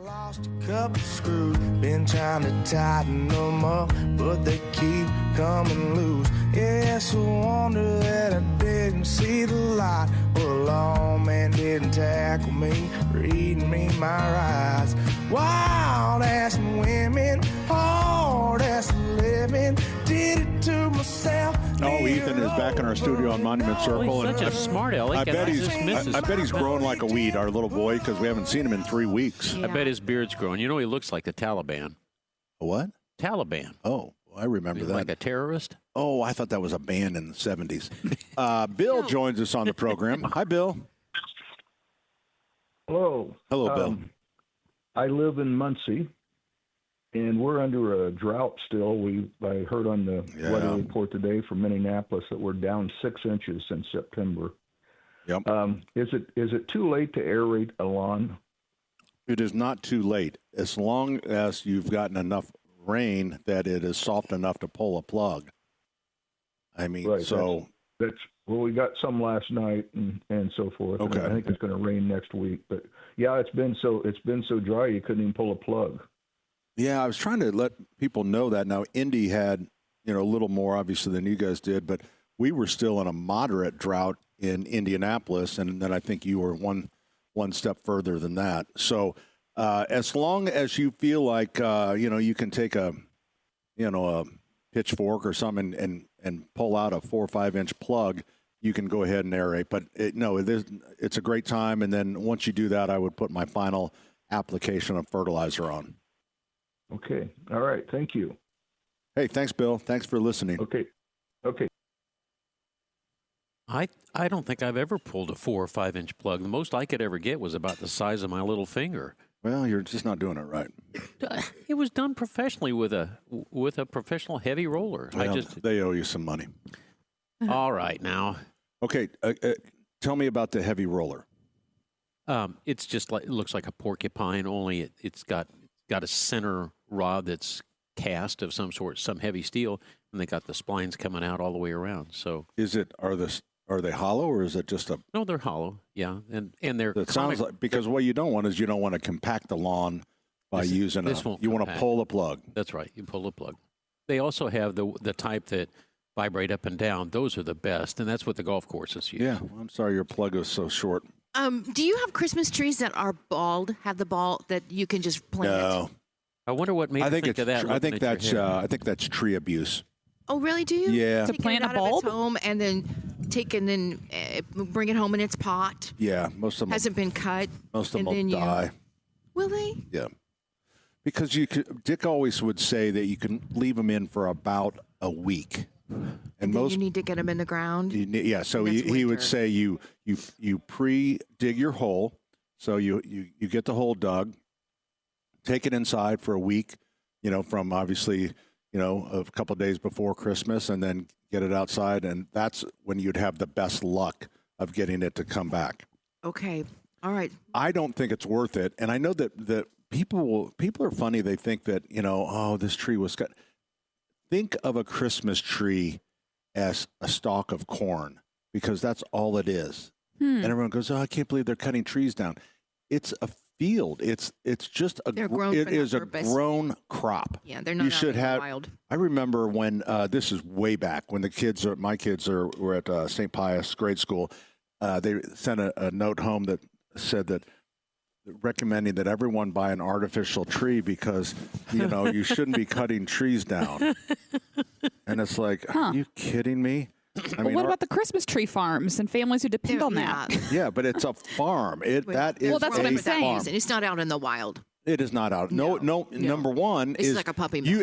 Lost a couple screws, been trying to tighten them up, but they keep coming loose. Yeah, it's a wonder that I didn't see the light. Well, a lawman didn't tackle me, reading me my rights. Wild ass women, hard ass living, did it to myself. Oh, Ethan is back in our studio on Monument Circle. He's such a smart aleck. I bet he's grown like a weed, our little boy, because we haven't seen him in 3 weeks. I bet his beard's growing. He looks like the Taliban. A what? Taliban. Oh, I remember that. Like a terrorist? Oh, I thought that was a band in the 70s. Bill joins us on the program. Hi, Bill. Hello. Hello, Bill. I live in Muncie, and we're under a drought still. I heard on the weather report today from Minneapolis that we're down 6 inches since September. Yep. Is it too late to aerate a lawn? It is not too late, as long as you've gotten enough rain that it is soft enough to pull a plug. I mean, right, so well, we got some last night and so forth. Okay. And I think it's going to rain next week, but yeah, it's been so dry you couldn't even pull a plug. Yeah, I was trying to let people know that. Now, Indy had a little more obviously than you guys did, but we were still in a moderate drought in Indianapolis, and then I think you were one step further than that. So as long as you feel like you can take a pitchfork or something and pull out a 4 or 5 inch plug, you can go ahead and aerate. But it's a great time. And then once you do that, I would put my final application of fertilizer on. Okay. All right. Thank you. Hey, thanks, Bill. Thanks for listening. Okay. I don't think I've ever pulled a 4 or 5 inch plug. The most I could ever get was about the size of my little finger. Well, you're just not doing it right. It was done professionally with a professional heavy roller. Well, they owe you some money. All right, now. Okay, tell me about the heavy roller. It's just it looks like a porcupine, only it's got a center rod that's cast of some sort, some heavy steel, and they got the splines coming out all the way around. So, are they hollow, or is it just a? No, they're hollow. Yeah, and they're. It sounds like, because what you don't want is you don't want to compact the lawn by using you want to pull the plug. That's right. You pull the plug. They also have the type that vibrate up and down. Those are the best, and that's what the golf courses use. Yeah, I'm sorry your plug is so short. Do you have Christmas trees that are bald? Have the ball that you can just plant? No. I wonder what made you think of that. I think that's tree abuse. Oh, really? Do you? Yeah. To plant a bulb? Home and then bring it home in its pot. Yeah, most of them hasn't been cut. Most of them will die. Will they? Yeah, because Dick always would say that you can leave them in for about a week, and you need to get them in the ground. So he would say you pre-dig your hole, so you get the hole dug, take it inside for a week, from obviously. A couple of days before Christmas, and then get it outside, and that's when you'd have the best luck of getting it to come back. Okay. All right. I don't think it's worth it, and I know that people are funny. They think that, this tree was cut. Think of a Christmas tree as a stalk of corn, because that's all it is. And everyone goes, I can't believe they're cutting trees down. It's a field. It's just a grown crop. Yeah, they're not wild. I remember when this is way back when my kids were at St. Pius grade school. they sent a note home that said that recommending that everyone buy an artificial tree because, you shouldn't be cutting trees down. And it's like, are you kidding me? What about the Christmas tree farms and families who depend on that? Yeah, but it's a farm. That is that's what I'm saying. farm. It's not out in the wild. It is not out. No. Number one It's is like a puppy mill.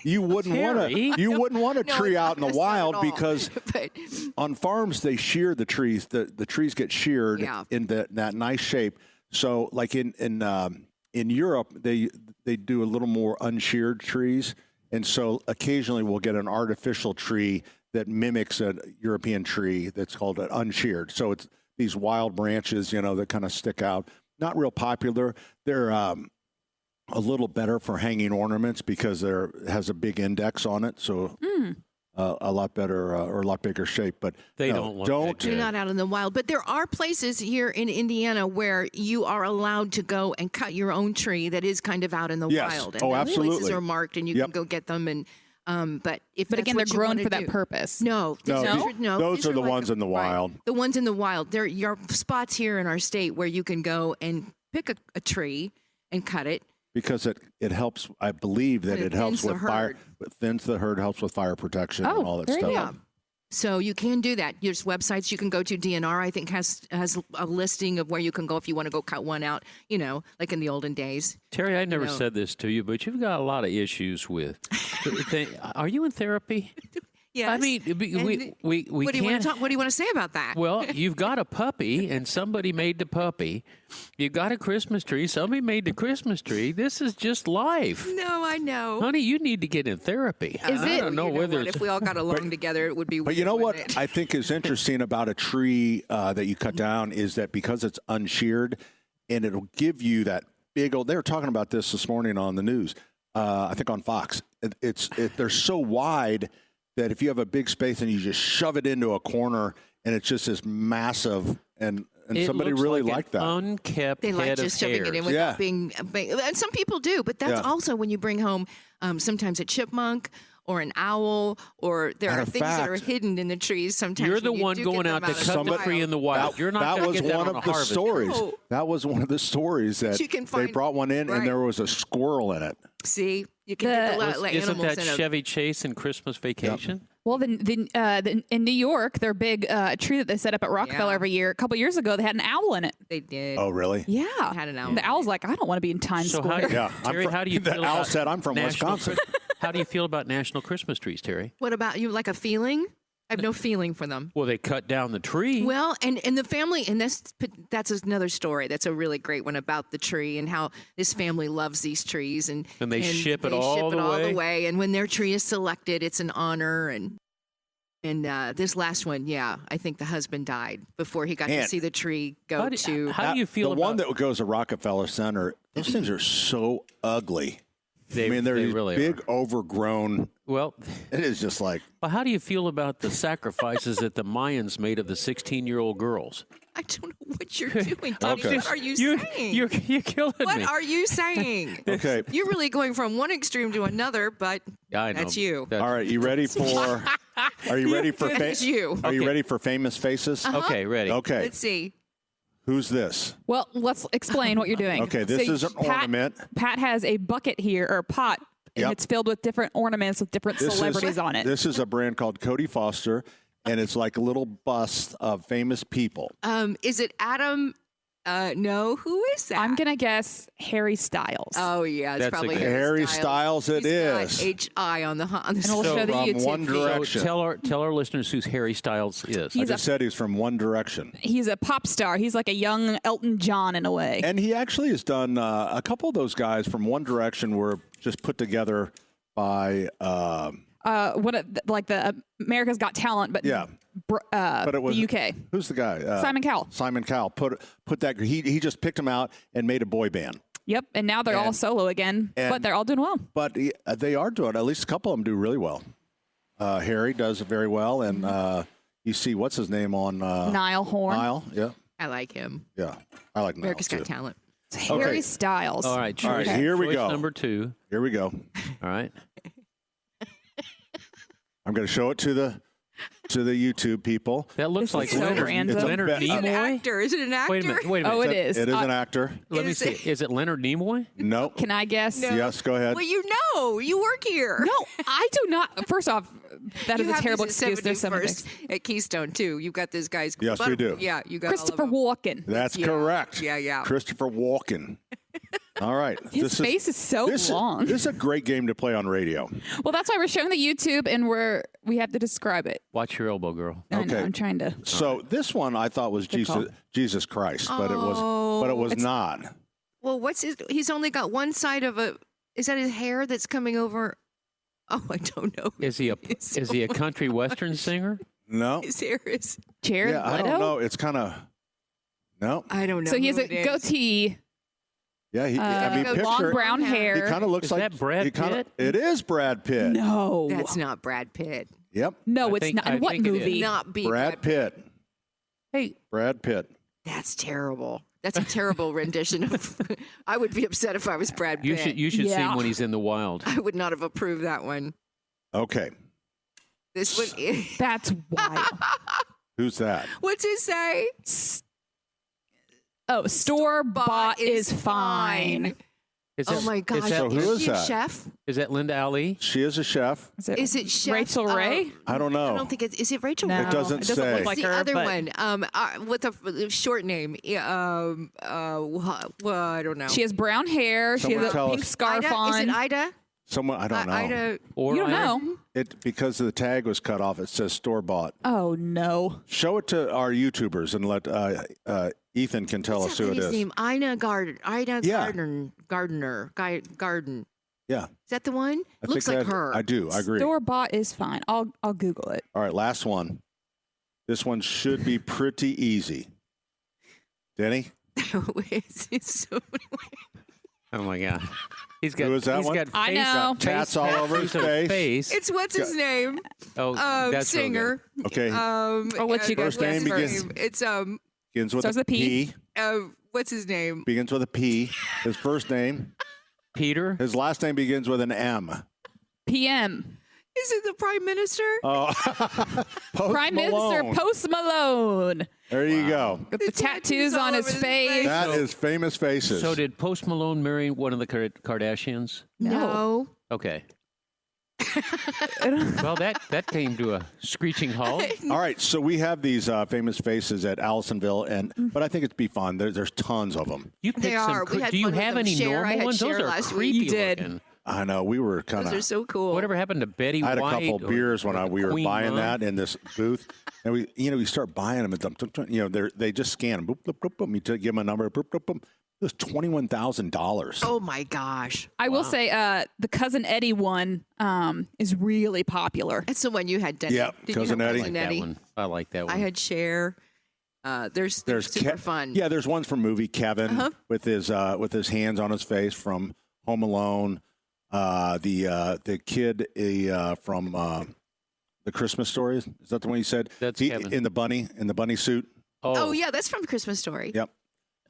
you wouldn't want a tree out in the wild because on farms they shear the trees. The trees get sheared in that nice shape. So like in Europe they do a little more unsheared trees, and so occasionally we'll get an artificial tree that mimics a European tree that's called an unsheared. So it's these wild branches, that kind of stick out. Not real popular. They're a little better for hanging ornaments because it has a big index on it. So a lot better or a lot bigger shape. But they don't. You're not out in the wild. But there are places here in Indiana where you are allowed to go and cut your own tree that is kind of out in the wild. And absolutely. Places are marked and you can go get them. And but again, they're grown for that purpose. No. Those are the ones in the wild. The ones in the wild. There are spots here in our state where you can go and pick a tree and cut it. Because it helps, I believe that it helps with fire. It thins the herd, helps with fire protection and all that stuff. Yeah. So you can do that. There's websites you can go to. DNR, I think, has a listing of where you can go if you want to go cut one out, like in the olden days. Terry, I never said this to you, but you've got a lot of issues with. Are you in therapy? Yes. I mean, we what do you want to talk? What do you want to say about that? Well, you've got a puppy, and somebody made the puppy. You've got a Christmas tree. Somebody made the Christmas tree. This is just life. No, I know, honey. You need to get in therapy. I don't know whether if we all got along together, it would be. But weird, what I think is interesting about a tree that you cut down is that because it's unsheared, and it'll give you that big old. They were talking about this morning on the news. I think on Fox. They're so wide that if you have a big space and you just shove it into a corner and it's just this massive and somebody really liked that. Unkept they like just shoving it in without being, and some people do, but that's also when you bring home sometimes a chipmunk or an owl, or there are things that are hidden in the trees. Sometimes you're the one going out to cut the tree in the wild. You're not going to get that on a harvest. No. That was one of the stories that they brought one in, and there was a squirrel in it. See, you can get the animals. Isn't that Chevy Chase in Christmas Vacation? Yep. Well, in New York, their big tree that they set up at Rockefeller every year, a couple years ago, they had an owl in it. They did. Oh, really? Yeah. They had an owl. The owl's like, I don't want to be in Times Square. Terry, how do you feel the owl said, I'm from Wisconsin. How do you feel about national Christmas trees, Terry? What about you? Like a feeling? I have no feeling for them. Well, they cut down the tree. Well, and the family, and that's another story. That's a really great one about the tree and how this family loves these trees. And they ship it all the way. And when their tree is selected, it's an honor. And this last one, I think the husband died before he got to see the tree go to. How do you feel the about one that goes to Rockefeller Center? Those things are they're these really big, overgrown. Well, it is just like. Well, how do you feel about the sacrifices that the Mayans made of the 16-year-old girls? I don't know what you're doing, Tony. What are you saying? You're killing me. What are you saying? Okay. You're really going from one extreme to another, but that's you. All right, you ready for? Are you ready for? Are you ready for famous faces? Okay, ready. Okay. Let's see. Who's this? Well, let's explain what you're doing. Okay, this is an ornament. Pat has a bucket here, or a pot, and it's filled with different ornaments with different celebrities on it. This is a brand called Cody Foster, and it's like a little bust of famous people. Is it Adam? No, who is that? I'm gonna guess Harry Styles. Oh yeah, it's probably Harry Styles. It is. HI on the and we'll show the YouTube One Direction. So tell our listeners who Harry Styles is. I just said he's from One Direction. He's a pop star. He's like a young Elton John in a way. And he actually has done a couple of those guys from One Direction were just put together by like the America's Got Talent, but but it was the UK. Who's the guy? Simon Cowell. Simon Cowell put that. He just picked them out and made a boy band. Yep, and now they're all solo again, but they're all doing well. But they are doing. At least a couple of them do really well. Harry does very well, and you see what's his name on Niall Horn. Niall, yeah, I like him. Yeah, I like Niall America's too. Got Talent. Harry Styles. All right, here we go. Number 2. Here we go. All right. I'm going to show it to the to the YouTube people. That looks like so Leonard random. Leonard Is it an Nimoy. actor? Is it an actor? Wait a minute. Oh, it is. It is an actor. Let me Is see. it- Is it Leonard Nimoy? Nope. Can I guess? No. Yes, go ahead. Well, you know, you work here. No, I do not. First off, that is You a have terrible these at excuse. There's 71st at Keystone too. You've got this guy's. Yes, we do. Yeah, you got Christopher all of them. Walken. That's Yeah. correct. Yeah. Christopher Walken. All right. His face is so long. This is a great game to play on radio. Well, that's why we're showing the YouTube, and we have to describe it. Watch your elbow, girl. I know, Okay. I'm trying to. So this one I thought was Good call. Jesus Christ, but it was not. Well, he's only got one side of a. Is that his hair that's coming over? Oh, I don't know. Is he a country western singer? No. His hair is. Jared Yeah, I Leto? don't know. It's kind of no. I don't know. So he has who a it is. goatee, Yeah, I mean, picture long brown He hair. kind of looks Is like that Brad Pitt? It is Brad Pitt. No. That's not Brad Pitt. Yep. No, I it's think- not. I In what think it is. movie? Not be Brad Pitt. Hey, Brad Pitt. That's terrible. That's a terrible rendition of. I would be upset if I was Brad Pitt. you should see Yeah. him when he's in the wild. I would not have approved that one. Okay. This one. That's wild. Who's that? What's it say? Oh, store bought is fine. Is Oh that- my gosh! Is that, So who is she a that? chef? is that Linda Ali? She is a chef. Is it Chef, Rachel Ray? I don't know. I don't think it's. Is it Rachel? No, Ray? It doesn't say. look It's like the her. other but one. With a short name. Well, I don't know. She has brown hair. She Someone has a tell pink us. scarf Ida? on. Is it Ida? Someone I don't know. Ida. Or You don't know. It because the tag was cut off. It says store bought. Oh no. Show it to our YouTubers and let Ethan can tell What's us that who it lady's is. name? Ina Garden. Ina Yeah. Garden. Garden. Yeah, Is that the one? I Looks think like that- her. I do. I agree. Store bought is fine. I'll Google it. All right, last one. This one should be pretty easy. Denny, It's so Oh my God. He's got. Who is that he's one? got I face- know. face Tats all over his tattoos on face. It's what's his name? Oh, that's real Singer. okay, I'll let you guys First name guess begins- first. It's begins with starts a with P. P. what's his name? Begins with a P. His first name. good. Peter. His last name begins with an M. PM. Is it the Prime Minister? Oh, Post Prime Malone. Minister Post Malone. There you go. With the tattoos all on his over his face. face. That is famous faces. So did Post Malone marry one of the Kardashians? No. Okay. Well, that came to a screeching halt. All right, so we have these famous faces at Allisonville, but I think it'd be fun. There's tons of them. You picked They some. are. We had Do you fun with have them. any Cher, I normal had ones? Those Cher are last week. creepy You did. looking. I know we were kind Those are of. so cool. Whatever happened to Betty I had a White? couple or- beers when or we were Queen buying Mom? that in this booth, and we start buying them. And they just scan them. Boop, boop, boop, boop. You give them a number. Boop, boop, boop. It was $21,000. Oh my gosh. I will say the Cousin Eddie one is really popular. That's the one you had, Denny. Yep, Did Cousin you have Eddie. Cousin That Eddie? one. I like that one. I had Cher. There's super fun. Yeah, there's ones from movie Kevin Uh-huh. with his hands on his face from Home Alone. The kid from the Christmas Story. Is that the one you said? That's He- Kevin. in the bunny suit. Oh yeah, that's from Christmas Story. Yep.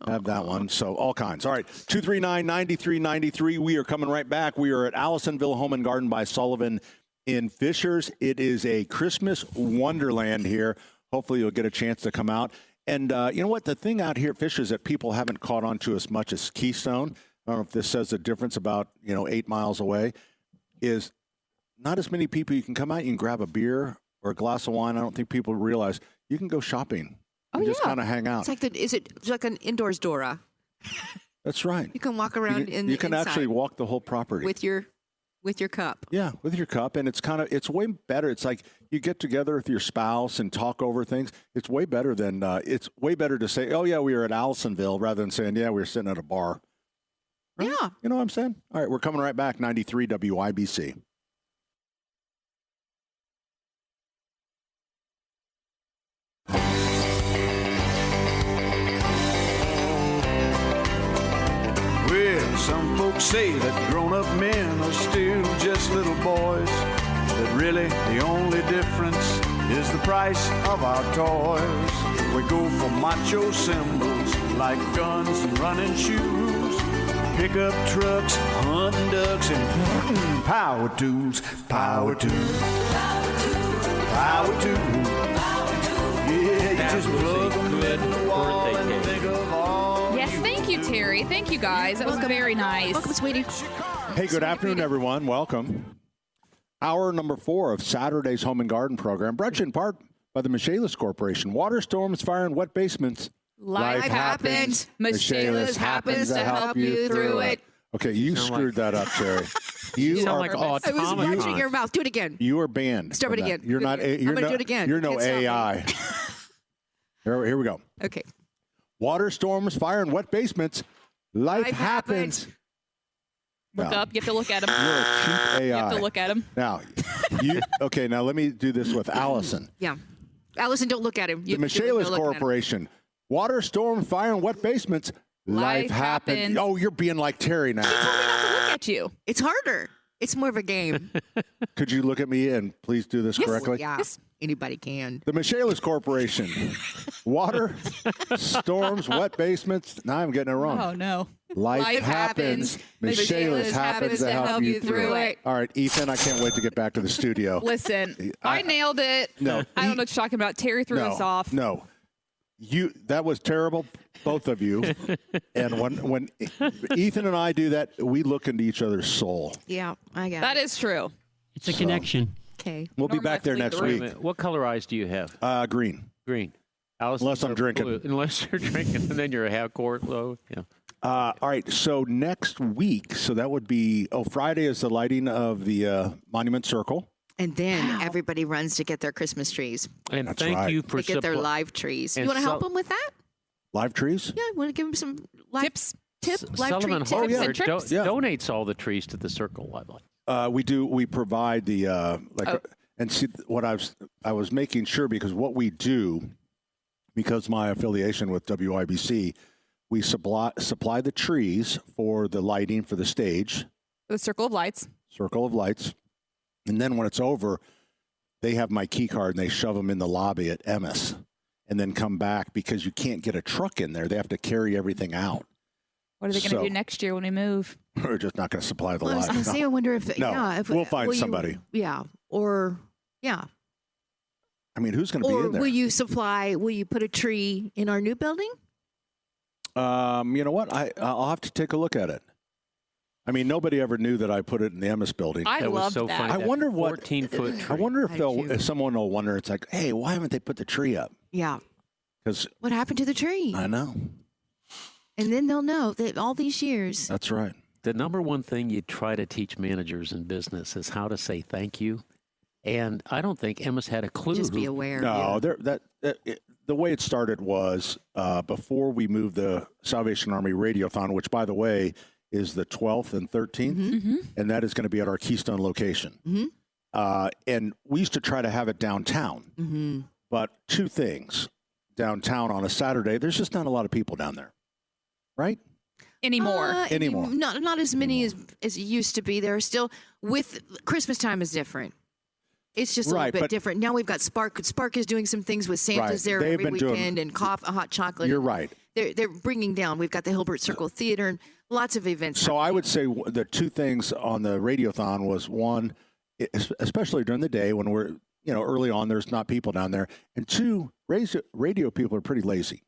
Have that one. So all kinds. All right. 239-9393. We are coming right back. We are at Allisonville Home and Garden by Sullivan in Fishers. It is a Christmas wonderland here. Hopefully you'll get a chance to come out. And you know what? The thing out here at Fishers that people haven't caught on to as much as Keystone, I don't know if this says the difference about, 8 miles away, is not as many people. You can come out, you can grab a beer or a glass of wine. I don't think people realize you can go shopping. Oh, Just yeah. kind of hang out. It's like an indoors Dora. That's right. You can walk around You can inside actually walk the whole property. with your cup. Yeah, with your cup, and it's way better. It's like you get together with your spouse and talk over things. It's way better than it's way better to say, "Oh yeah, we were at Allisonville," rather than saying, "Yeah, we were sitting at a bar." Right? Yeah. You know what I'm saying? All right, we're coming right back. 93 WIBC. Well, some folks say that grown-up men are still just little boys. That really the only difference is the price of our toys. We go for macho symbols like guns and running shoes, pickup trucks, hunting ducks, and power tools, power tools, power tools, That was a good birthday cake. Yes, thank you, Terry. Thank you, guys. That was very nice. Welcome, sweetie. Hey, good afternoon, everyone. Welcome. Hour number 4 of Saturday's Home and Garden program, brought to you in part by the Michaelis Corporation. Water, storms, fire, and wet basements. Life happens. Michaelis happens to help you through it. Okay, you screwed that up, Terry. You sound are like I was watching your mouth. Do it again. You are banned. Start from it that. again. You're Do it not. again. You're I'm gonna no, do it again. You're no Can't stop me. AI. Here we go. Okay. Water, storms, fire, and wet basements. Life happens. Look up. You have to look at him. You're a cheap AI. You have to look at him. Now, okay. Now let me do this with Allison. Yeah. Allison, don't look at him. The Michaelis Corporation. Water, storm, fire, and wet basements. Life happens. Oh, you're being like Terry now. He told me not to look at you. It's harder. It's more of a game. Could you look at me and please do this correctly? Yeah. Yes. Anybody can. The Michaelis Corporation. Water, storms, wet basements. Now I'm getting it wrong. Oh, no. Life happens. Michaelis happens to help you through it. All right, Ethan, I can't wait to get back to the studio. Listen, I nailed it. No. I don't know what you're talking about. Terry threw us off. No. That was terrible, both of you. And when Ethan and I do that, we look into each other's soul. Yeah, I got That it. is true. It's a connection. Okay. We'll be back there next Wait a week. minute. What color eyes do you have? Green. Green. Allison, Unless I'm drinking. blue. Unless you're drinking, and then you're a half quart low. Yeah. All right, so next week, so that would be, Friday is the lighting of the Monument Circle. And then everybody runs to get their Christmas trees. And That's thank right. you for They get their live trees. You and want to help so- them with that? Live trees? Yeah, want to give them some live Tips. live Sullivan tree tips Harper and trips? donates all the trees to the Circle. We do. We provide the and see what I was making sure, because what we do, because my affiliation with WIBC, we supply the trees for the lighting for the stage, The Circle of Lights. Circle of Lights, and then when it's over, they have my key card and they shove them in the lobby at Emmis, and then come back because you can't get a truck in there. They have to carry everything out. What are they going to do next year when we move? We're just not going to supply the Well, I was lighting. going to say, I wonder if No, if we'll find will you- somebody. Yeah, or yeah, I mean, who's going to be or in there? will you supply? Will you put a tree in our new building? You know what? I'll have to take a look at it. I mean, nobody ever knew that I put it in the Emmis building. I That was loved so that. funny. I that wonder what. 14-foot tree. I wonder I do. if someone will wonder. It's like, hey, why haven't they put the tree up? Yeah. Because What happened to the tree? I know. And then they'll know that all these years. That's right. The number one thing you try to teach managers in business is how to say thank you. And I don't think Emmis had a clue. Just be aware. No, the way it started was before we moved the Salvation Army Radiothon, which, by the way, is the 12th and 13th, Mm-hmm. and that is going to be at our Keystone location. And we used to try to have it downtown, Mm-hmm. but two things. Downtown on a Saturday, there's just not a lot of people down there, right? Anymore. Anymore. Not as many as it used to be. There are still, with Christmas time is different. It's just a Right, little bit but- different. Now we've got Spark. Spark is doing some things with Santa's Right. there They've every been doing- weekend and hot chocolate. You're right. They're bringing down. We've got the Hilbert Circle Theater and lots of events. So I would say the two things on the Radiothon was, one, especially during the day when we're, early on, there's not people down there. And two, radio people are pretty lazy.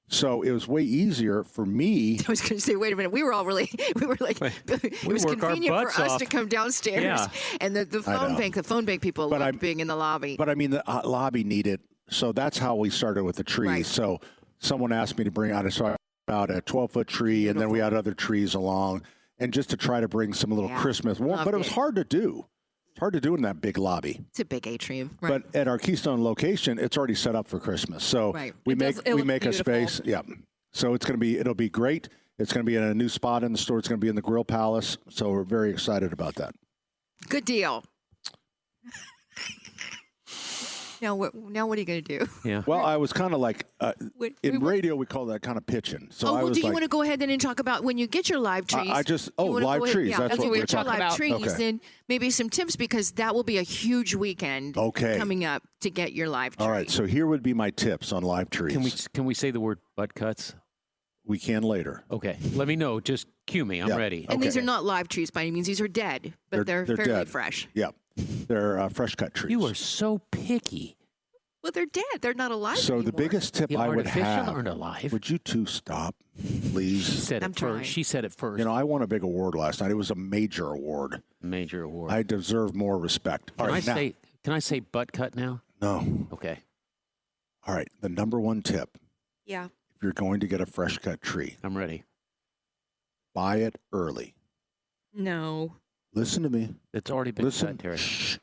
So it was way easier for me. I was going to say, wait a minute. We were like, it was work our convenient for butts us off. to come downstairs. Yeah. And the phone bank people But loved being in the lobby. But I mean, the lobby needed. So that's how we started with the trees. Right. So someone asked me to bring out a 12-foot tree, and then we had other trees along, and just to try to bring some little Christmas. But it was hard to do. It's hard to do in that big lobby. It's a big atrium. Right. But at our Keystone location, it's already set up for Christmas. So we It make looks a beautiful. space. Yeah. So it'll be great. It's going to be in a new spot in the store. It's going to be in the Grill Palace. So we're very excited about that. Good deal. Now what are you going to do? Yeah. Well, I was kind of like, in we- radio, we call that kind of pitching. So I well, was do you like, want to go ahead then and talk about when you get your live trees? You wanna live go ahead- trees. Yeah, That's what we we're talking live about. trees, Okay. and maybe some tips because that will be a huge weekend coming up to get your live tree. all right. So here would be my tips on live trees. Can we say the word butt cuts? We can later. Okay. Let me know. Just cue me. I'm Yeah. ready. And these are not live trees by any means. These are dead, but they're fairly dead. fresh. Yeah. They're fresh cut trees. You are so picky. Well, they're dead. They're not alive So anymore. the biggest tip The I would artificial have, aren't alive. would you two stop, please? She said I'm it trying. first. She said it first. You know, I won a big award last night. It was a major award. Major award. I deserve more respect. Can I say butt cut now? No. Okay. All right. The number one tip. Yeah. If you're going to get a fresh cut tree, I'm ready. buy it early. No. Listen to me. It's already been Listen. cut, Terry. Shh.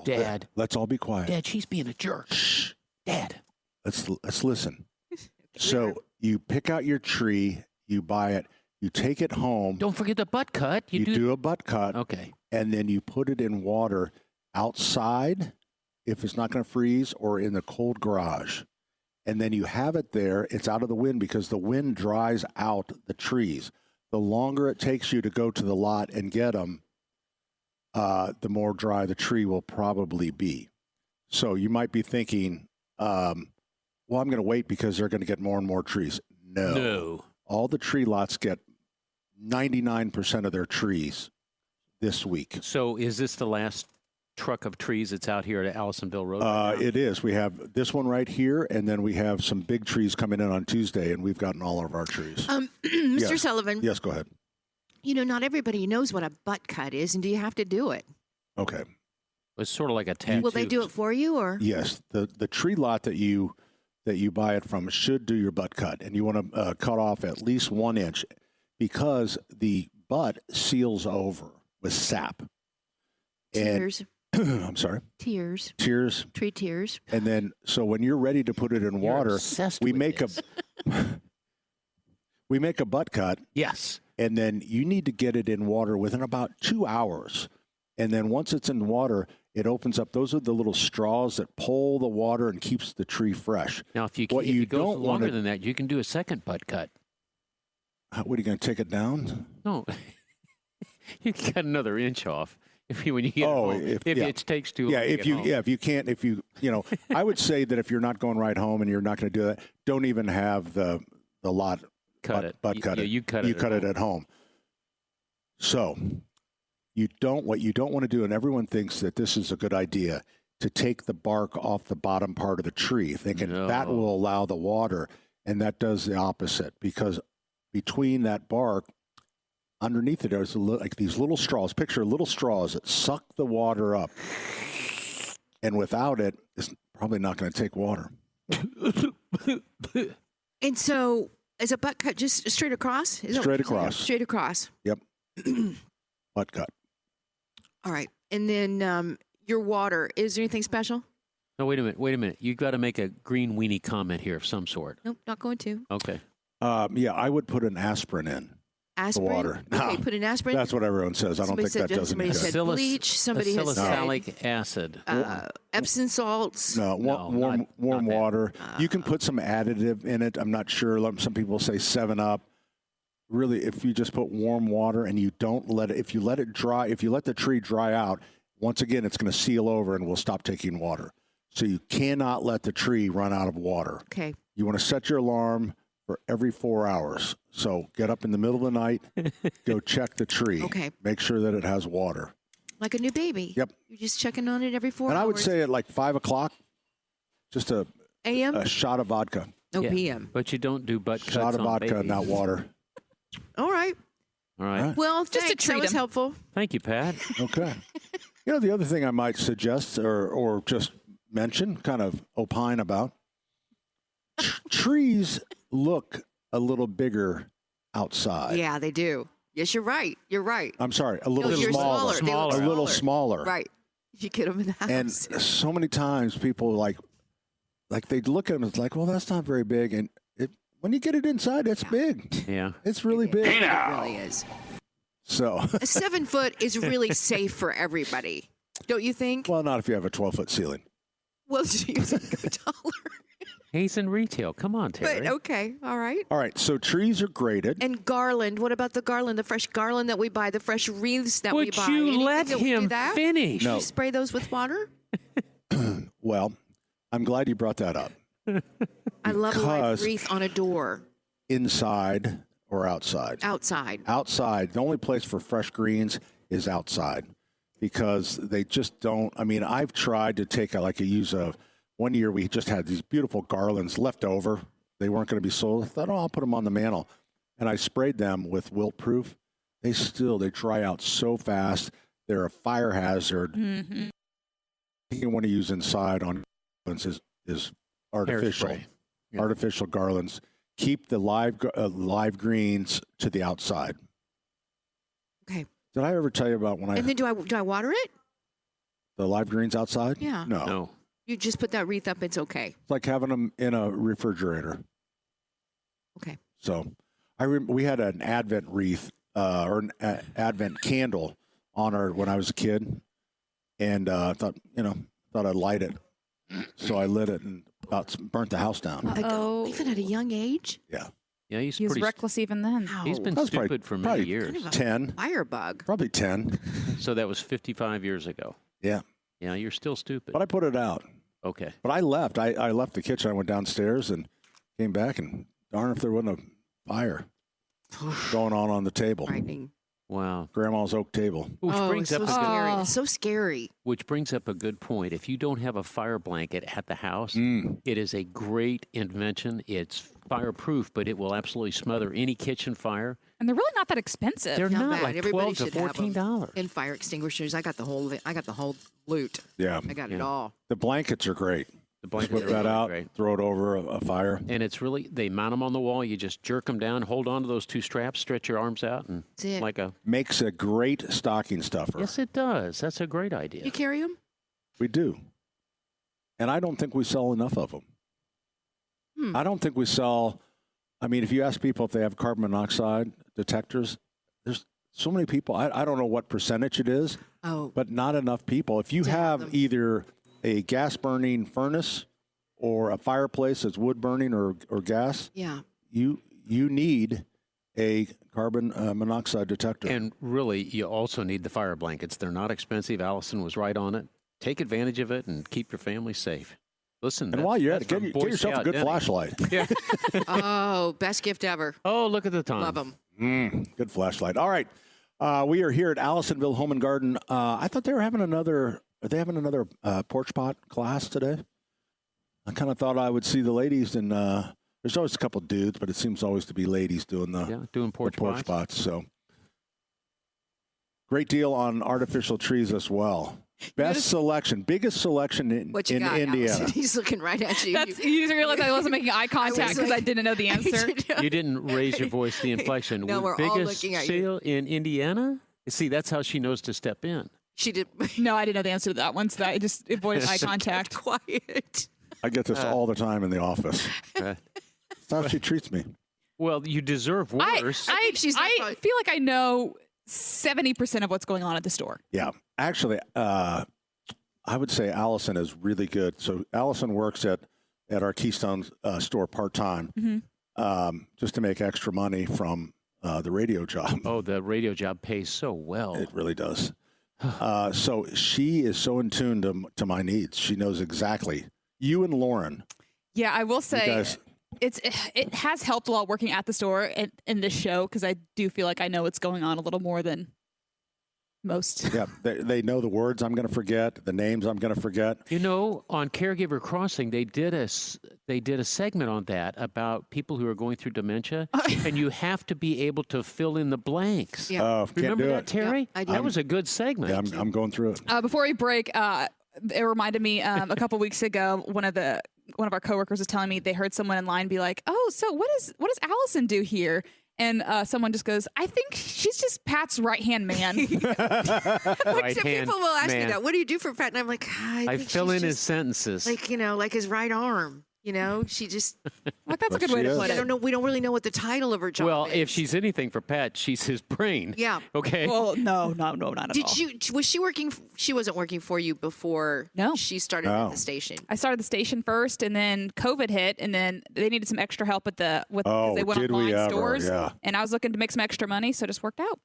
Dad. Let's all be quiet. Dad, she's being a jerk. Shh. Dad. Let's listen. So you pick out your tree, you buy it, you take it home. Don't forget the butt cut. You do a butt cut. Okay. And then you put it in water outside if it's not going to freeze, or in the cold garage. And then you have it there. It's out of the wind because the wind dries out the trees. The longer it takes you to go to the lot and get them, the more dry the tree will probably be. So you might be thinking, well, I'm going to wait because they're going to get more and more trees. No. All the tree lots get 99% of their trees this week. So is this the last truck of trees that's out here at Allisonville Road? Right now? It is. We have this one right here, and then we have some big trees coming in on Tuesday, and we've gotten all of our trees. Mr. Yes. Sullivan. Yes, go ahead. You know, not everybody knows what a butt cut is, and do you have to do it? Okay. It's sort of like a tattoo. Will they do it for you, or? Yes. The tree lot that you buy it from should do your butt cut, and you want to cut off at least 1 inch because the butt seals over with sap. Tears. I'm sorry. Tears. Tears. Tree tears. And then, so when you're ready to put it in water, we make we make a butt cut. Yes. And then you need to get it in water within about 2 hours. And then once it's in water, it opens up. Those are the little straws that pull the water and keeps the tree fresh. Now, if you don't go longer wanna, than that, you can do a second butt cut. What, are you going to take it down? No. You can cut another inch off. When you get home, if it takes too long. Yeah, if you can't, I would say that if you're not going right home and you're not going to do that, don't even have the lot butt cut it. You cut it at home. So what you don't want to do, and everyone thinks that this is a good idea, to take the bark off the bottom part of the tree, thinking that will allow the water, and that does the opposite, because between that bark, underneath it, there's like these little straws. Picture little straws that suck the water up. And without it, it's probably not going to take water. And so, is a butt cut just straight across? Straight across. Straight across. Yep. Butt cut. All right. And then your water, is there anything special? No, wait a minute. You've got to make a green weenie comment here of some sort. Nope, not going to. Okay. Yeah, I would put an aspirin in. Aspirin? The water. Okay, put an aspirin. That's what everyone says. I don't think that does somebody anything. said bleach. Somebody has said salicylic acid. Epsom salts. No, warm water. You can put some additive in it. I'm not sure. Some people say 7-Up. Really, if you just put warm water and you don't let it, if you let it dry, if you let the tree dry out, once again, it's going to seal over and will stop taking water. So you cannot let the tree run out of water. Okay. You want to set your alarm for every 4 hours. So get up in the middle of the night, go check the tree. Okay. Make sure that it has water. Like a new baby. Yep. You're just checking on it every 4 hours. And I would say at like 5 o'clock, just a shot of vodka. No, PM. But you don't do butt cuts Shot of on vodka, babies. not water. All right. All right. Well, Just to thanks. treat That was him. helpful. Thank you, Pat. Okay. The other thing I might suggest or just mention, kind of opine about, trees look a little bigger outside. Yeah, they do. Yes, you're right. You're right. I'm sorry, a little you're smaller. They look A little smaller. Right. You get them in the house. And so many times people like they look at them, it's like, well, that's not very big. And when you get it inside, it's big. Yeah. It's really big. It really is. So A 7 foot is really safe for everybody. Don't you think? well, not if you have a 12-foot ceiling. Well, you go taller. He's in retail. Come on, Terry. But okay, all right. All right, so trees are graded. And garland. What about the garland? The fresh garland that we buy, the fresh wreaths that we Would buy. you Anything let that we him do that? finish? No. You spray those with water? Well, I'm glad you brought that up. I love a live Because- wreath on a door. Inside or outside? Outside. Outside. The only place for fresh greens is outside because they just don't. I mean, I've tried to take use one one year we just had these beautiful garlands left over. They weren't going to be sold. I thought, I'll put them on the mantle. And I sprayed them with wilt proof. They dry out so fast. They're a fire hazard. Mm-hmm. You want to use inside on garlands is artificial. Yeah. Artificial garlands. Keep the live greens to the outside. Okay. Did I ever tell you about when And then do I water it? the live greens outside? Yeah. No. You just put that wreath up. It's okay. It's like having them in a refrigerator. Okay. So we had an Advent wreath or an Advent candle on our when I was a kid, and I thought I'd light it. So I lit it and about burnt the house down. Even at a young age? Yeah. Yeah, He was reckless even then. He's been That was stupid for many probably years. Kind of a 10. Firebug. Probably 10. So that was 55 years ago. Yeah. Yeah, you're still stupid. But I put it out. Okay. But I left. I left the kitchen. I went downstairs and came back, and darn if there wasn't a fire going on the table. Frightening. Wow. Grandma's oak table. Which brings up scary. It's so scary. Which brings up a good point. If you don't have a fire blanket at the house, it is a great invention. It's fireproof, but it will absolutely smother any kitchen fire. And they're really not that expensive. They're not bad. like Everybody $12 to should have them. $14. And fire extinguishers. I got the whole loot. Yeah. I got it all. The blankets are great. The blankets Whip are that really out, great. throw it over a fire. And it's really, they mount them on the wall. You just jerk them down, hold on to those two straps, stretch your arms out, and That's it. like a. Makes a great stocking stuffer. Yes, it does. That's a great idea. You carry them? We do. And I don't think we sell enough of them. I don't think we sell, I mean, if you ask people if they have carbon monoxide detectors, there's so many people, I don't know what percentage it is, but not enough people. If you have either a gas burning furnace or a fireplace that's wood burning or gas, you need a carbon monoxide detector. And really, you also need the fire blankets. They're not expensive. Allison was right on it. Take advantage of it and keep your family safe. Listen, and while you're at it, get yourself a good flashlight. Yeah. Oh, best gift ever. Oh, look at the time. Love them. Good flashlight. All right. We are here at Allisonville Home and Garden. I thought they were having another porch pot class today. I kind of thought I would see the ladies, and there's always a couple dudes, but it seems always to be ladies doing porch pots. So great deal on artificial trees as well. Biggest selection in What you got, Indiana. Allison? He's looking right at you. You just realized I wasn't making eye contact because I didn't know the answer. You didn't raise your voice, the inflection. No, we're all biggest looking at sale in Indiana? See, that's how she knows to step in. She did. No, I didn't know the answer to that one, so I just avoided eye contact. Quiet. I get this all the time in the office. That's how she treats me. Well, you deserve worse. I feel like I know 70% of what's going on at the store. Yeah. Actually, I would say Allison is really good. So Allison works at our Keystone store part-time just to make extra money from the radio job. Oh, the radio job pays so well. It really does. So she is so in tune to my needs. She knows exactly. You and Lauren. Yeah, I will You say guys, it has helped a lot working at the store and in this show because I do feel like I know what's going on a little more than most. yeah, they know the words I'm going to forget, the names I'm going to forget. You know, on Caregiver Crossing, they did a segment on that about people who are going through dementia, and you have to be able to fill in the blanks. Yeah. Oh, can't Remember do that, it. Terry? Yeah, I do. That was a good segment. Yeah, I'm going through it. Before we break, it reminded me a couple weeks ago, one of our coworkers was telling me they heard someone in line be like, "Oh, so what does Allison do here?" And someone just goes, "I think she's just Pat's right-hand man." People will ask me man. that. What do you do for Pat? And I'm like, I think fill she's in his just sentences. like his right arm. She just. Like that's a good way to put I it. don't know. We don't really know what the title of her job Well, is. if she's anything for Pat, she's his brain. Yeah. Okay. Well, no, not at all. Was she working? She wasn't working for you before. No. She started at the station. I started the station first, and then COVID hit, and then they needed some extra help because they went did we online ever, stores, yeah. and I was looking to make some extra money, so it just worked out.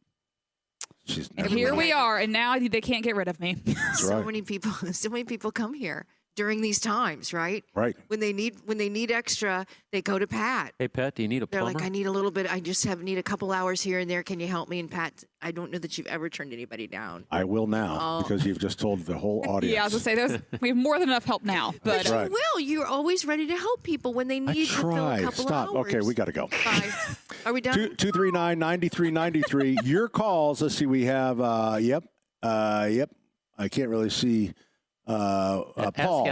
She's And here we are, and now they can't get rid of me. That's So right. many people come here. during these times, right? Right. When they need extra, they go to Pat. Hey, Pat, do you need a They're plumber? like, I need a little bit. I just need a couple hours here and there. Can you help me? And Pat, I don't know that you've ever turned anybody down. I will now because you've just told the whole audience. Yeah, I was gonna say we have more than enough help now. But you will. You're always ready to help people when they need you to fill a couple Stop. hours. Okay, we got to go. Bye. Are we done? 239-9393. Your calls. Let's see. We have. Yep. I can't really see. Paul.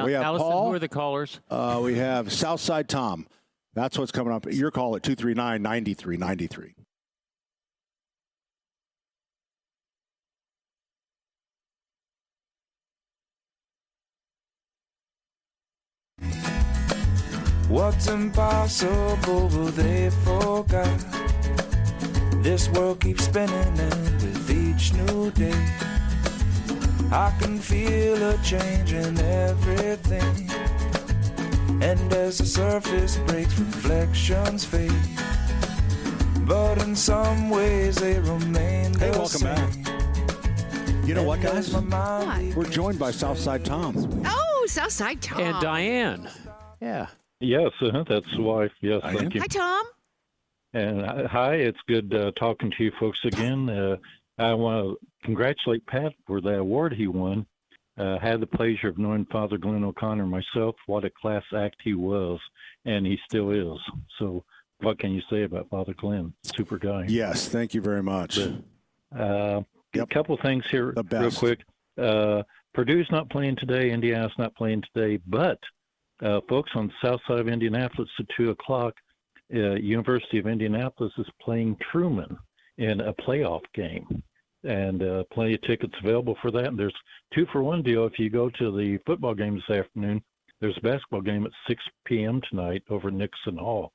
We have Allison, Paul. who are the callers? We have Southside Tom. That's what's coming up. Your call at 239-9393. What's impossible, they forgot. This world keeps spinning, and with each new day, I can feel a change in everything. And as the surface breaks, reflections fade. But in some ways, they remain the welcome same. back. You know what, guys? What? We're joined by Southside Tom. Oh, Southside Tom. And Diane. Yeah. Yes, that's the wife. Yes, thank you. Hi, Tom. And hi, it's good talking to you folks again. I want to congratulate Pat for the award he won. Had the pleasure of knowing Father Glenn O'Connor myself. What a class act he was, and he still is. So what can you say about Father Glenn? Super guy. Yes, thank you very much. A couple things here real quick. Purdue's not playing today. Indiana's not playing today. But, folks, on the south side of Indianapolis at 2 o'clock, University of Indianapolis is playing Truman in a playoff game. And plenty of tickets available for that. And there's 2-for-1 deal. If you go to the football game this afternoon, there's a basketball game at 6 p.m. tonight over at Nixon Hall.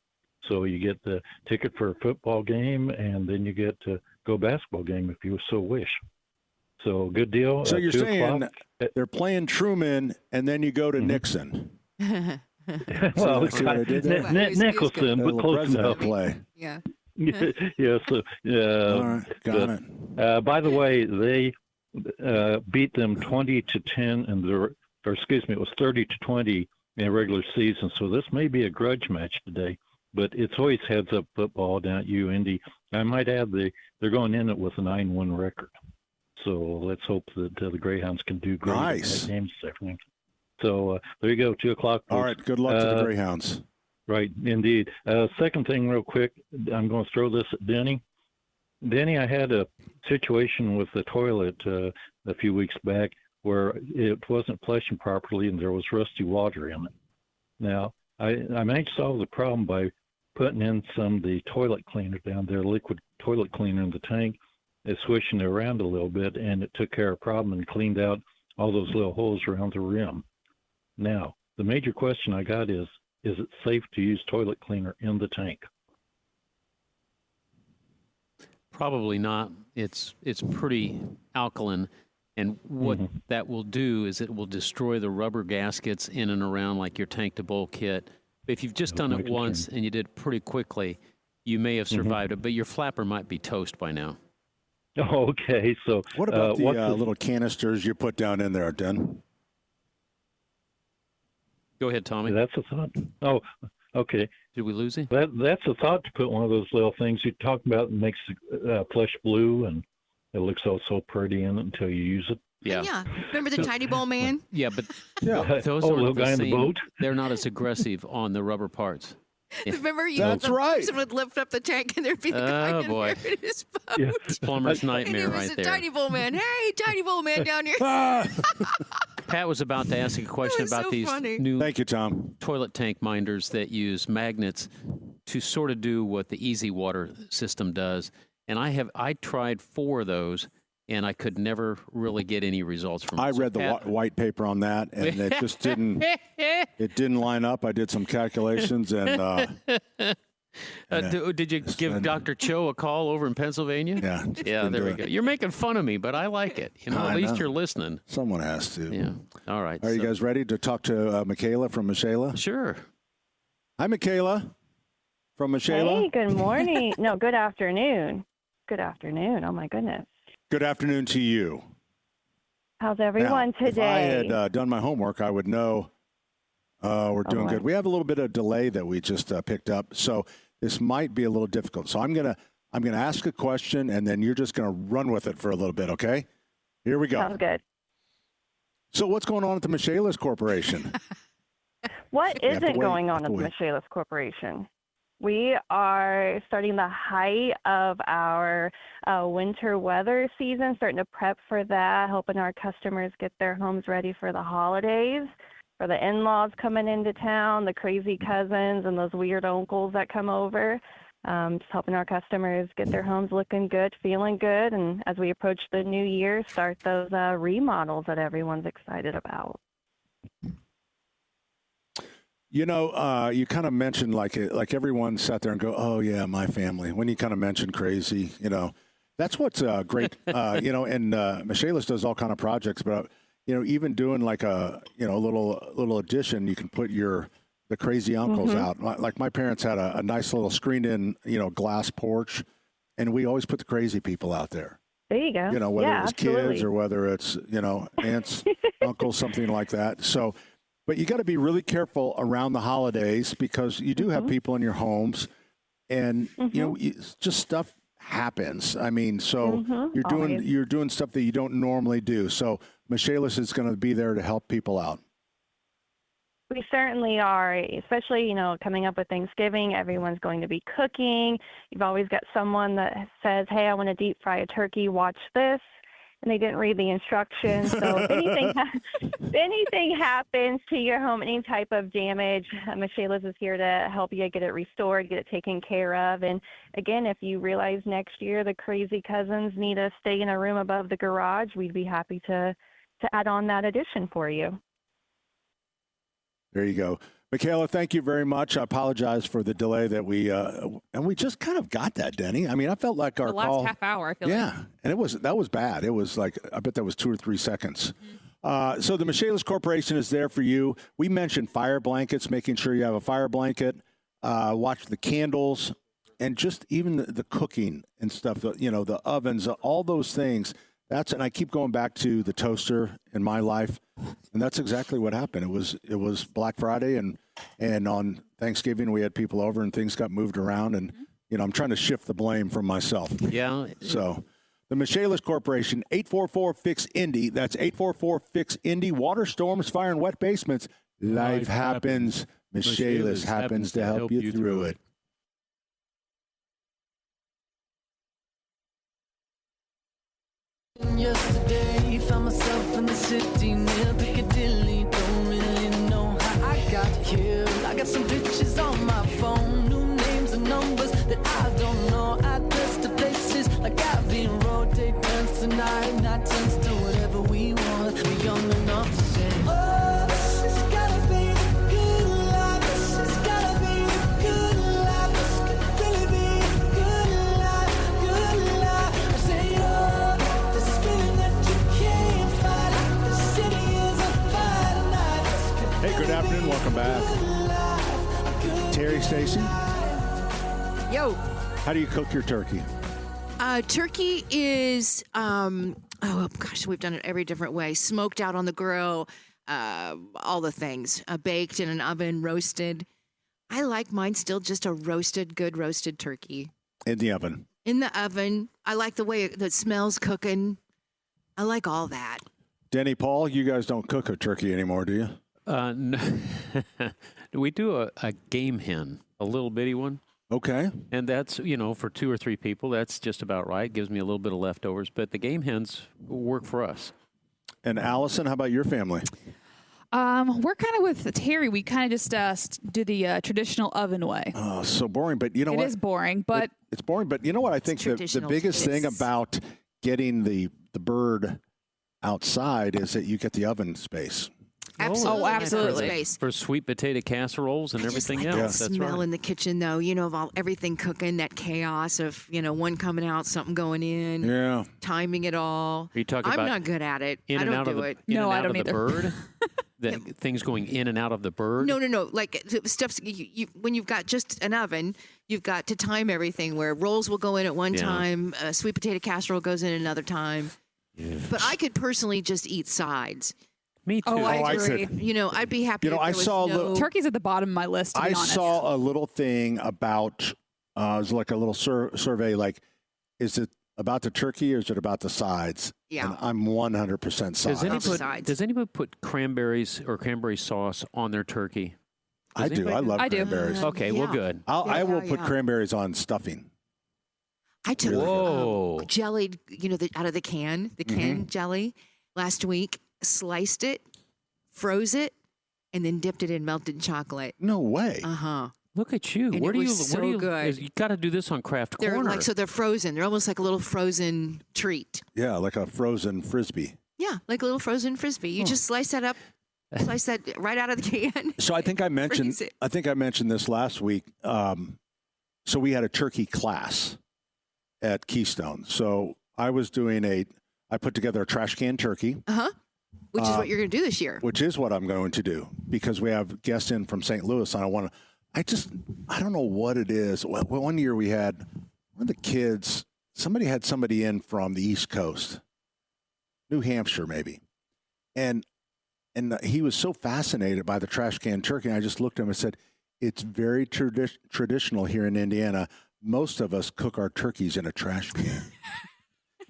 So you get the ticket for a football game, and then you get to go basketball game if you so wish. So good deal. So you're saying they're playing Truman, and then you go to Nixon. Well, Nicholson, but close enough. Play. Yeah. Yeah. So, all right, got it. By the way, they beat them 20-10, it was 30-20 in the regular season. So this may be a grudge match today, but it's always heads-up football down at UIndy. I might add they're going in it with a 9-1 record. So let's hope that the Greyhounds can do great in that game this afternoon. So there you go, 2 o'clock. All right, good luck to the Greyhounds. Right, indeed. Second thing real quick, I'm going to throw this at Denny. Denny, I had a situation with the toilet a few weeks back where it wasn't flushing properly and there was rusty water in it. Now, I managed to solve the problem by putting in some of the toilet cleaner down there, liquid toilet cleaner in the tank, and swishing it around a little bit, and it took care of the problem and cleaned out all those little holes around the rim. Now, the major question I got is it safe to use toilet cleaner in the tank? Probably not. It's pretty alkaline, and what that will do is it will destroy the rubber gaskets in and around like your tank to bowl kit. If you've just done it once and you did it pretty quickly, you may have survived it, but your flapper might be toast by now. Okay, so what about the little canisters you put down in there, Den? Go ahead, Tommy. That's a thought. Oh, okay. Did we lose him? That's a thought to put one of those little things you talk about that makes flesh blue, and it looks so pretty in it until you use it. Yeah. Yeah. Remember the Tiny Bowl Man? Yeah, but those little aren't guy the in the same. boat. They're not as aggressive on the rubber parts. Yeah. Remember That's right. person would lift up the tank and there'd be the guy in there in his boat. Yeah. Plumber's And nightmare it was right a there. Tiny Bowl Man. Hey, Tiny Bowl Man down here. Pat was about to ask a question was about so these funny. new Thank you, Tom. toilet tank minders that use magnets to sort of do what the Easy Water system does. And I tried 4 of those, and I could never really get any results from it. I So read the Pat- white paper on that, and it just didn't. It didn't line up. I did some calculations, and did you give Dr. Cho a call over in Pennsylvania? Yeah. Yeah, there we go. You're making fun of me, but I like it. You know, I at least know. you're listening. Someone has to. Yeah. All right. Are you so- guys ready to talk to Michaela from Michaela? Sure. Hi, Michaela from Michaela. Hey, good morning. No, good afternoon. Good afternoon. Oh, my goodness. Good afternoon to you. How's everyone Now, today? If I had done my homework, I would know We're doing good. We have a little bit of delay that we just picked up, so this might be a little difficult. So I'm gonna ask a question, and then you're just gonna run with it for a little bit, okay? Here we go. Sounds good. So what's going on at the Michaelis Corporation? What isn't going on at the Michaelis Corporation? We are starting the height of our winter weather season, starting to prep for that, helping our customers get their homes ready for the holidays, for the in-laws coming into town, the crazy cousins and those weird uncles that come over. Just helping our customers get their homes looking good, feeling good, and as we approach the new year, start those remodels that everyone's excited about. You know, you kind of mentioned like everyone sat there and go, "Oh yeah, my family." When you kind of mentioned crazy, you know, that's what's great. You know, and Michaelis does all kind of projects, but you know, even doing like a little addition, you can put the crazy uncles out. Like my parents had a nice little screened-in, glass porch, and we always put the crazy people out there. There you go. You know, whether yeah, it was absolutely. kids or whether it's aunts, uncles, something like that. So. But you got to be really careful around the holidays because you do have people in your homes, and just stuff happens. I mean, so you're doing stuff that you don't normally do. So Michaelis is going to be there to help people out. We certainly are, especially coming up with Thanksgiving. Everyone's going to be cooking. You've always got someone that says, "Hey, I want to deep fry a turkey. Watch this." And they didn't read the instructions. So if anything happens to your home, any type of damage, Michaelis is here to help you get it restored, get it taken care of. And again, if you realize next year the crazy cousins need to stay in a room above the garage, we'd be happy to add on that addition for you. There you go. Michaela, thank you very much. I apologize for the delay that we just kind of got that, Denny. I mean, I felt like our last call, half hour. I feel like. And that was bad. It was like, I bet that was 2 or 3 seconds. So the Michaelis Corporation is there for you. We mentioned fire blankets, making sure you have a fire blanket, watch the candles, and just even the cooking and stuff, the ovens, all those things. And I keep going back to the toaster in my life, and that's exactly what happened. It was Black Friday, and on Thanksgiving we had people over, and things got moved around, and I'm trying to shift the blame from myself. Yeah. So, the Michaelis Corporation, 844-FIX-INDY. That's 844-FIX-INDY. Water, storms, fire, and wet basements. Life happens. Michaelis happens to help you through it. Yesterday, found myself in the city near Piccadilly. Don't really know how I got here. I got some pictures on my phone, new names and numbers that I don't know. Address to places like Abbey Road. Take turns tonight, night turns to whatever we want. We're young enough to say, oh, this has gotta be the good life. This has gotta be the good life. This could really be the good life, good life. I say, oh. Hey, good afternoon. Welcome back. Terry, Stacy. Yo. How do you cook your turkey? Turkey is, we've done it every different way. Smoked out on the grill, all the things. Baked in an oven, roasted. I like mine still just a good roasted turkey. In the oven. In the oven. I like the way it smells cooking. I like all that. Denny, Paul, you guys don't cook a turkey anymore, do you? No. We do a game hen, a little bitty one. Okay. And that's, for 2 or 3 people, that's just about right. Gives me a little bit of leftovers. But the game hens work for us. And Allison, how about your family? We're kind of with Terry. We kind of just do the traditional oven way. Oh, so boring. But you know what? It is boring, but... It's boring. But you know what? I think the biggest thing about getting the bird outside is that you get the oven space. Absolutely. Oh, absolutely. For sweet potato casseroles and everything else. That That's smell right. in the kitchen, though, of everything cooking, that chaos of, one coming out, something going in. Yeah. Timing it all. Are you talking I'm about not good at it. in I and don't out do of the, it. No, I don't either. The bird? Things going in and out of the bird? No. Like stuff's when you've got just an oven, you've got to time everything where rolls will go in at one time, sweet potato casserole goes in another time. Yeah. But I could personally just eat sides. Me too. Oh, I agree. I'd be happy. You know, if I there saw was no... Turkey's at the bottom of my list. To be honest. saw a little thing about it was like a little survey. Like, is it about the turkey or is it about the sides? Yeah, and I'm 100% sides. Does anybody put cranberries or cranberry sauce on their turkey? I do. I love cranberries. Okay, well, good. I will put cranberries on stuffing. I took jellied, out of the can, canned jelly last week, sliced it, froze it, and then dipped it in melted chocolate. No way. Look at you. And Where it do you? was so where do you? good. You got to do this on Craft They're Corner. they're frozen. They're almost like a little frozen treat. Yeah, like a frozen Frisbee. Yeah, like a little frozen Frisbee. You just slice that up, slice that right out of the can. So I think I mentioned. Freeze it. I think I mentioned this last week. So we had a turkey class at Keystone. So I was doing I put together a trash can turkey. Which is what you're going to do this year. Which is what I'm going to do because we have guests in from St. Louis, and I don't know what it is. Well, one year we had one of the kids. Somebody had somebody in from the East Coast, New Hampshire maybe, and he was so fascinated by the trash can turkey. And I just looked at him and said, "It's very traditional here in Indiana. Most of us cook our turkeys in a trash can."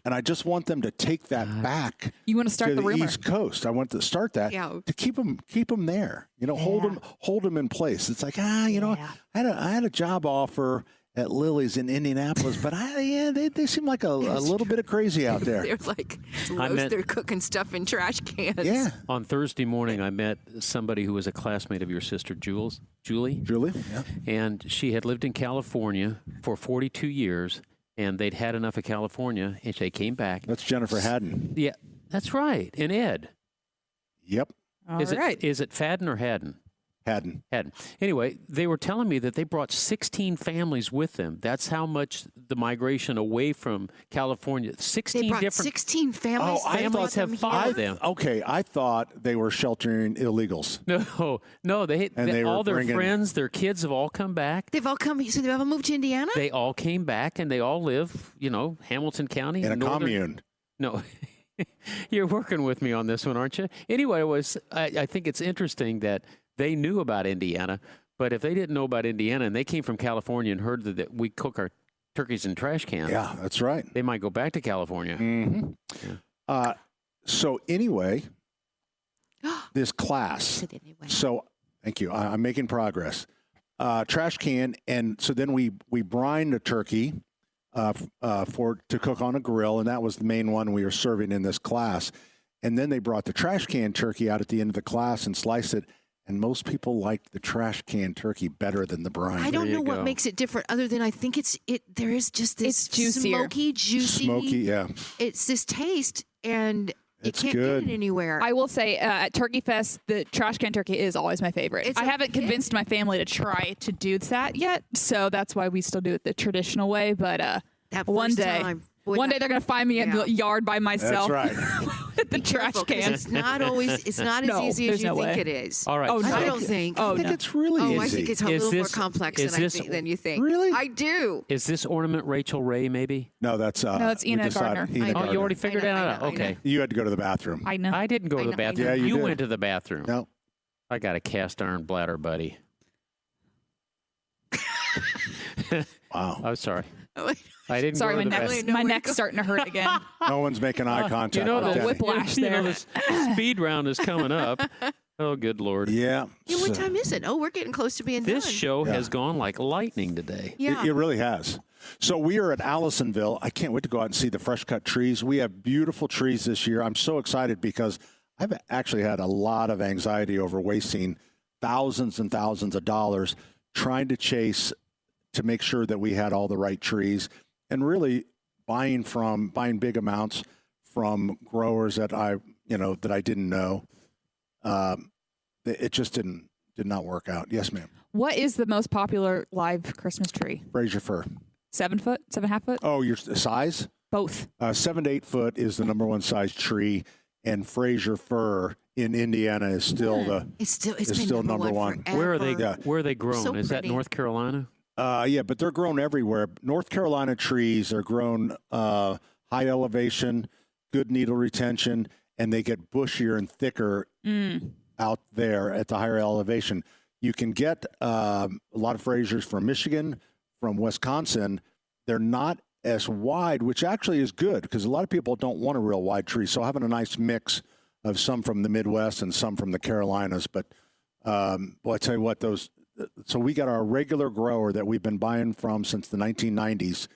And I just want them to take that back. You want to start to the rumor. East Coast. I want to start that to keep them there. Hold them in place. It's like I had a job offer at Lily's in Indianapolis, but they seem like a little bit of crazy out there. They're like they're cooking stuff in trash cans. Yeah. On Thursday morning, I met somebody who was a classmate of your sister, Julie. Julie, yeah. And she had lived in California for 42 years. And they'd had enough of California, and they came back. That's Jennifer Haddon. Yeah, that's right. And Ed. Yep. Is it Fadden or Haddon? Haddon. Anyway, they were telling me that they brought 16 families with them. That's how much the migration away from California. 16 they brought different 16 families. families have followed them. Okay, I thought they were sheltering illegals. No, they all their friends, their kids have all come back. They've all come. So they've all moved to Indiana. They all came back, and they all live, Hamilton County in a commune. No. You're working with me on this one, aren't you? Anyway, I think it's interesting that they knew about Indiana, but if they didn't know about Indiana and they came from California and heard that we cook our turkeys in trash cans, yeah, that's right. They might go back to California. Mm-hmm. Yeah. So anyway, this class. So thank you. I'm making progress. Trash can, and so then we brine the turkey to cook on a grill, and that was the main one we were serving in this class. And then they brought the trash can turkey out at the end of the class and sliced it. And most people liked the trash can turkey better than the brine. I don't know what makes it different, other than I think there is just this smoky, juicy. Smoky, yeah. It's this taste, and you can't good. get it anywhere. I will say at Turkey Fest, the trash can turkey is always my favorite. I haven't convinced my family to try to do that yet, so that's why we still do it the traditional way. But one day they're going to find me in the yard by myself. That's right. The trash can. It's not always. It's not as easy as you think it is. All right. Oh, no. I don't think. I think it's really easy. I think it's a little more complex than you think. Really? I do. Is this ornament Rachel Ray, maybe? No, that's Ina Gardner. Oh, you already figured it out? Okay. You had to go to the bathroom. I know. I didn't go to the bathroom. Yeah, you did. Went to the bathroom. No. I got a cast iron bladder, buddy. Wow. I'm sorry. I didn't. Sorry, go to my neck's starting to hurt again. No one's making eye contact. You know the whiplash there. The speed round is coming up. Oh, good Lord. Yeah. What time is it? Oh, we're getting close to being done. This show has gone like lightning today. Yeah. It really has. So we are at Allisonville. I can't wait to go out and see the fresh cut trees. We have beautiful trees this year. I'm so excited because I've actually had a lot of anxiety over wasting thousands and thousands of dollars trying to make sure that we had all the right trees, and really buying big amounts from growers that I didn't know. It just did not work out. Yes, ma'am. What is the most popular live Christmas tree? Fraser fir. 7 foot, 7.5 foot? Oh, your size? Both. 7 to 8 foot is the number one size tree, and Fraser fir in Indiana is still it's still number one. Where are they grown? So is that pretty. North Carolina? Yeah, but they're grown everywhere. North Carolina trees are grown high elevation, good needle retention, and they get bushier and thicker out there at the higher elevation. You can get a lot of Frasers from Michigan, from Wisconsin. They're not as wide, which actually is good because a lot of people don't want a real wide tree. So having a nice mix of some from the Midwest and some from the Carolinas. But well, I tell you what, so we got our regular grower that we've been buying from since the 1990s,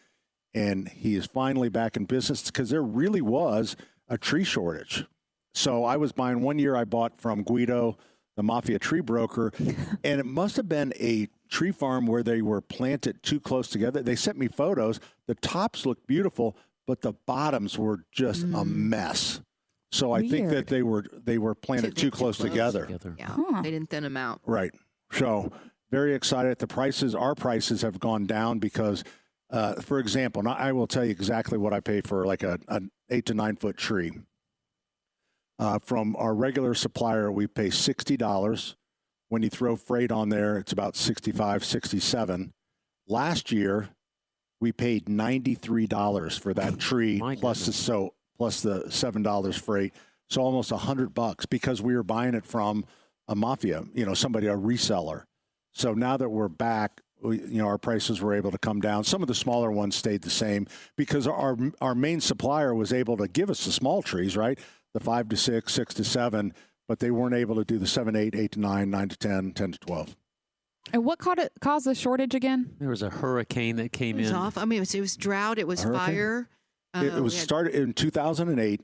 and he is finally back in business because there really was a tree shortage. So I was buying one year, I bought from Guido, the Mafia tree broker, and it must have been a tree farm where they were planted too close together. They sent me photos. The tops looked beautiful, but the bottoms were just a mess. So I think that they were planted too close together. Yeah, they didn't thin them out. Right. So very excited. Our prices have gone down because, for example, and I will tell you exactly what I pay for like an 8 to 9 foot tree. From our regular supplier, we pay $60. When you throw freight on there, it's about $65, $67. Last year, we paid $93 for that tree, plus the $7 freight. So almost $100 because we were buying it from a Mafia, somebody, a reseller. So now that we're back, our prices were able to come down. Some of the smaller ones stayed the same because our main supplier was able to give us the small trees, right? The 5 to 6, 6 to 7, but they weren't able to do the 7, 8, 8 to 9, 9 to 10, 10 to 12. And what caused the shortage again? There was a hurricane that came in. It was off. I mean, it was drought. It was fire. It was started in 2008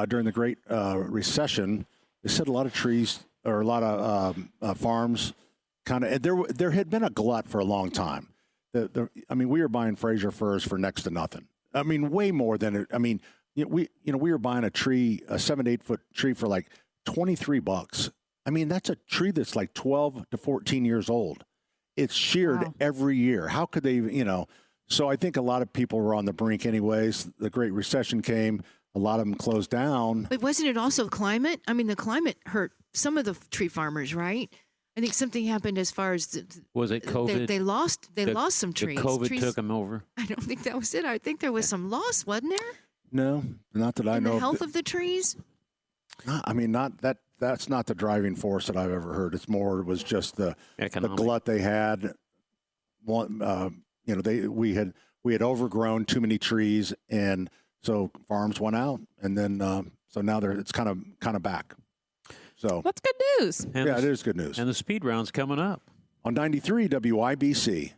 during the Great Recession. They said a lot of trees or a lot of farms kind of. There had been a glut for a long time. We were buying Fraser firs for next to nothing. I mean, way more than it. I mean, we were buying a tree, a 7 to 8 foot tree for like $23. I mean, that's a tree that's like 12 to 14 years old. It's sheared every year. How could they, So I think a lot of people were on the brink anyways. The Great Recession came. A lot of them closed down. But wasn't it also climate? I mean, the climate hurt some of the tree farmers, right? I think something happened as far as was it COVID? They lost some trees. COVID took them over. I don't think that was it. I think there was some loss, wasn't there? No, not that I know. The health of the trees? That's not the driving force that I've ever heard. It was just the glut they had. We had overgrown too many trees, and so farms went out, and then so now it's kind of back. So that's good news. And it is good news. And the speed round's coming up on 93 WIBC.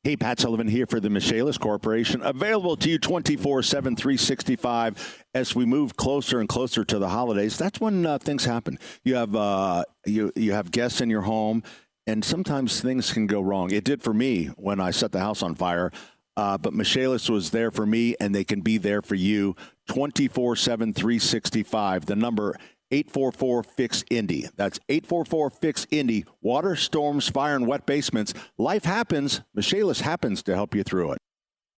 Hey, Pat Sullivan here for the Michaelis Corporation. Available to you 24/7, 365 as we move closer and closer to the holidays. That's when things happen. You have you have guests in your home, and sometimes things can go wrong. It did for me when I set the house on fire. But Michaelis was there for me, and they can be there for you 24/7, 365. The number 844-FIX-INDY. That's 844-FIX-INDY. Water, storms, fire, and wet basements. Life happens. Michaelis happens to help you through it.